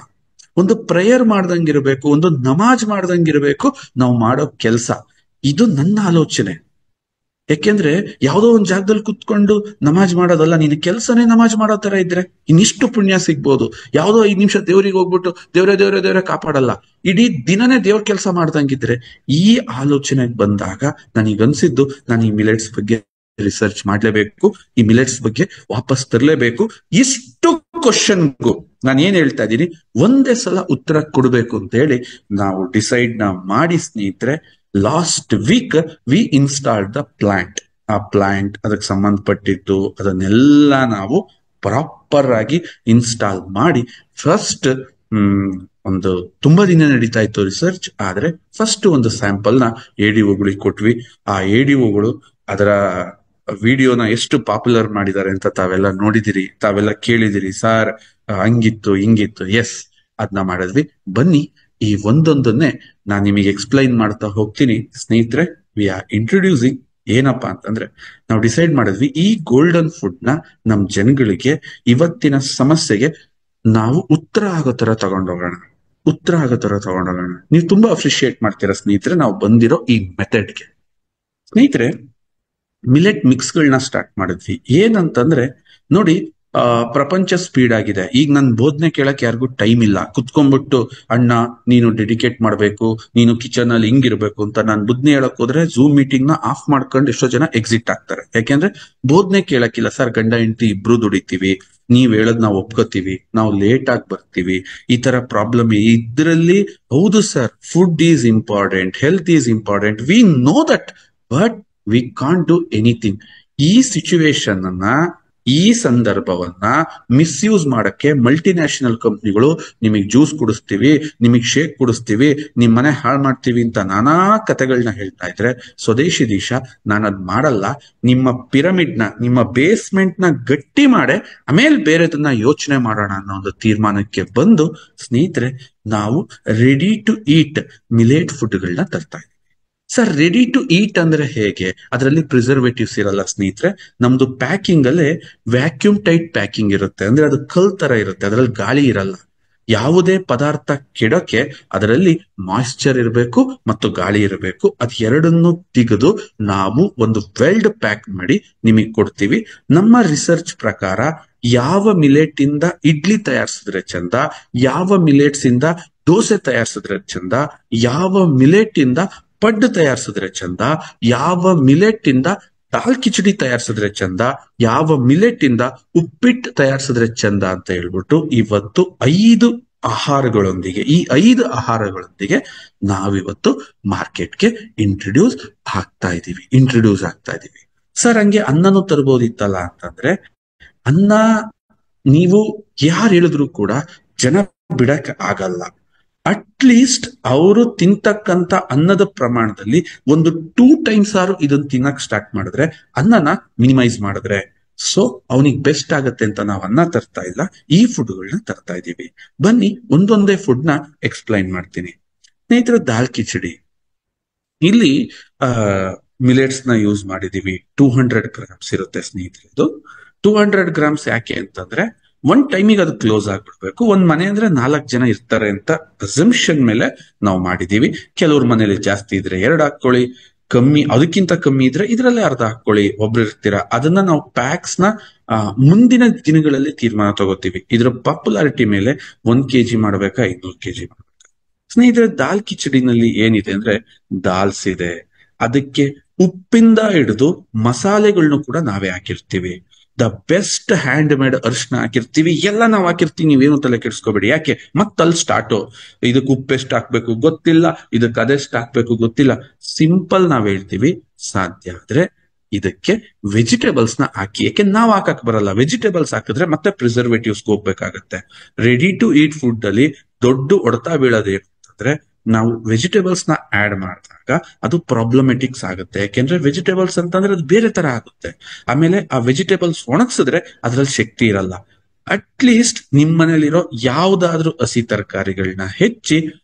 ಒಂದು ಪ್ರೇಯರ್ ಮಾಡ್ದಂಗಿರ್ಬೇಕು, ಒಂದು ನಮಾಜ್ ಮಾಡ್ದಂಗಿರ್ಬೇಕು ನಾವು ಮಾಡೋ ಕೆಲಸ. ಇದು ನನ್ನ ಆಲೋಚನೆ. ಯಾಕೆಂದ್ರೆ ಯಾವ್ದೋ ಒಂದ್ ಜಾಗದಲ್ಲಿ ಕುತ್ಕೊಂಡು ನಮಾಜ್ ಮಾಡೋದಲ್ಲ. ನಿನ್ನ ಕೆಲಸನೇ ನಮಾಜ್ ಮಾಡೋ ತರ ಇದ್ರೆ ಇನ್ನಿಷ್ಟು ಪುಣ್ಯ ಸಿಗ್ಬೋದು. ಯಾವ್ದೋ 5 ನಿಮಿಷ ದೇವ್ರಿಗೆ ಹೋಗ್ಬಿಟ್ಟು ದೇವ್ರೇ ಕಾಪಾಡಲ್ಲ, ಇಡೀ ದಿನನೇ ದೇವ್ರ ಕೆಲಸ ಮಾಡ್ದಂಗಿದ್ರೆ. ಈ ಆಲೋಚನೆಗೆ ಬಂದಾಗ ನನಗನ್ಸಿದ್ದು, ನಾನು ಈ ಮಿಲೆಟ್ಸ್ ಬಗ್ಗೆ ರಿಸರ್ಚ್ ಮಾಡ್ಲೇಬೇಕು, ಈ ಮಿಲೆಟ್ಸ್ ಬಗ್ಗೆ ವಾಪಸ್ ತರಲೇಬೇಕು. ಇಷ್ಟು ಕ್ವಶನ್ಗೂ ನಾನು ಏನ್ ಹೇಳ್ತಾ ಇದ್ದೀನಿ, ಒಂದೇ ಸಲ ಉತ್ತರ ಕೊಡ್ಬೇಕು ಅಂತ ಹೇಳಿ ನಾವು ಡಿಸೈಡ್ ಮಾಡಿ ಸ್ನೇಹಿತರೆ, last week we installed the plant. ಆ ಪ್ಲಾಂಟ್, ಅದಕ್ಕೆ ಸಂಬಂಧಪಟ್ಟಿದ್ದು ಅದನ್ನೆಲ್ಲ ನಾವು ಪ್ರಾಪರ್ ಆಗಿ ಇನ್ಸ್ಟಾಲ್ ಮಾಡಿ ಫಸ್ಟ್ ಒಂದು ತುಂಬಾ ದಿನ ನಡೀತಾ ಇತ್ತು ರಿಸರ್ಚ್. ಆದ್ರೆ ಫಸ್ಟ್ ಒಂದು ಸ್ಯಾಂಪಲ್ ನ ADOಗಳಿಗೆ ಕೊಟ್ವಿ. ಆ ADOಗಳು ಅದರ ವಿಡಿಯೋನ ಎಷ್ಟು ಪಾಪ್ಯುಲರ್ ಮಾಡಿದ್ದಾರೆ ಅಂತ ತಾವೆಲ್ಲ ನೋಡಿದಿರಿ, ತಾವೆಲ್ಲ ಕೇಳಿದಿರಿ. ಸರ್ ಹಂಗಿತ್ತು ಹಿಂಗಿತ್ತು, ಎಸ್ ಅದನ್ನ ಮಾಡಿದ್ವಿ. ಬನ್ನಿ ಈ ಒಂದೊಂದನ್ನೇ ನಾನು ನಿಮಗೆ ಎಕ್ಸ್ಪ್ಲೈನ್ ಮಾಡ್ತಾ ಹೋಗ್ತೀನಿ ಸ್ನೇಹಿತರೆ. ವಿ ಆರ್ ಇಂಟ್ರೊಡ್ಯೂಸಿಂಗ್ ಏನಪ್ಪಾ ಅಂತಂದ್ರೆ, ನಾವು ಡಿಸೈಡ್ ಮಾಡಿದ್ವಿ ಈ ಗೋಲ್ಡನ್ ಫುಡ್ ನ ನಮ್ ಜನಗಳಿಗೆ ಇವತ್ತಿನ ಸಮಸ್ಯೆಗೆ ನಾವು ಉತ್ತರ ಆಗೋ ತರ ತಗೊಂಡೋಗೋಣ. ನೀವು ತುಂಬಾ ಅಪ್ರಿಶಿಯೇಟ್ ಮಾಡ್ತೀರಾ ಸ್ನೇಹಿತರೆ ನಾವು ಬಂದಿರೋ ಈ ಮೆಥಡ್ಗೆ. ಸ್ನೇಹಿತರೆ, ಮಿಲೆಟ್ ಮಿಕ್ಸ್ ಗಳನ್ನ ಸ್ಟಾರ್ಟ್ ಮಾಡಿದ್ವಿ. ಏನಂತಂದ್ರೆ ನೋಡಿ, ಪ್ರಪಂಚ ಸ್ಪೀಡ್ ಆಗಿದೆ. ಈಗ ನನ್ ಬೋಧನೆ ಕೇಳಕ್ ಯಾರಿಗೂ ಟೈಮ್ ಇಲ್ಲ. ಕುತ್ಕೊಂಡ್ಬಿಟ್ಟು ಅಣ್ಣ ನೀನು ಡೆಡಿಕೇಟ್ ಮಾಡ್ಬೇಕು, ನೀನು ಕಿಚನ್ ಅಲ್ಲಿ ಹಿಂಗಿರ್ಬೇಕು ಅಂತ ನಾನು ಬೋಧನೆ ಹೇಳಕ್ ಹೋದ್ರೆ ಝೂಮ್ ಮೀಟಿಂಗ್ ನ ಆಫ್ ಮಾಡ್ಕೊಂಡು ಎಷ್ಟೋ ಜನ ಎಕ್ಸಿಟ್ ಆಗ್ತಾರೆ. ಯಾಕೆಂದ್ರೆ ಬೋಧನೆ ಕೇಳಕ್ಕಿಲ್ಲ. ಸರ್ ಗಂಡ ಹೆಂಡತಿ ಇಬ್ರು ದುಡಿತೀವಿ, ನೀವ್ ಹೇಳದ್ ನಾವು ಒಪ್ಕೋತೀವಿ, ನಾವು ಲೇಟ್ ಆಗಿ ಬರ್ತೀವಿ, ಈ ತರ ಪ್ರಾಬ್ಲಮ್ ಇದ್ರಲ್ಲಿ. ಹೌದು sir, food is important, health is important, we know that, but we can't do anything. ಈ ಸಿಚುವೇಶನ್ ಅನ್ನ, ಈ ಸಂದರ್ಭವನ್ನ ಮಿಸ್ಯೂಸ್ ಮಾಡಕ್ಕೆ ಮಲ್ಟಿನ್ಯಾಷನಲ್ ಕಂಪ್ನಿಗಳು ನಿಮಗ್ ಜ್ಯೂಸ್ ಕುಡಿಸ್ತೀವಿ, ನಿಮಗ್ ಶೇಕ್ ಕುಡಿಸ್ತೀವಿ, ನಿಮ್ ಮನೆ ಹಾಳು ಮಾಡ್ತೀವಿ ಅಂತ ನಾನಾ ಕಥೆಗಳನ್ನ ಹೇಳ್ತಾ ಇದ್ರೆ, ಸ್ವದೇಶಿ ದೇಶ ನಾನು ಅದ್ ಮಾಡಲ್ಲ. ನಿಮ್ಮ ಪಿರಮಿಡ್ ನ, ನಿಮ್ಮ ಬೇಸ್ಮೆಂಟ್ ನ ಗಟ್ಟಿ ಮಾಡೆ ಆಮೇಲೆ ಬೇರೆದನ್ನ ಯೋಚನೆ ಮಾಡೋಣ ಅನ್ನೋ ಒಂದು ತೀರ್ಮಾನಕ್ಕೆ ಬಂದು ಸ್ನೇಹಿತರೆ, ನಾವು ರೆಡಿ ಟು ಈಟ್ ಮಿಲೆಟ್ ಫುಡ್ಗಳನ್ನ ತರ್ತಾ ಇದ್ದೀವಿ. ಸರ್ ರೆಡಿ ಟು ಈಟ್ ಅಂದ್ರೆ ಹೇಗೆ? ಅದರಲ್ಲಿ ಪ್ರಿಸರ್ವೇಟಿವ್ಸ್ ಇರಲ್ಲ ಸ್ನೇಹಿತರೆ. ನಮ್ದು ಪ್ಯಾಕಿಂಗ್ ಅಲ್ಲೇ ವ್ಯಾಕ್ಯೂಮ್ ಟೈಟ್ ಪ್ಯಾಕಿಂಗ್ ಇರುತ್ತೆ. ಅಂದ್ರೆ ಅದು ಕಲ್ ತರ ಇರುತ್ತೆ, ಅದರಲ್ಲಿ ಗಾಳಿ ಇರಲ್ಲ. ಯಾವುದೇ ಪದಾರ್ಥ ಕೆಡೋಕೆ ಅದರಲ್ಲಿ ಮಾಯಿಶ್ಚರ್ ಇರಬೇಕು ಮತ್ತು ಗಾಳಿ ಇರಬೇಕು. ಅದ್ ಎರಡನ್ನು ತೆಗೆದು ನಾವು ಒಂದು ವೆಲ್ಡ್ ಪ್ಯಾಕ್ ಮಾಡಿ ನಿಮಗೆ ಕೊಡ್ತೀವಿ. ನಮ್ಮ ರಿಸರ್ಚ್ ಪ್ರಕಾರ ಯಾವ ಮಿಲೆಟ್ ಇಂದ ಇಡ್ಲಿ ತಯಾರಿಸಿದ್ರೆ ಚಂದ, ಯಾವ ಮಿಲೆಟ್ಸ್ ಇಂದ ದೋಸೆ ತಯಾರಿಸಿದ್ರೆ ಚಂದ, ಯಾವ ಮಿಲೆಟ್ ಇಂದ ಪಡ್ಡು ತಯಾರಿಸಿದ್ರೆ ಚಂದ, ಯಾವ ಮಿಲೆಟ್ ಇಂದ ದಾಲ್ ಕಿಚಡಿ ತಯಾರಿಸಿದ್ರೆ ಚಂದ, ಯಾವ ಮಿಲೆಟ್ ಇಂದ ಉಪ್ಪಿಟ್ಟು ತಯಾರಿಸಿದ್ರೆ ಚಂದ ಅಂತ ಹೇಳ್ಬಿಟ್ಟು ಇವತ್ತು 5 ಆಹಾರಗಳೊಂದಿಗೆ, ಈ 5 ಆಹಾರಗಳೊಂದಿಗೆ ನಾವಿವತ್ತು ಮಾರ್ಕೆಟ್ಗೆ ಇಂಟ್ರೊಡ್ಯೂಸ್ ಆಗ್ತಾ ಇದೀವಿ. ಸರ್ ಹಂಗೆ ಅನ್ನನೂ ತರಬಹುದಿತ್ತಲ್ಲ ಅಂತಂದ್ರೆ, ಅನ್ನ ನೀವು ಯಾರು ಹೇಳಿದ್ರು ಕೂಡ ಜನ ಬಿಡಕ್ ಆಗಲ್ಲ. ಅಟ್ಲೀಸ್ಟ್ ಅವರು ತಿಂತಕ್ಕಂತ ಅನ್ನದ ಪ್ರಮಾಣದಲ್ಲಿ ಒಂದು 2 times ಇದನ್ನ ತಿನ್ನಕ್ ಸ್ಟಾರ್ಟ್ ಮಾಡಿದ್ರೆ, ಅನ್ನನ ಮಿನಿಮೈಸ್ ಮಾಡಿದ್ರೆ, ಸೊ ಅವನಿಗೆ ಬೆಸ್ಟ್ ಆಗತ್ತೆ ಅಂತ ನಾವು ಅನ್ನ ತರ್ತಾ ಇಲ್ಲ, ಈ ಫುಡ್ಗಳನ್ನ ತರ್ತಾ ಇದೀವಿ. ಬನ್ನಿ ಒಂದೊಂದೇ ಫುಡ್ ನ ಎಕ್ಸ್ಪ್ಲೈನ್ ಮಾಡ್ತೀನಿ ಸ್ನೇಹಿತರೆ. ದಾಲ್ ಕಿಚಡಿ, ಇಲ್ಲಿ ಮಿಲೆಟ್ಸ್ ನ ಯೂಸ್ ಮಾಡಿದೀವಿ. 200 grams ಇರುತ್ತೆ ಸ್ನೇಹಿತರೆ. ಇದು 200 grams ಯಾಕೆ ಅಂತಂದ್ರೆ, ಒಂದ್ ಟೈಮಿಗೆ ಅದು ಕ್ಲೋಸ್ ಆಗ್ಬಿಡ್ಬೇಕು. ಒಂದ್ ಮನೆ ಅಂದ್ರೆ 4 ಜನ ಇರ್ತಾರೆ ಅಂತ ಅಸಂಪ್ಷನ್ ಮೇಲೆ ನಾವು ಮಾಡಿದೀವಿ. ಕೆಲವ್ರ ಮನೇಲಿ ಜಾಸ್ತಿ ಇದ್ರೆ 2 ಹಾಕೊಳ್ಳಿ, ಕಮ್ಮಿ ಅದಕ್ಕಿಂತ ಕಮ್ಮಿ ಇದ್ರೆ ಇದ್ರಲ್ಲೇ ಅರ್ಧ ಹಾಕೊಳ್ಳಿ. ಒಬ್ರು ಇರ್ತೀರಾ, ಅದನ್ನ ನಾವು ಪ್ಯಾಕ್ಸ್ ನ ಮುಂದಿನ ದಿನಗಳಲ್ಲಿ ತೀರ್ಮಾನ ತಗೋತೀವಿ. ಇದ್ರ ಪಾಪ್ಯುಲಾರಿಟಿ ಮೇಲೆ 1 kg ಮಾಡ್ಬೇಕಾ 500 kg ಮಾಡ್ಬೇಕಾ. ಸ್ನೇಹಿತರೆ, ದಾಲ್ ಕಿಚಡಿನಲ್ಲಿ ಏನಿದೆ ಅಂದ್ರೆ, ದಾಲ್ಸ್ ಇದೆ, ಅದಕ್ಕೆ ಉಪ್ಪಿಂದ ಹಿಡಿದು ಮಸಾಲೆಗಳನ್ನು ಕೂಡ ನಾವೇ ಹಾಕಿರ್ತೀವಿ. ದ ಬೆಸ್ಟ್ ಹ್ಯಾಂಡ್ ಮೇಡ್ ಅರಿಶಿನ ಹಾಕಿರ್ತೀವಿ, ಎಲ್ಲ ನಾವು ಹಾಕಿರ್ತೀವಿ. ನೀವೇನು ತಲೆ ಕೆಡಿಸ್ಕೋಬೇಡಿ. ಯಾಕೆ ಮತ್ತಲ್ಲಿ ಸ್ಟಾರ್ಟು, ಇದಕ್ಕೆ ಉಪ್ಪೆಷ್ಟು ಹಾಕ್ಬೇಕು ಗೊತ್ತಿಲ್ಲ, ಇದಕ್ಕೆ ಅದೆಷ್ಟು ಹಾಕ್ಬೇಕು ಗೊತ್ತಿಲ್ಲ. ಸಿಂಪಲ್ ನಾವ್ ಹೇಳ್ತೀವಿ, ಸಾಧ್ಯ ಆದ್ರೆ ಇದಕ್ಕೆ ವೆಜಿಟೇಬಲ್ಸ್ ನ ಹಾಕಿ. ಯಾಕೆ ನಾವು ಹಾಕಕ್ ಬರಲ್ಲ, ವೆಜಿಟೇಬಲ್ಸ್ ಹಾಕಿದ್ರೆ ಮತ್ತೆ ಪ್ರಿಸರ್ವೇಟಿವ್ಸ್ ಹೋಗ್ಬೇಕಾಗತ್ತೆ. ರೆಡಿ ಟು ಈಟ್ ಫುಡ್ ಅಲ್ಲಿ ದೊಡ್ಡ ಹೊಡೆತ ಬೀಳೋದೇನು ಅಂತಂದ್ರೆ, ನಾವು ವೆಜಿಟೇಬಲ್ಸ್ ನ ಆಡ್ ಮಾಡಿದಾಗ ಅದು ಪ್ರಾಬ್ಲಮೆಟಿಕ್ಸ್ ಆಗುತ್ತೆ. ಯಾಕೆಂದ್ರೆ ವೆಜಿಟೇಬಲ್ಸ್ ಅಂತಂದ್ರೆ ಅದು ಬೇರೆ ತರ ಆಗುತ್ತೆ. ಆಮೇಲೆ ಆ ವೆಜಿಟೇಬಲ್ಸ್ ಒಣಗಿಸಿದ್ರೆ ಅದ್ರಲ್ಲಿ ಶಕ್ತಿ ಇರಲ್ಲ. ಅಟ್ಲೀಸ್ಟ್ ನಿಮ್ ಮನೇಲಿರೋ ಯಾವ್ದಾದ್ರು ಹಸಿ ತರಕಾರಿಗಳನ್ನ ಹೆಚ್ಚಿ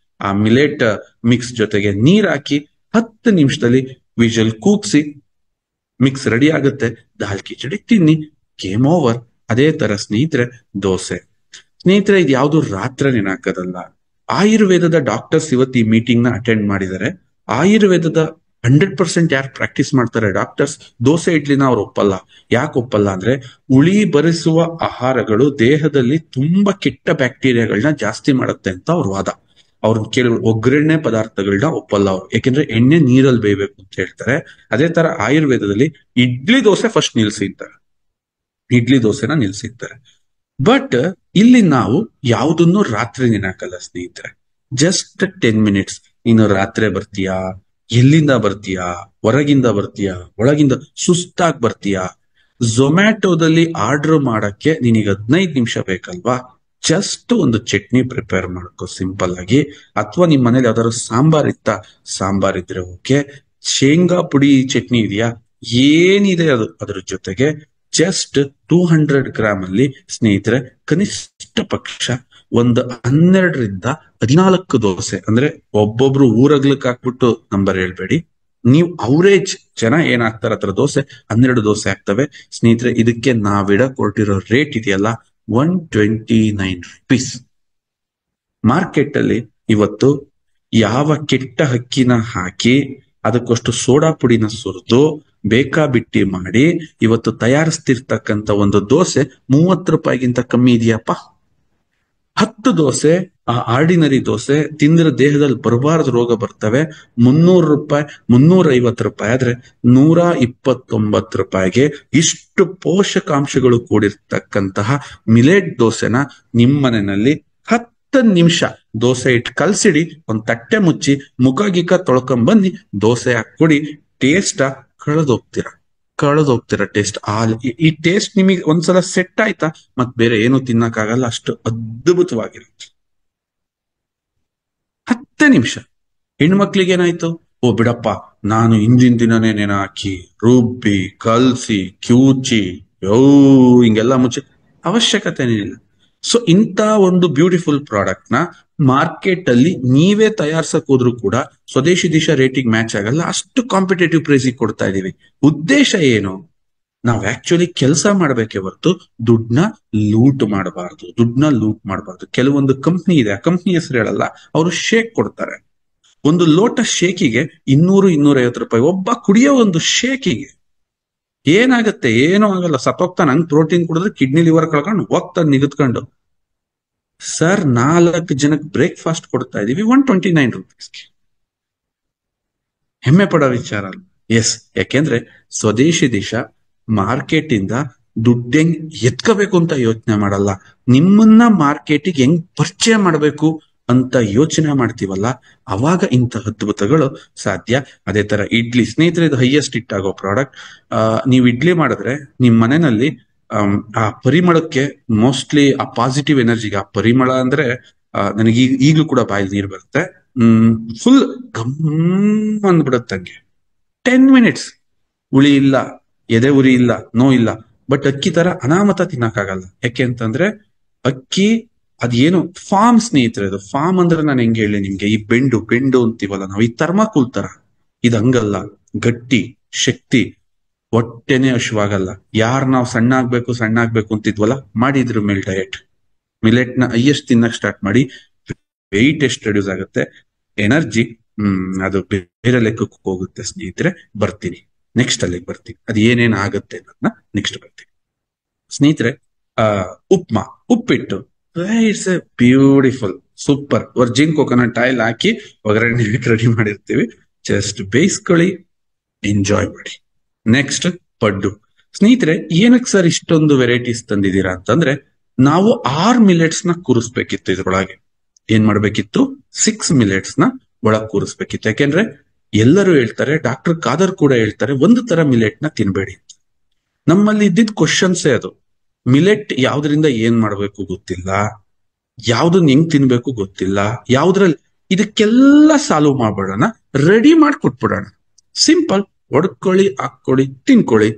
ಆ ಮಿಲೆಟ್ ಮಿಕ್ಸ್ ಜೊತೆಗೆ ನೀರ್ ಹಾಕಿ 10 ನಿಮಿಷದಲ್ಲಿ ವಿಜಲ್ ಕೂಗ್ಸಿ ಮಿಕ್ಸ್ ರೆಡಿ ಆಗುತ್ತೆ. ದಾಲ್ ಕಿಚಡಿ ತಿನ್ನಿ, ಗೇಮ್ ಓವರ್. ಅದೇ ತರ ಸ್ನೇಹಿತರೆ ದೋಸೆ. ಸ್ನೇಹಿತರೆ, ಇದು ಯಾವ್ದು ರಾತ್ರಿ ನೆನಾಕದಲ್ಲ. ಆಯುರ್ವೇದದ ಡಾಕ್ಟರ್ಸ್ ಇವತ್ತು ಈ ಮೀಟಿಂಗ್ ನ ಅಟೆಂಡ್ ಮಾಡಿದ್ದಾರೆ. ಆಯುರ್ವೇದದ 100% ಯಾರು ಪ್ರಾಕ್ಟೀಸ್ ಮಾಡ್ತಾರೆ ಡಾಕ್ಟರ್ಸ್, ದೋಸೆ ಇಡ್ಲಿನ ಅವ್ರು ಒಪ್ಪಲ್ಲ. ಯಾಕೆ ಒಪ್ಪಲ್ಲ ಅಂದ್ರೆ, ಉಳಿ ಬರಿಸುವ ಆಹಾರಗಳು ದೇಹದಲ್ಲಿ ತುಂಬಾ ಕೆಟ್ಟ ಬ್ಯಾಕ್ಟೀರಿಯಾಗಳನ್ನ ಜಾಸ್ತಿ ಮಾಡುತ್ತೆ ಅಂತ ಅವ್ರ ವಾದ. ಅವ್ರನ್ನ ಕೇಳಿ ಒಗ್ಗರಣೆ ಪದಾರ್ಥಗಳನ್ನ ಒಪ್ಪಲ್ಲ ಅವ್ರು, ಯಾಕೆಂದ್ರೆ ಎಣ್ಣೆ ನೀರಲ್ಲಿ ಬೇಯಬೇಕು ಅಂತ ಹೇಳ್ತಾರೆ. ಅದೇ ತರ ಆಯುರ್ವೇದದಲ್ಲಿ ಇಡ್ಲಿ ದೋಸೆ ಫಸ್ಟ್ ನಿಲ್ಸಿರ್ತಾರೆ, ಇಡ್ಲಿ ದೋಸೆನ ನಿಲ್ಸಿರ್ತಾರೆ. ಬಟ್ ಇಲ್ಲಿ ನಾವು ಯಾವುದನ್ನು ರಾತ್ರಿ ನೆನಕಲ್ಲ ಸ್ನೇಹಿತರೆ. Just 10 minutes. ನೀನು ರಾತ್ರಿ ಬರ್ತೀಯಾ, ಎಲ್ಲಿಂದ ಬರ್ತೀಯಾ, ಹೊರಗಿಂದ ಬರ್ತೀಯಾ, ಒಳಗಿಂದ ಸುಸ್ತಾಗಿ ಬರ್ತೀಯಾ, ಝೊಮ್ಯಾಟೊದಲ್ಲಿ ಆರ್ಡರ್ ಮಾಡಕ್ಕೆ ನಿನಗೆ 15 ನಿಮಿಷ ಬೇಕಲ್ವಾ, ಜಸ್ಟ್ ಒಂದು ಚಟ್ನಿ ಪ್ರಿಪೇರ್ ಮಾಡ್ಕೋ ಸಿಂಪಲ್ ಆಗಿ. ಅಥವಾ ನಿಮ್ ಮನೇಲಿ ಯಾವ್ದಾದ್ರು ಸಾಂಬಾರ್ ಇದ್ರೆ ಓಕೆ, ಶೇಂಗಾ ಪುಡಿ ಚಟ್ನಿ ಇದೆಯಾ, ಏನಿದೆ ಅದು ಅದ್ರ ಜೊತೆಗೆ ಜಸ್ಟ್ 200 ಗ್ರಾಮ್ ಅಲ್ಲಿ ಸ್ನೇಹಿತರೆ ಕನಿಷ್ಠ ಪಕ್ಷ ಒಂದು 12ರಿಂದ 14 ದೋಸೆ, ಅಂದ್ರೆ ಒಬ್ಬೊಬ್ರು ಊರಗ್ಲಕ್ ಹಾಕ್ಬಿಟ್ಟು ನಂಬರ್ ಹೇಳ್ಬೇಡಿ, ನೀವು ಅವರೇಜ್ ಜನ ಏನಾಗ್ತಾರ ಅದ್ರ ದೋಸೆ 12 ದೋಸೆ ಆಗ್ತವೆ ಸ್ನೇಹಿತರೆ. ಇದಕ್ಕೆ ಕೊಟ್ಟಿರೋ ರೇಟ್ ಇದೆಯಲ್ಲ 129 rupees. ಮಾರ್ಕೆಟ್ ಅಲ್ಲಿ ಇವತ್ತು ಯಾವ ಕೆಟ್ಟ ಅಕ್ಕಿನ ಹಾಕಿ ಅದಕ್ಕಷ್ಟು ಸೋಡಾ ಪುಡಿನ ಸುರಿದು ಬೇಕಾಬಿಟ್ಟಿ ಮಾಡಿ ಇವತ್ತು ತಯಾರಿಸ್ತಿರ್ತಕ್ಕಂಥ ಒಂದು ದೋಸೆ 30 ರೂಪಾಯಿಗಿಂತ ಕಮ್ಮಿ ಇದೆಯಪ್ಪ. 10 ದೋಸೆ, ಆ ಆರ್ಡಿನರಿ ದೋಸೆ ತಿಂದ್ರೆ ದೇಹದಲ್ಲಿ ಬರಬಾರದು ರೋಗ ಬರ್ತವೆ. 300 ರೂಪಾಯಿ, 350 ರೂಪಾಯಿ ಆದ್ರೆ 129 ರೂಪಾಯಿಗೆ ಇಷ್ಟು ಪೋಷಕಾಂಶಗಳು ಕೂಡಿರ್ತಕ್ಕಂತಹ ಮಿಲೆಟ್ ದೋಸೆನ ನಿಮ್ಮನೆಯಲ್ಲಿ 10 ನಿಮಿಷ ದೋಸೆ ಇಟ್ಟು ಕಲ್ಸಿಡಿ, ಒಂದ್ ತಟ್ಟೆ ಮುಚ್ಚಿ ಮುಖ ಗಿಕ್ಕ ತೊಳ್ಕೊಂಡ್ ಬನ್ನಿ, ದೋಸೆ ಹಾಕೊಡಿ, ಟೇಸ್ಟ್ ಕಳೆದೋಗ್ತೀರಾ ಟೇಸ್ಟ್. ಈ ಟೇಸ್ಟ್ ನಿಮಗೆ ಒಂದ್ಸಲ ಸೆಟ್ ಆಯ್ತಾ ಮತ್ ಬೇರೆ ಏನು ತಿನ್ನಕ್ಕಾಗಲ್ಲ, ಅಷ್ಟು ಅದ್ಭುತವಾಗಿರುತ್ತೆ. 10 ನಿಮಿಷ. ಹೆಣ್ಮಕ್ಳಿಗೆ ಏನಾಯ್ತು, ಓ ಬಿಡಪ್ಪ ನಾನು ಹಿಂದಿನ ದಿನನೇ ನೆನಾಕಿ ರುಬ್ಬಿ ಕಲ್ಸಿ ಕ್ಯೂಚಿ ಹಿಂಗೆಲ್ಲ ಮುಚ್ಚಿ ಅವಶ್ಯಕತೆನೇ ಇಲ್ಲ. ಸೊ ಇಂಥ ಒಂದು ಬ್ಯೂಟಿಫುಲ್ ಪ್ರಾಡಕ್ಟ್ ನ ಮಾರ್ಕೆಟ್ ಅಲ್ಲಿ ನೀವೇ ತಯಾರ್ಸಕ್ ಹೋದ್ರು ಕೂಡ ಸ್ವದೇಶಿ ದಿಶ ರೇಟಿಂಗ್ ಮ್ಯಾಚ್ ಆಗಲ್ಲ, ಅಷ್ಟು ಕಾಂಪಿಟೇಟಿವ್ ಪ್ರೈಸಿಗೆ ಕೊಡ್ತಾ ಇದೀವಿ. ಉದ್ದೇಶ ಏನು, ನಾವ್ ಆಕ್ಚುಲಿ ಕೆಲಸ ಮಾಡ್ಬೇಕೆ ಹೊರತು ದುಡ್ಡನ್ನ ಲೂಟ್ ಮಾಡಬಾರ್ದು. ಕೆಲವೊಂದು ಕಂಪ್ನಿ ಇದೆ, ಆ ಕಂಪ್ನಿ ಹೆಸರು ಹೇಳಲ್ಲ, ಅವರು ಶೇಕ್ ಕೊಡ್ತಾರೆ. ಒಂದು ಲೋಟ ಶೇಕಿಗೆ 200-250 ರೂಪಾಯಿ. ಒಬ್ಬ ಕುಡಿಯೋ ಒಂದು ಶೇಕಿಗೆ ಏನಾಗತ್ತೆ, ಏನೂ ಆಗಲ್ಲ, ಸತ್ತೋಗ್ತಾನೆ. ಹಂಗ್ ಪ್ರೋಟೀನ್ ಕುಡಿದ್ರೆ ಕಿಡ್ನಿ ಲಿವರ್ ಕಳ್ಕೊಂಡು ಹೋಗ್ತಾನೆ ನಿಗದ್ಕೊಂಡು. ಸರ್ 4 ಜನಕ್ಕೆ ಬ್ರೇಕ್ಫಾಸ್ಟ್ ಕೊಡ್ತಾ ಇದೀವಿ 129 ರೂಪೀಸ್ಗೆ. ಹೆಮ್ಮೆ ಪಡೋ ವಿಚಾರ ಅಲ್ಲ. ಎಸ್, ಯಾಕೆಂದ್ರೆ ಸ್ವದೇಶಿ ದೇಶ ಮಾರ್ಕೆಟ್ ಇಂದ ದುಡ್ಡು ಹೆಂಗ್ ಎತ್ಕೋಬೇಕು ಅಂತ ಯೋಚನೆ ಮಾಡಲ್ಲ, ನಿಮ್ಮನ್ನ ಮಾರ್ಕೆಟಿಗೆ ಹೆಂಗ್ ಪರಿಚಯ ಮಾಡ್ಬೇಕು ಅಂತ ಯೋಚನೆ ಮಾಡ್ತೀವಲ್ಲ, ಅವಾಗ ಇಂಥ ಅದ್ಭುತಗಳು ಸಾಧ್ಯ. ಅದೇ ತರ ಇಡ್ಲಿ ಸ್ನೇಹಿತರೆ, ಇದು ಹೈಯೆಸ್ಟ್ ಹಿಟ್ ಆಗೋ ಪ್ರಾಡಕ್ಟ್. ನೀವು ಇಡ್ಲಿ ಮಾಡಿದ್ರೆ ನಿಮ್ ಮನೆಯಲ್ಲಿ ಆ ಪರಿಮಳಕ್ಕೆ, ಮೋಸ್ಟ್ಲಿ ಆ ಪಾಸಿಟಿವ್ ಎನರ್ಜಿಗೆ, ಆ ಪರಿಮಳ ಅಂದ್ರೆ ನನಗೆ ಈಗ್ಲೂ ಕೂಡ ಬಾಯಲ್ಲಿ ನೀರು ಬರುತ್ತೆ. Full gum ಅಂದ್ಬಿಡತ್ತಂಗೆ. 10 minutes ಉಳಿ ಇಲ್ಲ, ಎದೆ ಉರಿ ಇಲ್ಲ, ನೋ ಇಲ್ಲ. ಬಟ್ ಅಕ್ಕಿ ತರ ಅನಾಮತ ತಿನ್ನಕ್ಕಾಗಲ್ಲ. ಯಾಕೆ ಅಂತಂದ್ರೆ ಅಕ್ಕಿ ಅದೇನು ಫಾರ್ಮ್ ಸ್ನೇಹಿತರೆ, ಅದು ಫಾರ್ಮ್ ಅಂದ್ರೆ ನಾನು ಹೆಂಗೆ ಹೇಳಿ ನಿಮ್ಗೆ, ಈ ಬೆಂಡು ಅಂತೀವಲ್ಲ ನಾವು, ಈ ಥರ್ಮಾಕೋಲ್ ತರ ಇದು ಹಂಗಲ್ಲ. ಗಟ್ಟಿ, ಶಕ್ತಿ, ಹೊಟ್ಟೆನೆ ಹಶುವಾಗಲ್ಲ. ಯಾರು ನಾವು ಸಣ್ಣ ಆಗ್ಬೇಕು ಅಂತಿದ್ವಲ್ಲ, ಮಾಡಿದ್ರ ಮೇಲೆ ಡಯಟ್ ಮಿಲೆಟ್ ನ ಹೈಯೆಸ್ಟ್ ತಿನ್ನಕ್ ಸ್ಟಾರ್ಟ್ ಮಾಡಿ, ವೆಯ್ಟ್ ಎಷ್ಟು ರೆಡ್ಯೂಸ್ ಆಗುತ್ತೆ, ಎನರ್ಜಿ ಅದು ಬೇರೆ ಲೆಕ್ಕಕ್ಕೆ ಹೋಗುತ್ತೆ ಸ್ನೇಹಿತರೆ. ಬರ್ತೀನಿ ನೆಕ್ಸ್ಟ್ ಅಲ್ಲಿಗೆ ಬರ್ತೀನಿ, ಅದು ಏನೇನ್ ಆಗುತ್ತೆ ಅನ್ನೋದನ್ನ ನೆಕ್ಸ್ಟ್ ಬರ್ತೀನಿ ಸ್ನೇಹಿತರೆ. Uppittu, it's a beautiful super virgin coconut oil ಹಾಕಿ ಒಗ್ಗರಣೆ ರೆಡಿ ಮಾಡಿರ್ತೀವಿ. ಜಸ್ಟ್ ಬೇಯಿಸ್ಕೊಳ್ಳಿ, ಎಂಜಾಯ್ ಮಾಡಿ. ನೆಕ್ಸ್ಟ್ ಪಡ್ಡು ಸ್ನೇಹಿತರೆ. ಏನಕ್ಕೆ ಸರ್ ಇಷ್ಟೊಂದು ವೆರೈಟೀಸ್ ತಂದಿದ್ದೀರಾ ಅಂತಂದ್ರೆ, ನಾವು 6 ಮಿಲೆಟ್ಸ್ ನ ಕೂರಿಸ್ಬೇಕಿತ್ತು. ಇದ್ರೊಳಗೆ ಏನ್ ಮಾಡ್ಬೇಕಿತ್ತು, 6 ಮಿಲೆಟ್ಸ್ ನ ಒಳಗ್ ಕೂರಿಸ್ಬೇಕಿತ್ತು. ಯಾಕೆಂದ್ರೆ ಎಲ್ಲರೂ ಹೇಳ್ತಾರೆ, ಡಾಕ್ಟರ್ ಖಾದರ್ ಕೂಡ ಹೇಳ್ತಾರೆ, ಒಂದು ತರ ಮಿಲೆಟ್ ನ ತಿನ್ಬೇಡಿ. ನಮ್ಮಲ್ಲಿ ಇದ್ದಿದ್ ಕ್ವಶನ್ಸೇ ಅದು. ಮಿಲೆಟ್ ಯಾವ್ದ್ರಿಂದ ಏನ್ ಮಾಡ್ಬೇಕು ಗೊತ್ತಿಲ್ಲ, ಯಾವ್ದನ್ನ ಹೆಂಗ್ ತಿನ್ಬೇಕು ಗೊತ್ತಿಲ್ಲ, ಯಾವ್ದ್ರಲ್ಲಿ ಇದಕ್ಕೆಲ್ಲ ಸಾಲ್ವ್ ಮಾಡ್ಬಿಡೋಣ, ರೆಡಿ ಮಾಡ್ಕೊಟ್ಬಿಡೋಣ. ಸಿಂಪಲ್, ಹೊಡ್ಕೊಳ್ಳಿ, ಹಾಕೊಳ್ಳಿ, ತಿನ್ಕೊಳ್ಳಿ,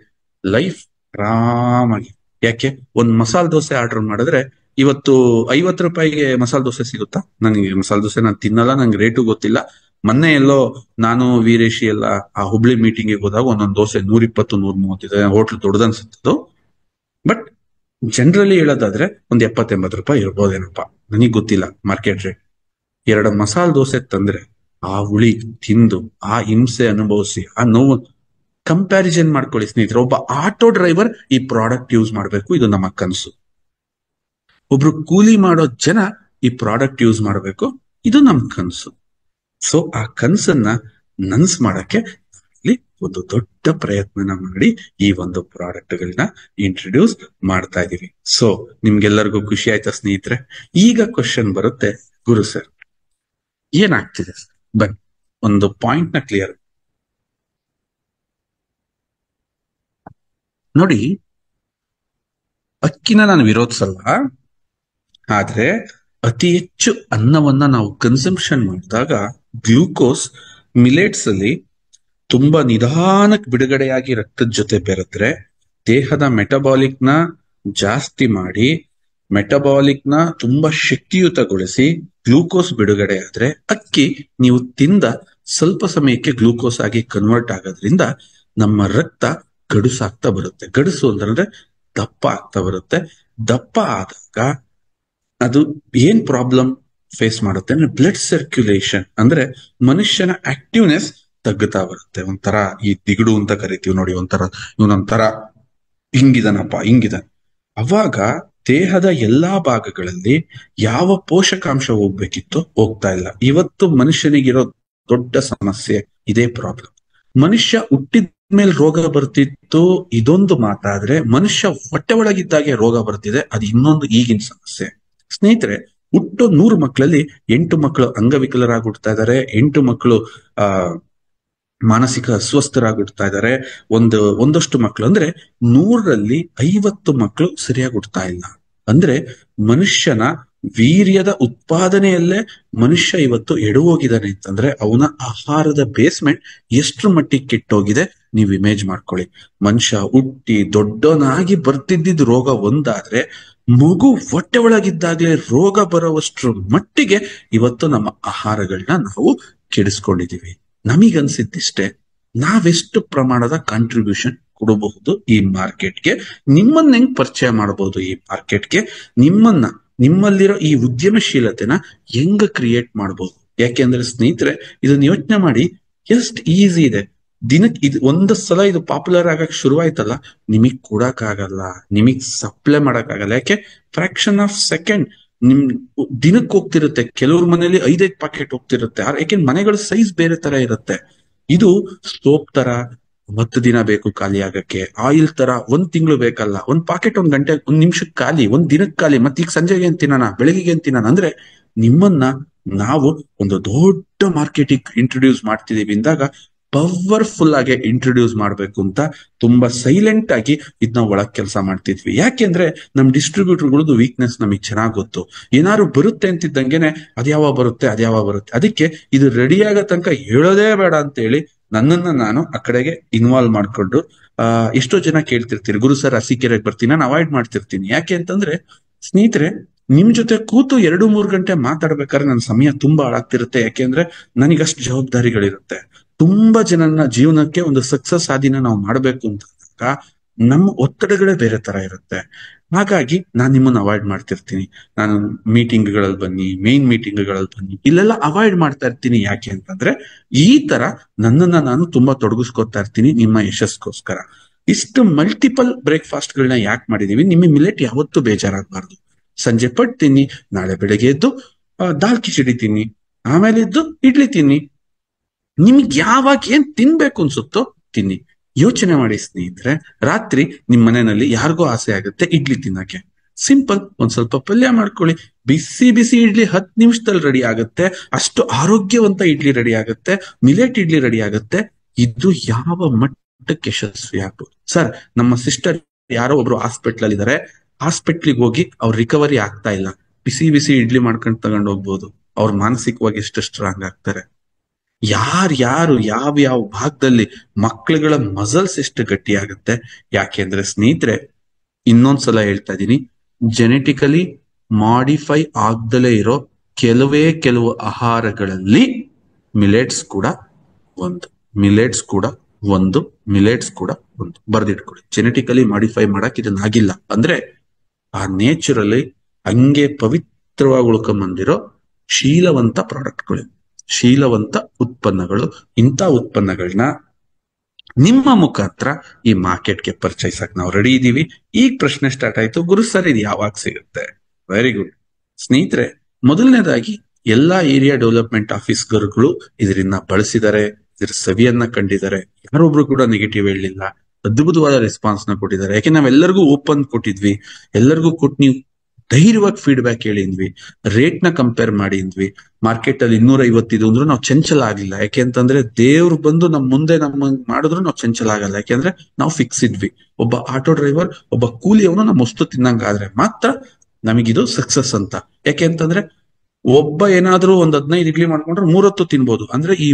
ಲೈಫ್ ಆರಾಮಾಗಿ. ಯಾಕೆ, ಒಂದ್ ಮಸಾಲೆ ದೋಸೆ ಆರ್ಡರ್ ಮಾಡಿದ್ರೆ ಇವತ್ತು 50 ರೂಪಾಯಿಗೆ ಮಸಾಲೆ ದೋಸೆ ಸಿಗುತ್ತಾ? ನನಗೆ ಮಸಾಲೆ ದೋಸೆ ನಾನು ತಿನ್ನಲ್ಲ, ನಂಗೆ ರೇಟು ಗೊತ್ತಿಲ್ಲ. ಮೊನ್ನೆ ಎಲ್ಲೋ ನಾನು ವೀರೇಶಿ ಎಲ್ಲ ಆ ಹುಬ್ಳಿ ಮೀಟಿಂಗಿಗೆ ಹೋದಾಗ ಒಂದೊಂದು ದೋಸೆ 120-130 ಹೋಟ್ಲ್ ದೊಡ್ಡದನ್ಸುತ್ತದು. ಬಟ್ ಜನರಲಿ ಹೇಳೋದಾದ್ರೆ ಒಂದ್ 70-80 ರೂಪಾಯಿ ಇರ್ಬೋದೇನಪ್ಪ, ನನಗ್ ಗೊತ್ತಿಲ್ಲ ಮಾರ್ಕೆಟ್ ರೇಟ್. 2 ಮಸಾಲೆ ದೋಸೆ ತಂದ್ರೆ ಆ ಹುಳಿ ತಿಂದು ಆ ಹಿಂಸೆ ಅನುಭವಿಸಿ ಆ ನೋವು ಕಂಪ್ಯಾರಿಸನ್ ಮಾಡ್ಕೊಳ್ಳಿ ಸ್ನೇಹಿತರೆ. ಒಬ್ಬ ಆಟೋ ಡ್ರೈವರ್ ಈ ಪ್ರಾಡಕ್ಟ್ ಯೂಸ್ ಮಾಡ್ಬೇಕು, ಇದು ನಮ್ಮ ಕನಸು. ಒಬ್ರು ಕೂಲಿ ಮಾಡೋ ಜನ ಈ ಪ್ರಾಡಕ್ಟ್ ಯೂಸ್ ಮಾಡ್ಬೇಕು, ಇದು ನಮ್ ಕನಸು. ಸೊ ಆ ಕನಸನ್ನ ನನ್ಸ್ ಮಾಡಕ್ಕೆ ಇಲ್ಲಿ ಒಂದು ದೊಡ್ಡ ಪ್ರಯತ್ನನ ಮಾಡಿ ಈ ಒಂದು ಪ್ರಾಡಕ್ಟ್ ಗಳನ್ನ ಇಂಟ್ರೊಡ್ಯೂಸ್ ಮಾಡ್ತಾ ಇದೀವಿ. ಸೊ ನಿಮ್ಗೆಲ್ಲರಿಗೂ ಖುಷಿ ಆಯ್ತಾ ಸ್ನೇಹಿತರೆ? ಈಗ ಕ್ವಶನ್ ಬರುತ್ತೆ, ಗುರು ಸರ್ ಏನಾಗ್ತಿದೆ ಸರ್? ಬನ್ನಿ ಒಂದು ಪಾಯಿಂಟ್ ನ ಕ್ಲಿಯರ್ ನೋಡಿ. ಅಕ್ಕಿನ ನಾನು ವಿರೋಧಿಸಲ್ಲ, ಆದ್ರೆ ಅತಿ ಹೆಚ್ಚು ಅನ್ನವನ್ನ ನಾವು ಕನ್ಸಂಪ್ಷನ್ ಮಾಡಿದಾಗ ಗ್ಲೂಕೋಸ್ ಮಿಲೆಟ್ಸ್ ಅಲ್ಲಿ ತುಂಬಾ ನಿಧಾನಕ್ಕೆ ಬಿಡುಗಡೆಯಾಗಿ ರಕ್ತದ ಜೊತೆ ಬೆರೆತ್ರೆ ದೇಹದ ಮೆಟಬಾಲಿಕ್ ನ ಜಾಸ್ತಿ ಮಾಡಿ ಮೆಟಬಾಲಿಕ್ ನ ತುಂಬಾ ಶಕ್ತಿಯುತಗೊಳಿಸಿ ಗ್ಲೂಕೋಸ್ ಬಿಡುಗಡೆ ಆದ್ರೆ ಅಕ್ಕಿ ನೀವು ತಿಂದ ಸ್ವಲ್ಪ ಸಮಯಕ್ಕೆ ಗ್ಲೂಕೋಸ್ ಆಗಿ ಕನ್ವರ್ಟ್ ಆಗೋದ್ರಿಂದ ನಮ್ಮ ರಕ್ತ ಗಡುಸಾಗ್ತಾ ಬರುತ್ತೆ. ಗಡುಸು ಅಂತಂದ್ರೆ ದಪ್ಪ ಆಗ್ತಾ ಬರುತ್ತೆ. ದಪ್ಪ ಆದಾಗ ಅದು ಏನ್ ಪ್ರಾಬ್ಲಮ್ ಫೇಸ್ ಮಾಡುತ್ತೆ ಅಂದ್ರೆ ಬ್ಲಡ್ ಸರ್ಕ್ಯುಲೇಷನ್ ಅಂದ್ರೆ ಮನುಷ್ಯನ ಆಕ್ಟಿವ್ನೆಸ್ ತಗ್ಗುತ್ತಾ ಬರುತ್ತೆ. ಒಂಥರ ಈ ದಿಗಡು ಅಂತ ಕರಿತೀವಿ ನೋಡಿ, ಇವನೊಂಥರ ಹಿಂಗಿದಾನೆ. ಅವಾಗ ದೇಹದ ಎಲ್ಲಾ ಭಾಗಗಳಲ್ಲಿ ಯಾವ ಪೋಷಕಾಂಶ ಹೋಗ್ಬೇಕಿತ್ತು ಹೋಗ್ತಾ ಇಲ್ಲ. ಇವತ್ತು ಮನುಷ್ಯನಿಗಿರೋ ದೊಡ್ಡ ಸಮಸ್ಯೆ ಇದೇ ಪ್ರಾಬ್ಲಮ್. ಮನುಷ್ಯ ಹುಟ್ಟಿದ ಮೇಲೆ ರೋಗ ಬರ್ತಿತ್ತು ಇದೊಂದು ಮಾತಾದ್ರೆ, ಮನುಷ್ಯ ಹೊಟ್ಟೆ ಒಳಗಿದ್ದಾಗೆ ರೋಗ ಬರ್ತಿದೆ ಅದು ಇನ್ನೊಂದು ಈಗಿನ ಸಮಸ್ಯೆ. ಸ್ನೇಹಿತರೆ, ಹುಟ್ಟೋ 100 ಮಕ್ಕಳಲ್ಲಿ 8 ಮಕ್ಕಳು ಅಂಗವಿಕಲರಾಗಿ ಹುಡ್ತಾ ಇದ್ದಾರೆ, 8 ಮಕ್ಕಳು ಮಾನಸಿಕ ಅಸ್ವಸ್ಥರಾಗಿ ಹುಡ್ತಾ ಇದ್ದಾರೆ, ಒಂದಷ್ಟು ಮಕ್ಕಳು ಅಂದ್ರೆ 100ರಲ್ಲಿ 50 ಮಕ್ಕಳು ಸರಿಯಾಗಿ ಹುಡ್ತಾ ಇಲ್ಲ. ಅಂದ್ರೆ ಮನುಷ್ಯನ ವೀರ್ಯದ ಉತ್ಪಾದನೆಯಲ್ಲೇ ಮನುಷ್ಯ ಇವತ್ತು ಎಡವೋಗಿದ್ದಾನೆ ಅಂತಂದ್ರೆ ಅವನ ಆಹಾರದ ಬೇಸ್ಮೆಂಟ್ ಎಷ್ಟ್ರ ಮಟ್ಟಿಗೆ ಕೆಟ್ಟೋಗಿದೆ ನೀವು ಇಮೇಜ್ ಮಾಡ್ಕೊಳ್ಳಿ. ಮನುಷ್ಯ ಹುಟ್ಟಿ ದೊಡ್ಡವನಾಗಿ ಬರ್ತಿದ್ದಿದ್ ರೋಗ ಒಂದಾದ್ರೆ, ಮಗು ಹೊಟ್ಟೆ ಒಳಗಿದ್ದಾಗಲೇ ರೋಗ ಬರೋವಷ್ಟ್ರ ಮಟ್ಟಿಗೆ ಇವತ್ತು ನಮ್ಮ ಆಹಾರಗಳನ್ನ ನಾವು ಕೆಡಿಸ್ಕೊಂಡಿದೀವಿ. ನಮಗನ್ಸಿದ್ದಿಷ್ಟೇ, ನಾವೆಷ್ಟು ಪ್ರಮಾಣದ ಕಾಂಟ್ರಿಬ್ಯೂಷನ್ ಕೊಡಬಹುದು ಈ ಮಾರ್ಕೆಟ್ಗೆ, ನಿಮ್ಮನ್ನ ಹೆಂಗ್ ಪರಿಚಯ ಮಾಡಬಹುದು ಈ ಮಾರ್ಕೆಟ್ಗೆ, ನಿಮ್ಮಲ್ಲಿರೋ ಈ ಉದ್ಯಮಶೀಲತೆನ ಹೆಂಗ ಕ್ರಿಯೇಟ್ ಮಾಡಬಹುದು. ಯಾಕೆಂದ್ರೆ ಸ್ನೇಹಿತರೆ, ಇದನ್ನ ಯೋಚನೆ ಮಾಡಿ, ಎಷ್ಟು ಈಸಿ ಇದೆ. ದಿನಕ್ಕೆ ಒಂದು ಸಲ ಇದು ಪಾಪ್ಯುಲರ್ ಆಗಕ್ ಶುರುವಾಯ್ತಲ್ಲ, ನಿಮಗ್ ಕೊಡಕ್ಕಾಗಲ್ಲ, ನಿಮಗ್ ಸಪ್ಲೈ ಮಾಡಕ್ಕಾಗಲ್ಲ. ಯಾಕೆ? ಫ್ರಾಕ್ಷನ್ ಆಫ್ ಸೆಕೆಂಡ್ ನಿಮ್ ದಿನಕ್ಕೆ ಹೋಗ್ತಿರುತ್ತೆ. ಕೆಲವ್ರ ಮನೇಲಿ 5-5 ಪ್ಯಾಕೆಟ್ ಹೋಗ್ತಿರುತ್ತೆ. ಯಾಕೆಂದ್ರೆ ಮನೆಗಳ ಸೈಜ್ ಬೇರೆ ತರ ಇರುತ್ತೆ. ಇದು ಸೋಪ್ ತರ 10 ದಿನ ಬೇಕು ಖಾಲಿ ಆಗಕ್ಕೆ, ಆಯಿಲ್ ತರ 1 ತಿಂಗಳು ಬೇಕಲ್ಲ, 1 ಪಾಕೆಟ್ 1 ಗಂಟೆ 1 ನಿಮಿಷಕ್ಕೆ ಖಾಲಿ, 1 ದಿನಕ್ಕೆ ಖಾಲಿ. ಮತ್ತೆ ಈಗ ಸಂಜೆಗೆ ಏನ್ ತಿನ್ನೋಣ, ಬೆಳಗ್ಗೆ ಏನ್ ತಿನ್ನೋಣ ಅಂದ್ರೆ, ನಿಮ್ಮನ್ನ ನಾವು ಒಂದು ದೊಡ್ಡ ಮಾರ್ಕೆಟಿಂಗ್ ಇಂಟ್ರೊಡ್ಯೂಸ್ ಮಾಡ್ತಿದೀವಿ ಅಂದಾಗ ಪವರ್ಫುಲ್ ಆಗಿ ಇಂಟ್ರೊಡ್ಯೂಸ್ ಮಾಡ್ಬೇಕು ಅಂತ ತುಂಬಾ ಸೈಲೆಂಟ್ ಆಗಿ ಇದನ್ನ ಒಳಗ್ ಕೆಲಸ ಮಾಡ್ತಿದ್ವಿ. ಯಾಕೆಂದ್ರೆ ನಮ್ ಡಿಸ್ಟ್ರಿಬ್ಯೂಟರ್ಗಳದ್ದು ವೀಕ್ನೆಸ್ ನಮಗ್ ಚೆನ್ನಾಗ್ ಗೊತ್ತು. ಏನಾದ್ರು ಬರುತ್ತೆ ಅಂತಿದ್ದಂಗೆನೆ ಅದ್ಯಾವ ಬರುತ್ತೆ. ಅದಕ್ಕೆ ಇದು ರೆಡಿ ಆಗೋ ತನಕ ಹೇಳೋದೇ ಬೇಡ ಅಂತ ಹೇಳಿ ನನ್ನನ್ನ ನಾನು ಆ ಕಡೆಗೆ ಇನ್ವಾಲ್ವ್ ಮಾಡ್ಕೊಂಡು, ಎಷ್ಟೋ ಜನ ಕೇಳ್ತಿರ್ತೀರಿ, ಗುರು ಸರ್ ಅರಸೀಕೆರೆಗೆ ಬರ್ತೀನಿ, ನಾನು ಅವಾಯ್ಡ್ ಮಾಡ್ತಿರ್ತೀನಿ. ಯಾಕೆ ಅಂತಂದ್ರೆ ಸ್ನೇಹಿತರೆ, ನಿಮ್ ಜೊತೆ ಕೂತು 2-3 ಗಂಟೆ ಮಾತಾಡ್ಬೇಕಾದ್ರೆ ನನ್ನ ಸಮಯ ತುಂಬಾ ಹಾಳಾಗ್ತಿರುತ್ತೆ. ಯಾಕೆಂದ್ರೆ ನನಗಷ್ಟು ಜವಾಬ್ದಾರಿಗಳಿರುತ್ತೆ. ತುಂಬಾ ಜನನ ಜೀವನಕ್ಕೆ ಒಂದು ಸಕ್ಸಸ್ ಆದಿನ ನಾವು ಮಾಡ್ಬೇಕು ಅಂತ ನಮ್ಮ ಒತ್ತಡಗಳೇ ಬೇರೆ ತರ ಇರುತ್ತೆ. ಹಾಗಾಗಿ ನಾನ್ ನಿಮ್ಮನ್ನ ಅವಾಯ್ಡ್ ಮಾಡ್ತಿರ್ತೀನಿ. ನಾನು ಮೀಟಿಂಗ್ಗಳಲ್ಲಿ ಬನ್ನಿ, ಮೇನ್ ಮೀಟಿಂಗ್ಗಳಲ್ಲಿ ಬನ್ನಿ, ಇಲ್ಲೆಲ್ಲ ಅವಾಯ್ಡ್ ಮಾಡ್ತಾ ಇರ್ತೀನಿ. ಯಾಕೆ ಅಂತಂದ್ರೆ ಈ ತರ ನನ್ನನ್ನ ನಾನು ತುಂಬಾ ತೊಡಗಿಸ್ಕೊತಾ ಇರ್ತೀನಿ ನಿಮ್ಮ ಯಶಸ್ಗೋಸ್ಕರ. ಇಷ್ಟು ಮಲ್ಟಿಪಲ್ ಬ್ರೇಕ್ಫಾಸ್ಟ್ ಗಳನ್ನ ಯಾಕೆ ಮಾಡಿದೀವಿ? ನಿಮಗೆ ಮಿಲೆಟ್ ಯಾವತ್ತೂ ಬೇಜಾರಾಗಬಾರ್ದು. ಸಂಜೆ ಪಟ್ಟು ತಿನ್ನಿ, ನಾಳೆ ಬೆಳಗ್ಗೆ ಎದ್ದು ದಾಲ್ ಕಿಚಡಿ ತಿನ್ನಿ, ಆಮೇಲೆ ಎದ್ದು ಇಡ್ಲಿ ತಿನ್ನಿ. ನಿಮ್ಗೆ ಯಾವಾಗ ಏನ್ ತಿನ್ಬೇಕು ಅನ್ಸುತ್ತೋ ತಿನ್ನಿ. ಯೋಚನೆ ಮಾಡಿ ಸ್ನೇಹಿತರೆ, ರಾತ್ರಿ ನಿಮ್ ಮನೆಯಲ್ಲಿ ಯಾರಿಗೋ ಆಸೆ ಆಗುತ್ತೆ ಇಡ್ಲಿ ತಿನ್ನಕ್ಕೆ. ಸಿಂಪಲ್, ಒಂದ್ ಸ್ವಲ್ಪ ಪಲ್ಯ ಮಾಡ್ಕೊಳ್ಳಿ, ಬಿಸಿ ಬಿಸಿ ಇಡ್ಲಿ 10 ನಿಮಿಷದಲ್ಲಿ ರೆಡಿ ಆಗುತ್ತೆ. ಅಷ್ಟು ಆರೋಗ್ಯವಂತ ಇಡ್ಲಿ ರೆಡಿ ಆಗುತ್ತೆ, ಮಿಲೆಟ್ ಇಡ್ಲಿ ರೆಡಿ ಆಗುತ್ತೆ. ಇದು ಯಾವ ಮಟ್ಟಕ್ಕೆ ಯಶಸ್ವಿ ಆಗ್ಬೋದು? ಸರ್, ನಮ್ಮ ಸಿಸ್ಟರ್ ಯಾರೋ ಒಬ್ರು ಹಾಸ್ಪಿಟ್ಲ್ ಅಲ್ಲಿ ಇದಾರೆ, ಹಾಸ್ಪಿಟ್ಲಿಗೆ ಹೋಗಿ ಅವ್ರ ರಿಕವರಿ ಆಗ್ತಾ ಇಲ್ಲ, ಬಿಸಿ ಬಿಸಿ ಇಡ್ಲಿ ಮಾಡ್ಕೊಂಡು ತಗೊಂಡು ಹೋಗ್ಬೋದು. ಅವ್ರ ಮಾನಸಿಕವಾಗಿ ಎಷ್ಟು ಸ್ಟ್ರಾಂಗ್ ಆಗ್ತಾರೆ. ಯಾರು ಯಾವ ಭಾಗದಲ್ಲಿ ಮಕ್ಕಳುಗಳ ಮಸಲ್ಸ್ ಎಷ್ಟು ಗಟ್ಟಿ ಆಗುತ್ತೆ. ಯಾಕೆಂದ್ರೆ ಸ್ನೇಹಿತರೆ, ಇನ್ನೊಂದ್ಸಲ ಹೇಳ್ತಾ ಇದೀನಿ, ಜೆನೆಟಿಕಲಿ ಮಾಡಿಫೈ ಆಗ್ದಲೇ ಇರೋ ಕೆಲವು ಆಹಾರಗಳಲ್ಲಿ ಮಿಲೆಟ್ಸ್ ಕೂಡ ಒಂದು ಬರ್ದಿಟ್ಕೊಳ್ಳಿ. ಜೆನೆಟಿಕಲಿ ಮಾಡಿಫೈ ಮಾಡಕ್ ಇದನ್ನಾಗಿಲ್ಲ ಅಂದ್ರೆ ಆ ನೇಚರಲ್ಲಿ ಹಂಗೆ ಪವಿತ್ರವಾಗಿ ಉಳ್ಕೊಂಬಂದಿರೋ ಶೀಲವಂತ ಪ್ರಾಡಕ್ಟ್ಗಳು, ಶೀಲವಂತ ಉತ್ಪನ್ನಗಳು. ಇಂಥ ಉತ್ಪನ್ನಗಳನ್ನ ನಿಮ್ಮ ಮುಖಾಂತರ ಈ ಮಾರ್ಕೆಟ್ಗೆ ಪರಿಚಯಿಸಕ್ ನಾವು ರೆಡಿ ಇದೀವಿ. ಈಗ ಪ್ರಶ್ನೆ ಸ್ಟಾರ್ಟ್ ಆಯ್ತು, ಗುರು ಸರ್ ಇದು ಯಾವಾಗ ಸಿಗುತ್ತೆ? ವೆರಿ ಗುಡ್ ಸ್ನೇಹಿತರೆ, ಮೊದಲನೇದಾಗಿ ಎಲ್ಲಾ ಏರಿಯಾ ಡೆವಲಪ್ಮೆಂಟ್ ಆಫೀಸರ್ಗಳು ಇದರಿಂದ ಬಳಸಿದ್ದಾರೆ, ಇದರ ಸವಿಯನ್ನ ಕಂಡಿದ್ದಾರೆ. ಯಾರೊಬ್ರು ಕೂಡ ನೆಗೆಟಿವ್ ಹೇಳಲಿಲ್ಲ, ಅದ್ಭುತವಾದ ರೆಸ್ಪಾನ್ಸ್ ನ ಕೊಟ್ಟಿದ್ದಾರೆ. ಯಾಕೆ ನಾವೆಲ್ಲರಿಗೂ ಓಪನ್ ಕೊಟ್ಟಿದ್ವಿ, ಎಲ್ಲರಿಗೂ ಕೊಟ್ಟು ನೀವು ಧೈರ್ಯವಾಗಿ ಫೀಡ್ಬ್ಯಾಕ್ ಹೇಳಿದ್ವಿ, ರೇಟ್ ನ ಕಂಪೇರ್ ಮಾಡಿದ್ವಿ. ಮಾರ್ಕೆಟ್ ಅಲ್ಲಿ 250 ಅಂದ್ರೂ ನಾವು ಚಂಚಲ ಆಗಿಲ್ಲ. ಯಾಕೆ ಅಂತಂದ್ರೆ ದೇವ್ರು ಬಂದು ನಮ್ ಮುಂದೆ ನಮ್ಮ ಮಾಡಿದ್ರು ನಾವು ಚಂಚಲ ಆಗಲ್ಲ. ಯಾಕೆಂದ್ರೆ ನಾವು ಫಿಕ್ಸ್ ಇದ್ವಿ. ಒಬ್ಬ ಆಟೋ ಡ್ರೈವರ್, ಒಬ್ಬ ಕೂಲಿಯವನು ನಮ್ಮ ವಸ್ತು ತಿನ್ನಂಗಾದ್ರೆ ಮಾತ್ರ ನಮಗಿದು ಸಕ್ಸಸ್ ಅಂತ. ಯಾಕೆ ಅಂತಂದ್ರೆ ಒಬ್ಬ ಏನಾದ್ರೂ ಒಂದ್ 15 ಇಡ್ಲಿ ಮಾಡ್ಕೊಂಡ್ರೆ 3 ಹೊತ್ತು ತಿನ್ಬೋದು. ಅಂದ್ರೆ ಈ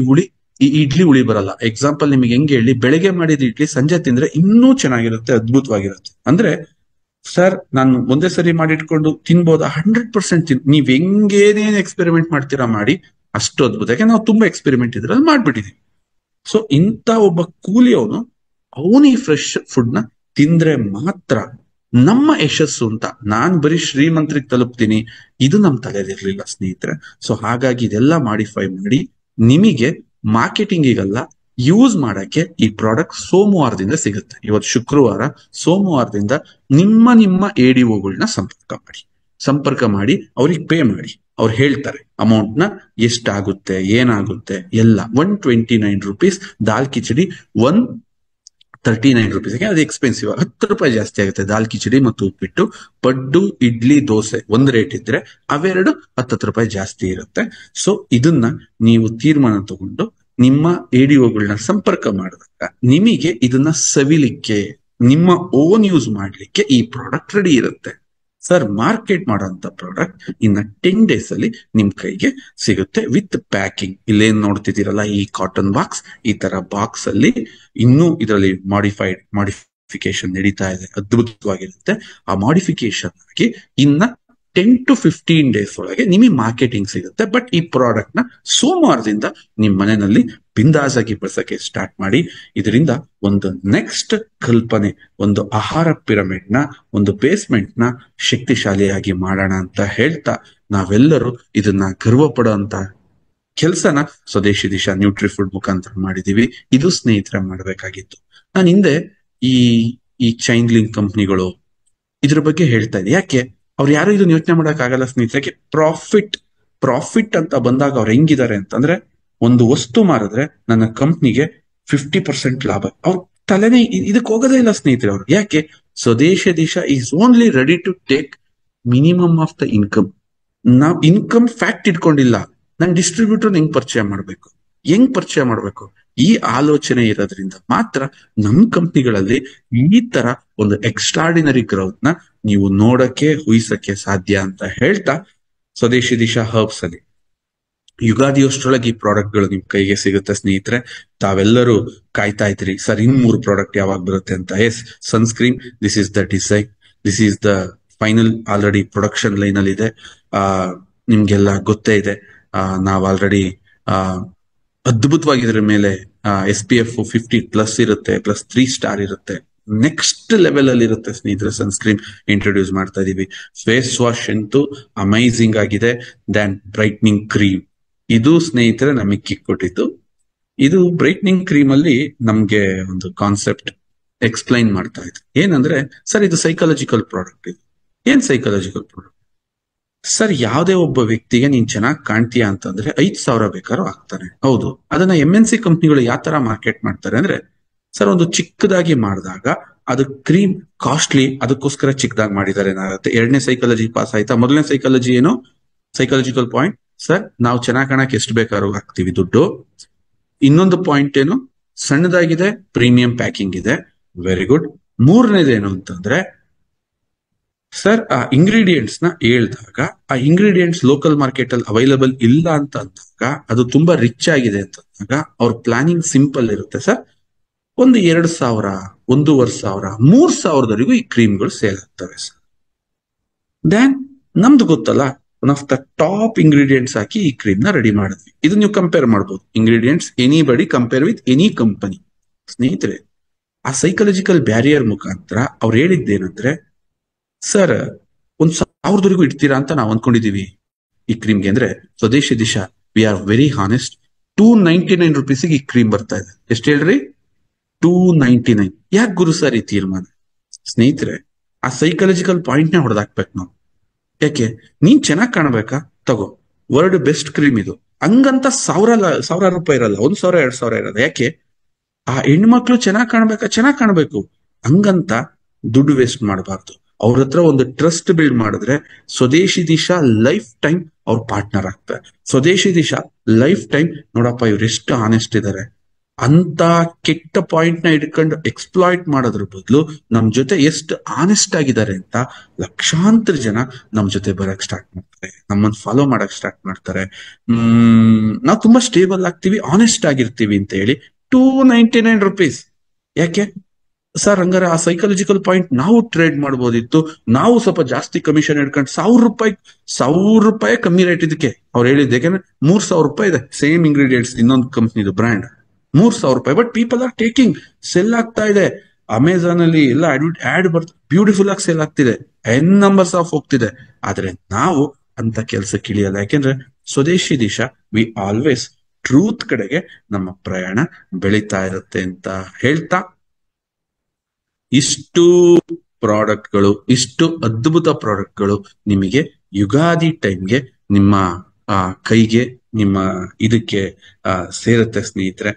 ಇಡ್ಲಿ ಹುಳಿ ಬರಲ್ಲ. ಎಕ್ಸಾಂಪಲ್ ನಿಮಗೆ ಹೆಂಗೆ ಹೇಳಿ, ಬೆಳಗ್ಗೆ ಮಾಡಿದ ಇಡ್ಲಿ ಸಂಜೆ ತಿಂದ್ರೆ ಇನ್ನೂ ಚೆನ್ನಾಗಿರುತ್ತೆ, ಅದ್ಭುತವಾಗಿರುತ್ತೆ. ಅಂದ್ರೆ ಸರ್ ನಾನು ಒಂದೇ ಸರಿ ಮಾಡಿಟ್ಕೊಂಡು ತಿನ್ಬೋದಾ? 100% ನೀವ್ ಹೆಂಗೇನೇನ್ ಎಕ್ಸ್ಪೆರಿಮೆಂಟ್ ಮಾಡ್ತೀರಾ ಮಾಡಿ, ಅಷ್ಟು ಅದ್ಭುತ. ಯಾಕೆ ನಾವು ತುಂಬಾ ಎಕ್ಸ್ಪೆರಿಮೆಂಟ್ ಇದ್ರೆ ಅದು ಮಾಡ್ಬಿಟ್ಟಿದೀವಿ. ಸೊ ಇಂಥ ಒಬ್ಬ ಕೂಲಿಯವನು ಅವನು ಈ ಫ್ರೆಶ್ ಫುಡ್ ನ ತಿಂದ್ರೆ ಮಾತ್ರ ನಮ್ಮ ಯಶಸ್ಸು ಅಂತ. ನಾನ್ ಬರೀ ಶ್ರೀಮಂತರಿಗೆ ತಲುಪ್ತೀನಿ, ಇದು ನಮ್ ತಲೆಯಲ್ಲಿರ್ಲಿಲ್ಲ ಸ್ನೇಹಿತರೆ. ಸೊ ಹಾಗಾಗಿ ಇದೆಲ್ಲ ಮಾಡಿಫೈ ಮಾಡಿ ನಿಮಗೆ ಮಾರ್ಕೆಟಿಂಗಿಗಲ್ಲ, ಯೂಸ್ ಮಾಡಕ್ಕೆ ಈ ಪ್ರಾಡಕ್ಟ್ ಸೋಮವಾರದಿಂದ ಸಿಗುತ್ತೆ. ಇವತ್ತು ಶುಕ್ರವಾರ, ಸೋಮವಾರದಿಂದ ನಿಮ್ಮ ADOಗಳನ್ನ ಸಂಪರ್ಕ ಮಾಡಿ ಅವ್ರಿಗೆ ಪೇ ಮಾಡಿ. ಅವ್ರು ಹೇಳ್ತಾರೆ ಅಮೌಂಟ್ ನ ಎಷ್ಟಾಗುತ್ತೆ, ಏನಾಗುತ್ತೆ ಎಲ್ಲ. 129 ರೂಪೀಸ್ ದಾಲ್ ಕಿಚಡಿ, 139 ರೂಪೀಸ್. ಅದು ಎಕ್ಸ್ಪೆನ್ಸಿವ್, 10 ರೂಪಾಯಿ ಜಾಸ್ತಿ ಆಗುತ್ತೆ. ದಾಲ್ ಕಿಚಡಿ ಮತ್ತು ಉಪ್ಪಿಟ್ಟು, ಪಡ್ಡು, ಇಡ್ಲಿ, ದೋಸೆ ಒಂದ್ ರೇಟ್ ಇದ್ರೆ ಅವೆರಡು 10 ರೂಪಾಯಿ ಜಾಸ್ತಿ ಇರುತ್ತೆ. ಸೊ ಇದನ್ನ ನೀವು ತೀರ್ಮಾನ ತಗೊಂಡು ನಿಮ್ಮ ADOಗಳನ್ನ ಸಂಪರ್ಕ ಮಾಡಿದಾಗ ನಿಮಗೆ ಇದನ್ನ ಸವಿಲಿಕ್ಕೆ, ನಿಮ್ಮ ಓನ್ ಯೂಸ್ ಮಾಡ್ಲಿಕ್ಕೆ ಈ ಪ್ರಾಡಕ್ಟ್ ರೆಡಿ ಇರುತ್ತೆ. ಸರ್ ಮಾರ್ಕೆಟ್ ಮಾಡೋಂಥ ಪ್ರಾಡಕ್ಟ್ ಇನ್ನ 10 ಡೇಸ್ ಅಲ್ಲಿ ನಿಮ್ ಕೈಗೆ ಸಿಗುತ್ತೆ ವಿತ್ ಪ್ಯಾಕಿಂಗ್. ಇಲ್ಲೇನ್ ನೋಡ್ತಿದ್ದೀರಲ್ಲ ಈ ಕಾಟನ್ ಬಾಕ್ಸ್, ಈ ತರ ಬಾಕ್ಸ್ ಅಲ್ಲಿ ಇನ್ನೂ ಇದರಲ್ಲಿ ಮಾಡಿಫಿಕೇಶನ್ ನಡೀತಾ ಇದೆ, ಅದ್ಭುತವಾಗಿರುತ್ತೆ. ಆ ಮಾಡಿಫಿಕೇಶನ್ ಆಗಿ ಇನ್ನ 10 to 15 ಡೇಸ್ ಒಳಗೆ ನಿಮಗೆ ಮಾರ್ಕೆಟಿಂಗ್ ಸಿಗುತ್ತೆ. ಬಟ್ ಈ ಪ್ರಾಡಕ್ಟ್ ನ ಸೋಮವಾರದಿಂದ ನಿಮ್ ಮನೆಯಲ್ಲಿ ಬಿಂದಾಸ್ ಆಗಿ ಬಳಸಕ್ಕೆ ಸ್ಟಾರ್ಟ್ ಮಾಡಿ. ಇದರಿಂದ ಒಂದು ನೆಕ್ಸ್ಟ್ ಕಲ್ಪನೆ, ಒಂದು ಆಹಾರ ಪಿರಮಿಡ್ ನ, ಒಂದು ಬೇಸ್ಮೆಂಟ್ ನ ಶಕ್ತಿಶಾಲಿಯಾಗಿ ಮಾಡೋಣ ಅಂತ ಹೇಳ್ತಾ, ನಾವೆಲ್ಲರೂ ಇದನ್ನ ಗರ್ವ ಪಡುವಂತ ಕೆಲಸನ ಸ್ವದೇಶಿ ದಿಶಾ ನ್ಯೂಟ್ರಿಫುಡ್ ಮುಖಾಂತರ ಮಾಡಿದೀವಿ. ಇದು ಸ್ನೇಹಿತರೆ ಮಾಡಬೇಕಾಗಿತ್ತು. ನಾನು ಹಿಂದೆ ಈ ಚೈನ್ ಲಿಂಕ್ ಕಂಪ್ನಿಗಳು ಇದ್ರ ಬಗ್ಗೆ ಹೇಳ್ತಾ ಇದ್ದೆ. ಯಾಕೆ ಅವ್ರು ಯಾರು ಇದನ್ನ ಯೋಚನೆ ಮಾಡಕ್ ಆಗಲ್ಲ ಸ್ನೇಹಿತರೆ. ಪ್ರಾಫಿಟ್ ಅಂತ ಬಂದಾಗ ಅವ್ರು ಹೆಂಗಿದ್ದಾರೆ ಅಂತಂದ್ರೆ, ಒಂದು ವಸ್ತು ಮಾರಿದ್ರೆ ನನ್ನ ಕಂಪ್ನಿಗೆ 50% ಲಾಭ. ಅವ್ರ ತಲೆನೇ ಇದಕ್ಕೆ ಹೋಗೋದೇ ಇಲ್ಲ ಸ್ನೇಹಿತರೆ ಅವ್ರು. ಯಾಕೆ? ಸ್ವದೇಶ ದೇಶ is only ready to take minimum of the income. ನಾವ್ ಇನ್ಕಮ್ ಫ್ಯಾಕ್ಟ್ ಇಟ್ಕೊಂಡಿಲ್ಲ. ನಾನು ಡಿಸ್ಟ್ರಿಬ್ಯೂಟರ್ ಹೆಂಗ್ ಪರಿಚಯ ಮಾಡ್ಬೇಕು, ಈ ಆಲೋಚನೆ ಇರೋದ್ರಿಂದ ಮಾತ್ರ ನಮ್ ಕಂಪ್ನಿಗಳಲ್ಲಿ ಈ ತರ ಒಂದು ಎಕ್ಸ್ಟ್ರಾರ್ಡಿನರಿ ಗ್ರೌತ್ ನ ನೀವು ನೋಡಕ್ಕೆ, ಊಹಿಸಕ್ಕೆ ಸಾಧ್ಯ ಅಂತ ಹೇಳ್ತಾ, ಸ್ವದೇಶಿ ದಿಶಾ ಹರ್ಬ್ಸ್ ಅಲ್ಲಿ ಯುಗಾದಿಯಷ್ಟರೊಳಗೆ ಈ ಪ್ರಾಡಕ್ಟ್ ಗಳು ನಿಮ್ ಕೈಗೆ ಸಿಗುತ್ತೆ ಸ್ನೇಹಿತರೆ. ತಾವೆಲ್ಲರೂ ಕಾಯ್ತಾ ಇದ್ರಿ ಸರ್ ಇನ್ 3 ಪ್ರಾಡಕ್ಟ್ ಯಾವಾಗ ಬರುತ್ತೆ ಅಂತ. Yes, sunscreen, this is the design, this is the final, already production line ಅಲ್ಲಿ ಇದೆ. ನಿಮ್ಗೆಲ್ಲ ಗೊತ್ತೇ ಇದೆ. ನಾವ್ ಆಲ್ರೆಡಿ ಅದ್ಭುತವಾಗಿ ಇದ್ರ ಮೇಲೆ SPF 50+ ಇರುತ್ತೆ, ಪ್ಲಸ್ 3 ಸ್ಟಾರ್ ಇರುತ್ತೆ. ನೆಕ್ಸ್ಟ್ ಲೆವೆಲ್ ಅಲ್ಲಿ ಇರುತ್ತೆ ಸ್ನೇಹಿತರೆ. ಸನ್ಸ್ಕ್ರೀನ್ ಇಂಟ್ರೊಡ್ಯೂಸ್ ಮಾಡ್ತಾ ಇದೀವಿ. ಫೇಸ್ ವಾಶ್ ಅಂತೂ ಅಮೈಸಿಂಗ್ ಆಗಿದೆ. ದೆನ್ ಬ್ರೈಟ್ನಿಂಗ್ ಕ್ರೀಮ್, ಇದು ಸ್ನೇಹಿತರೆ ನಮಗೆ ಕಿಕ್ ಕೊಟ್ಟಿತ್ತು. ಇದು ಬ್ರೈಟ್ನಿಂಗ್ ಕ್ರೀಮ್ ಅಲ್ಲಿ ನಮ್ಗೆ ಒಂದು ಕಾನ್ಸೆಪ್ಟ್ ಎಕ್ಸ್ಪ್ಲೈನ್ ಮಾಡ್ತಾ ಇದ್ರು. ಏನಂದ್ರೆ, ಸರ್ ಇದು ಸೈಕಾಲಜಿಕಲ್ ಪ್ರಾಡಕ್ಟ್. ಇದು ಏನ್ ಸೈಕಾಲಜಿಕಲ್ ಪ್ರಾಡಕ್ಟ್? ಸರ್ ಯಾವುದೇ ಒಬ್ಬ ವ್ಯಕ್ತಿಗೆ ನೀನ್ ಚೆನ್ನಾಗಿ ಕಾಣ್ತೀಯಾ ಅಂತಂದ್ರೆ 5,000 ಬೇಕಾದ್ರೂ ಆಗ್ತಾನೆ. ಹೌದು. ಅದನ್ನ MNC ಕಂಪ್ನಿಗಳು ಯಾವ ತರ ಮಾರ್ಕೆಟ್ ಮಾಡ್ತಾರೆ ಅಂದ್ರೆ, ಸರ್ ಒಂದು ಚಿಕ್ಕದಾಗಿ ಮಾಡಿದಾಗ ಅದು ಕ್ರೀಮ್ ಕಾಸ್ಟ್ಲಿ, ಅದಕ್ಕೋಸ್ಕರ ಚಿಕ್ಕದಾಗಿ ಮಾಡಿದ್ದಾರೆ ಏನಾಗುತ್ತೆ. 2ನೇ ಸೈಕಾಲಜಿ ಪಾಸ್ ಆಯ್ತಾ? 1ನೇ ಸೈಕಾಲಜಿ ಏನು? ಸೈಕಾಲಜಿಕಲ್ ಪಾಯಿಂಟ್, ಸರ್ ನಾವು ಚೆನ್ನಾಗಿ ಕಾಣಕ್ಕೆ ಎಷ್ಟು ಬೇಕಾದ್ರೂ ಹಾಕ್ತಿವಿ ದುಡ್ಡು. ಇನ್ನೊಂದು ಪಾಯಿಂಟ್ ಏನು? ಸಣ್ಣದಾಗಿದೆ, ಪ್ರೀಮಿಯಂ ಪ್ಯಾಕಿಂಗ್ ಇದೆ, ವೆರಿ ಗುಡ್. 3ನೇದೇನು ಅಂತಂದ್ರೆ, ಸರ್ ಆ ಇಂಗ್ರೀಡಿಯೆಂಟ್ಸ್ ನ ಹೇಳ್ದಾಗ, ಆ ಇಂಗ್ರೀಡಿಯೆಂಟ್ಸ್ ಲೋಕಲ್ ಮಾರ್ಕೆಟ್ ಅಲ್ಲಿ ಅವೈಲಬಲ್ ಇಲ್ಲ ಅಂತ ಅಂದಾಗ, ಅದು ತುಂಬಾ ರಿಚ್ ಆಗಿದೆ ಅಂತ ಅಂದಾಗ ಅವ್ರ ಪ್ಲಾನಿಂಗ್ ಸಿಂಪಲ್ ಇರುತ್ತೆ. ಸರ್ ಒಂದು 2,000, 1,500, 3,000ವರೆಗೂ ಈ ಕ್ರೀಮ್ಗಳು ಸೇಲ್ ಆಗ್ತವೆ ಸರ್. ದೆನ್ ನಮ್ದು ಗೊತ್ತಲ್ಲ, one of the top ingredients ಹಾಕಿ ಈ ಕ್ರೀಮ್ ನ ರೆಡಿ ಮಾಡಿದ್ವಿ. ಇದು ನೀವು ಕಂಪೇರ್ ಮಾಡ್ಬೋದು. Ingredients anybody compare with any company. ಸ್ನೇಹಿತರೆ, ಆ ಸೈಕಾಲಜಿಕಲ್ ಬ್ಯಾರಿಯರ್ ಮುಖಾಂತರ ಅವ್ರು ಹೇಳಿದ್ದೇನಂದ್ರೆ, ಸರ್ 1,000ವರೆಗೂ ಇಡ್ತೀರಾ ಅಂತ ನಾವು ಅಂದ್ಕೊಂಡಿದೀವಿ ಈ ಕ್ರೀಮ್ಗೆ. ಅಂದ್ರೆ ಸ್ವದೇಶಿ Disha we are very honest. 299 ರೂಪೀಸಿಗೆ ಈ ಕ್ರೀಮ್ ಬರ್ತಾ ಇದೆ. ಎಷ್ಟು ಹೇಳ್ರಿ? 299. ಯಾಕೆ ಗುರು ಸರ್ ಈ ತೀರ್ಮಾನ? ಸ್ನೇಹಿತರೆ, ಆ ಸೈಕಾಲಜಿಕಲ್ ಪಾಯಿಂಟ್ ನೇ ಹೊಡೆದಾಕ್ಬೇಕು ನಾವು. ಯಾಕೆ? ನೀನ್ ಚೆನ್ನಾಗಿ ಕಾಣ್ಬೇಕಾ? ತಗೋ, ವರ್ಲ್ಡ್ ಬೆಸ್ಟ್ ಕ್ರೀಮ್ ಇದು. ಹಂಗಂತ ಸಾವಿರ ರೂಪಾಯಿ ಇರಲ್ಲ, 1,000 2,000 ಇರಲ್ಲ. ಯಾಕೆ? ಆ ಹೆಣ್ಮಕ್ಳು ಚೆನ್ನಾಗ್ ಕಾಣ್ಬೇಕು, ಹಂಗಂತ ದುಡ್ಡು ವೇಸ್ಟ್ ಮಾಡಬಾರ್ದು. ಅವ್ರ ಹತ್ರ ಒಂದು ಟ್ರಸ್ಟ್ ಬಿಲ್ಡ್ ಮಾಡಿದ್ರೆ ಸ್ವದೇಶಿ ದಿಶಾ ಲೈಫ್ ಟೈಮ್ ಅವ್ರ ಪಾರ್ಟ್ನರ್ ಆಗ್ತಾರೆ. ಸ್ವದೇಶಿ ದಿಶಾ ಲೈಫ್ ಟೈಮ್ ನೋಡಪ್ಪ ಇವ್ರು ಎಷ್ಟು ಆನೆಸ್ಟ್ ಇದಾರೆ ಅಂತ ಕೆಟ್ಟ ಪಾಯಿಂಟ್ ನ ಇಟ್ಕೊಂಡು ಎಕ್ಸ್ಪ್ಲಾಯ್ಟ್ ಮಾಡೋದ್ರ ಬದಲು ನಮ್ ಜೊತೆ ಎಷ್ಟು ಆನೆಸ್ಟ್ ಆಗಿದ್ದಾರೆ ಅಂತ ಲಕ್ಷಾಂತರ ಜನ ನಮ್ ಜೊತೆ ಬರಕ್ ಸ್ಟಾರ್ಟ್ ಮಾಡ್ತಾರೆ, ನಮ್ಮನ್ನ ಫಾಲೋ ಮಾಡಕ್ ಸ್ಟಾರ್ಟ್ ಮಾಡ್ತಾರೆ. ನಾವು ತುಂಬಾ ಸ್ಟೇಬಲ್ ಆಗ್ತೀವಿ, ಆನೆಸ್ಟ್ ಆಗಿರ್ತೀವಿ ಅಂತ ಹೇಳಿ 299 rupees. ಯಾಕೆ ಸರ್? ಹಂಗಾರೆ ಆ ಸೈಕಾಲಜಿಕಲ್ ಪಾಯಿಂಟ್ ನಾವು ಟ್ರೇಡ್ ಮಾಡ್ಬೋದಿತ್ತು, ನಾವು ಸ್ವಲ್ಪ ಜಾಸ್ತಿ ಕಮಿಷನ್ ಹಿಡ್ಕೊಂಡು 1,000 ರೂಪಾಯಿ ಕಮ್ಮಿ ರೇಟ್ ಇದಕ್ಕೆ ಅವ್ರು ಹೇಳಿದ್ದು. ಯಾಕಂದ್ರೆ 3,000 ರೂಪಾಯಿ ಇದೆ ಸೇಮ್ ಇಂಗ್ರೀಡಿಯೆಂಟ್ಸ್ ಇನ್ನೊಂದು ಕಂಪ್ನಿದು ಬ್ರ್ಯಾಂಡ್, 3,000 ರೂಪಾಯಿ. But people are taking, cell ಆಗ್ತಾ ಇದೆ. ಅಮೆಝಾನ್ ಅಲ್ಲಿ ಎಲ್ಲ ಆಡ್ ಬರ್ತಾ ಬ್ಯೂಟಿಫುಲ್ ಆಗಿ ಸೇಲ್ ಆಗ್ತಿದೆ, ಎನ್ ನಂಬರ್ಸ್ ಆಫ್ ಹೋಗ್ತಿದೆ. ಆದ್ರೆ ನಾವು ಅಂತ ಕೆಲ್ಸಕ್ಕೆ ಇಳಿಯಲ್ಲ. ಯಾಕೆಂದ್ರೆ ಸ್ವದೇಶಿ ದಿಶಾ ವಿ ಆಲ್ವೇಸ್ ಟ್ರೂತ್ ಕಡೆಗೆ ನಮ್ಮ ಪ್ರಯಾಣ ಬೆಳೀತಾ ಇರುತ್ತೆ ಅಂತ ಹೇಳ್ತಾ, ಇಷ್ಟು ಪ್ರಾಡಕ್ಟ್ಗಳು, ಇಷ್ಟು ಅದ್ಭುತ ಪ್ರಾಡಕ್ಟ್ಗಳು ನಿಮಗೆ ಯುಗಾದಿ ಟೈಮ್ಗೆ ನಿಮ್ಮ ಕೈಗೆ, ನಿಮ್ಮ ಇದಕ್ಕೆ ಸೇರುತ್ತೆ ಸ್ನೇಹಿತರೆ.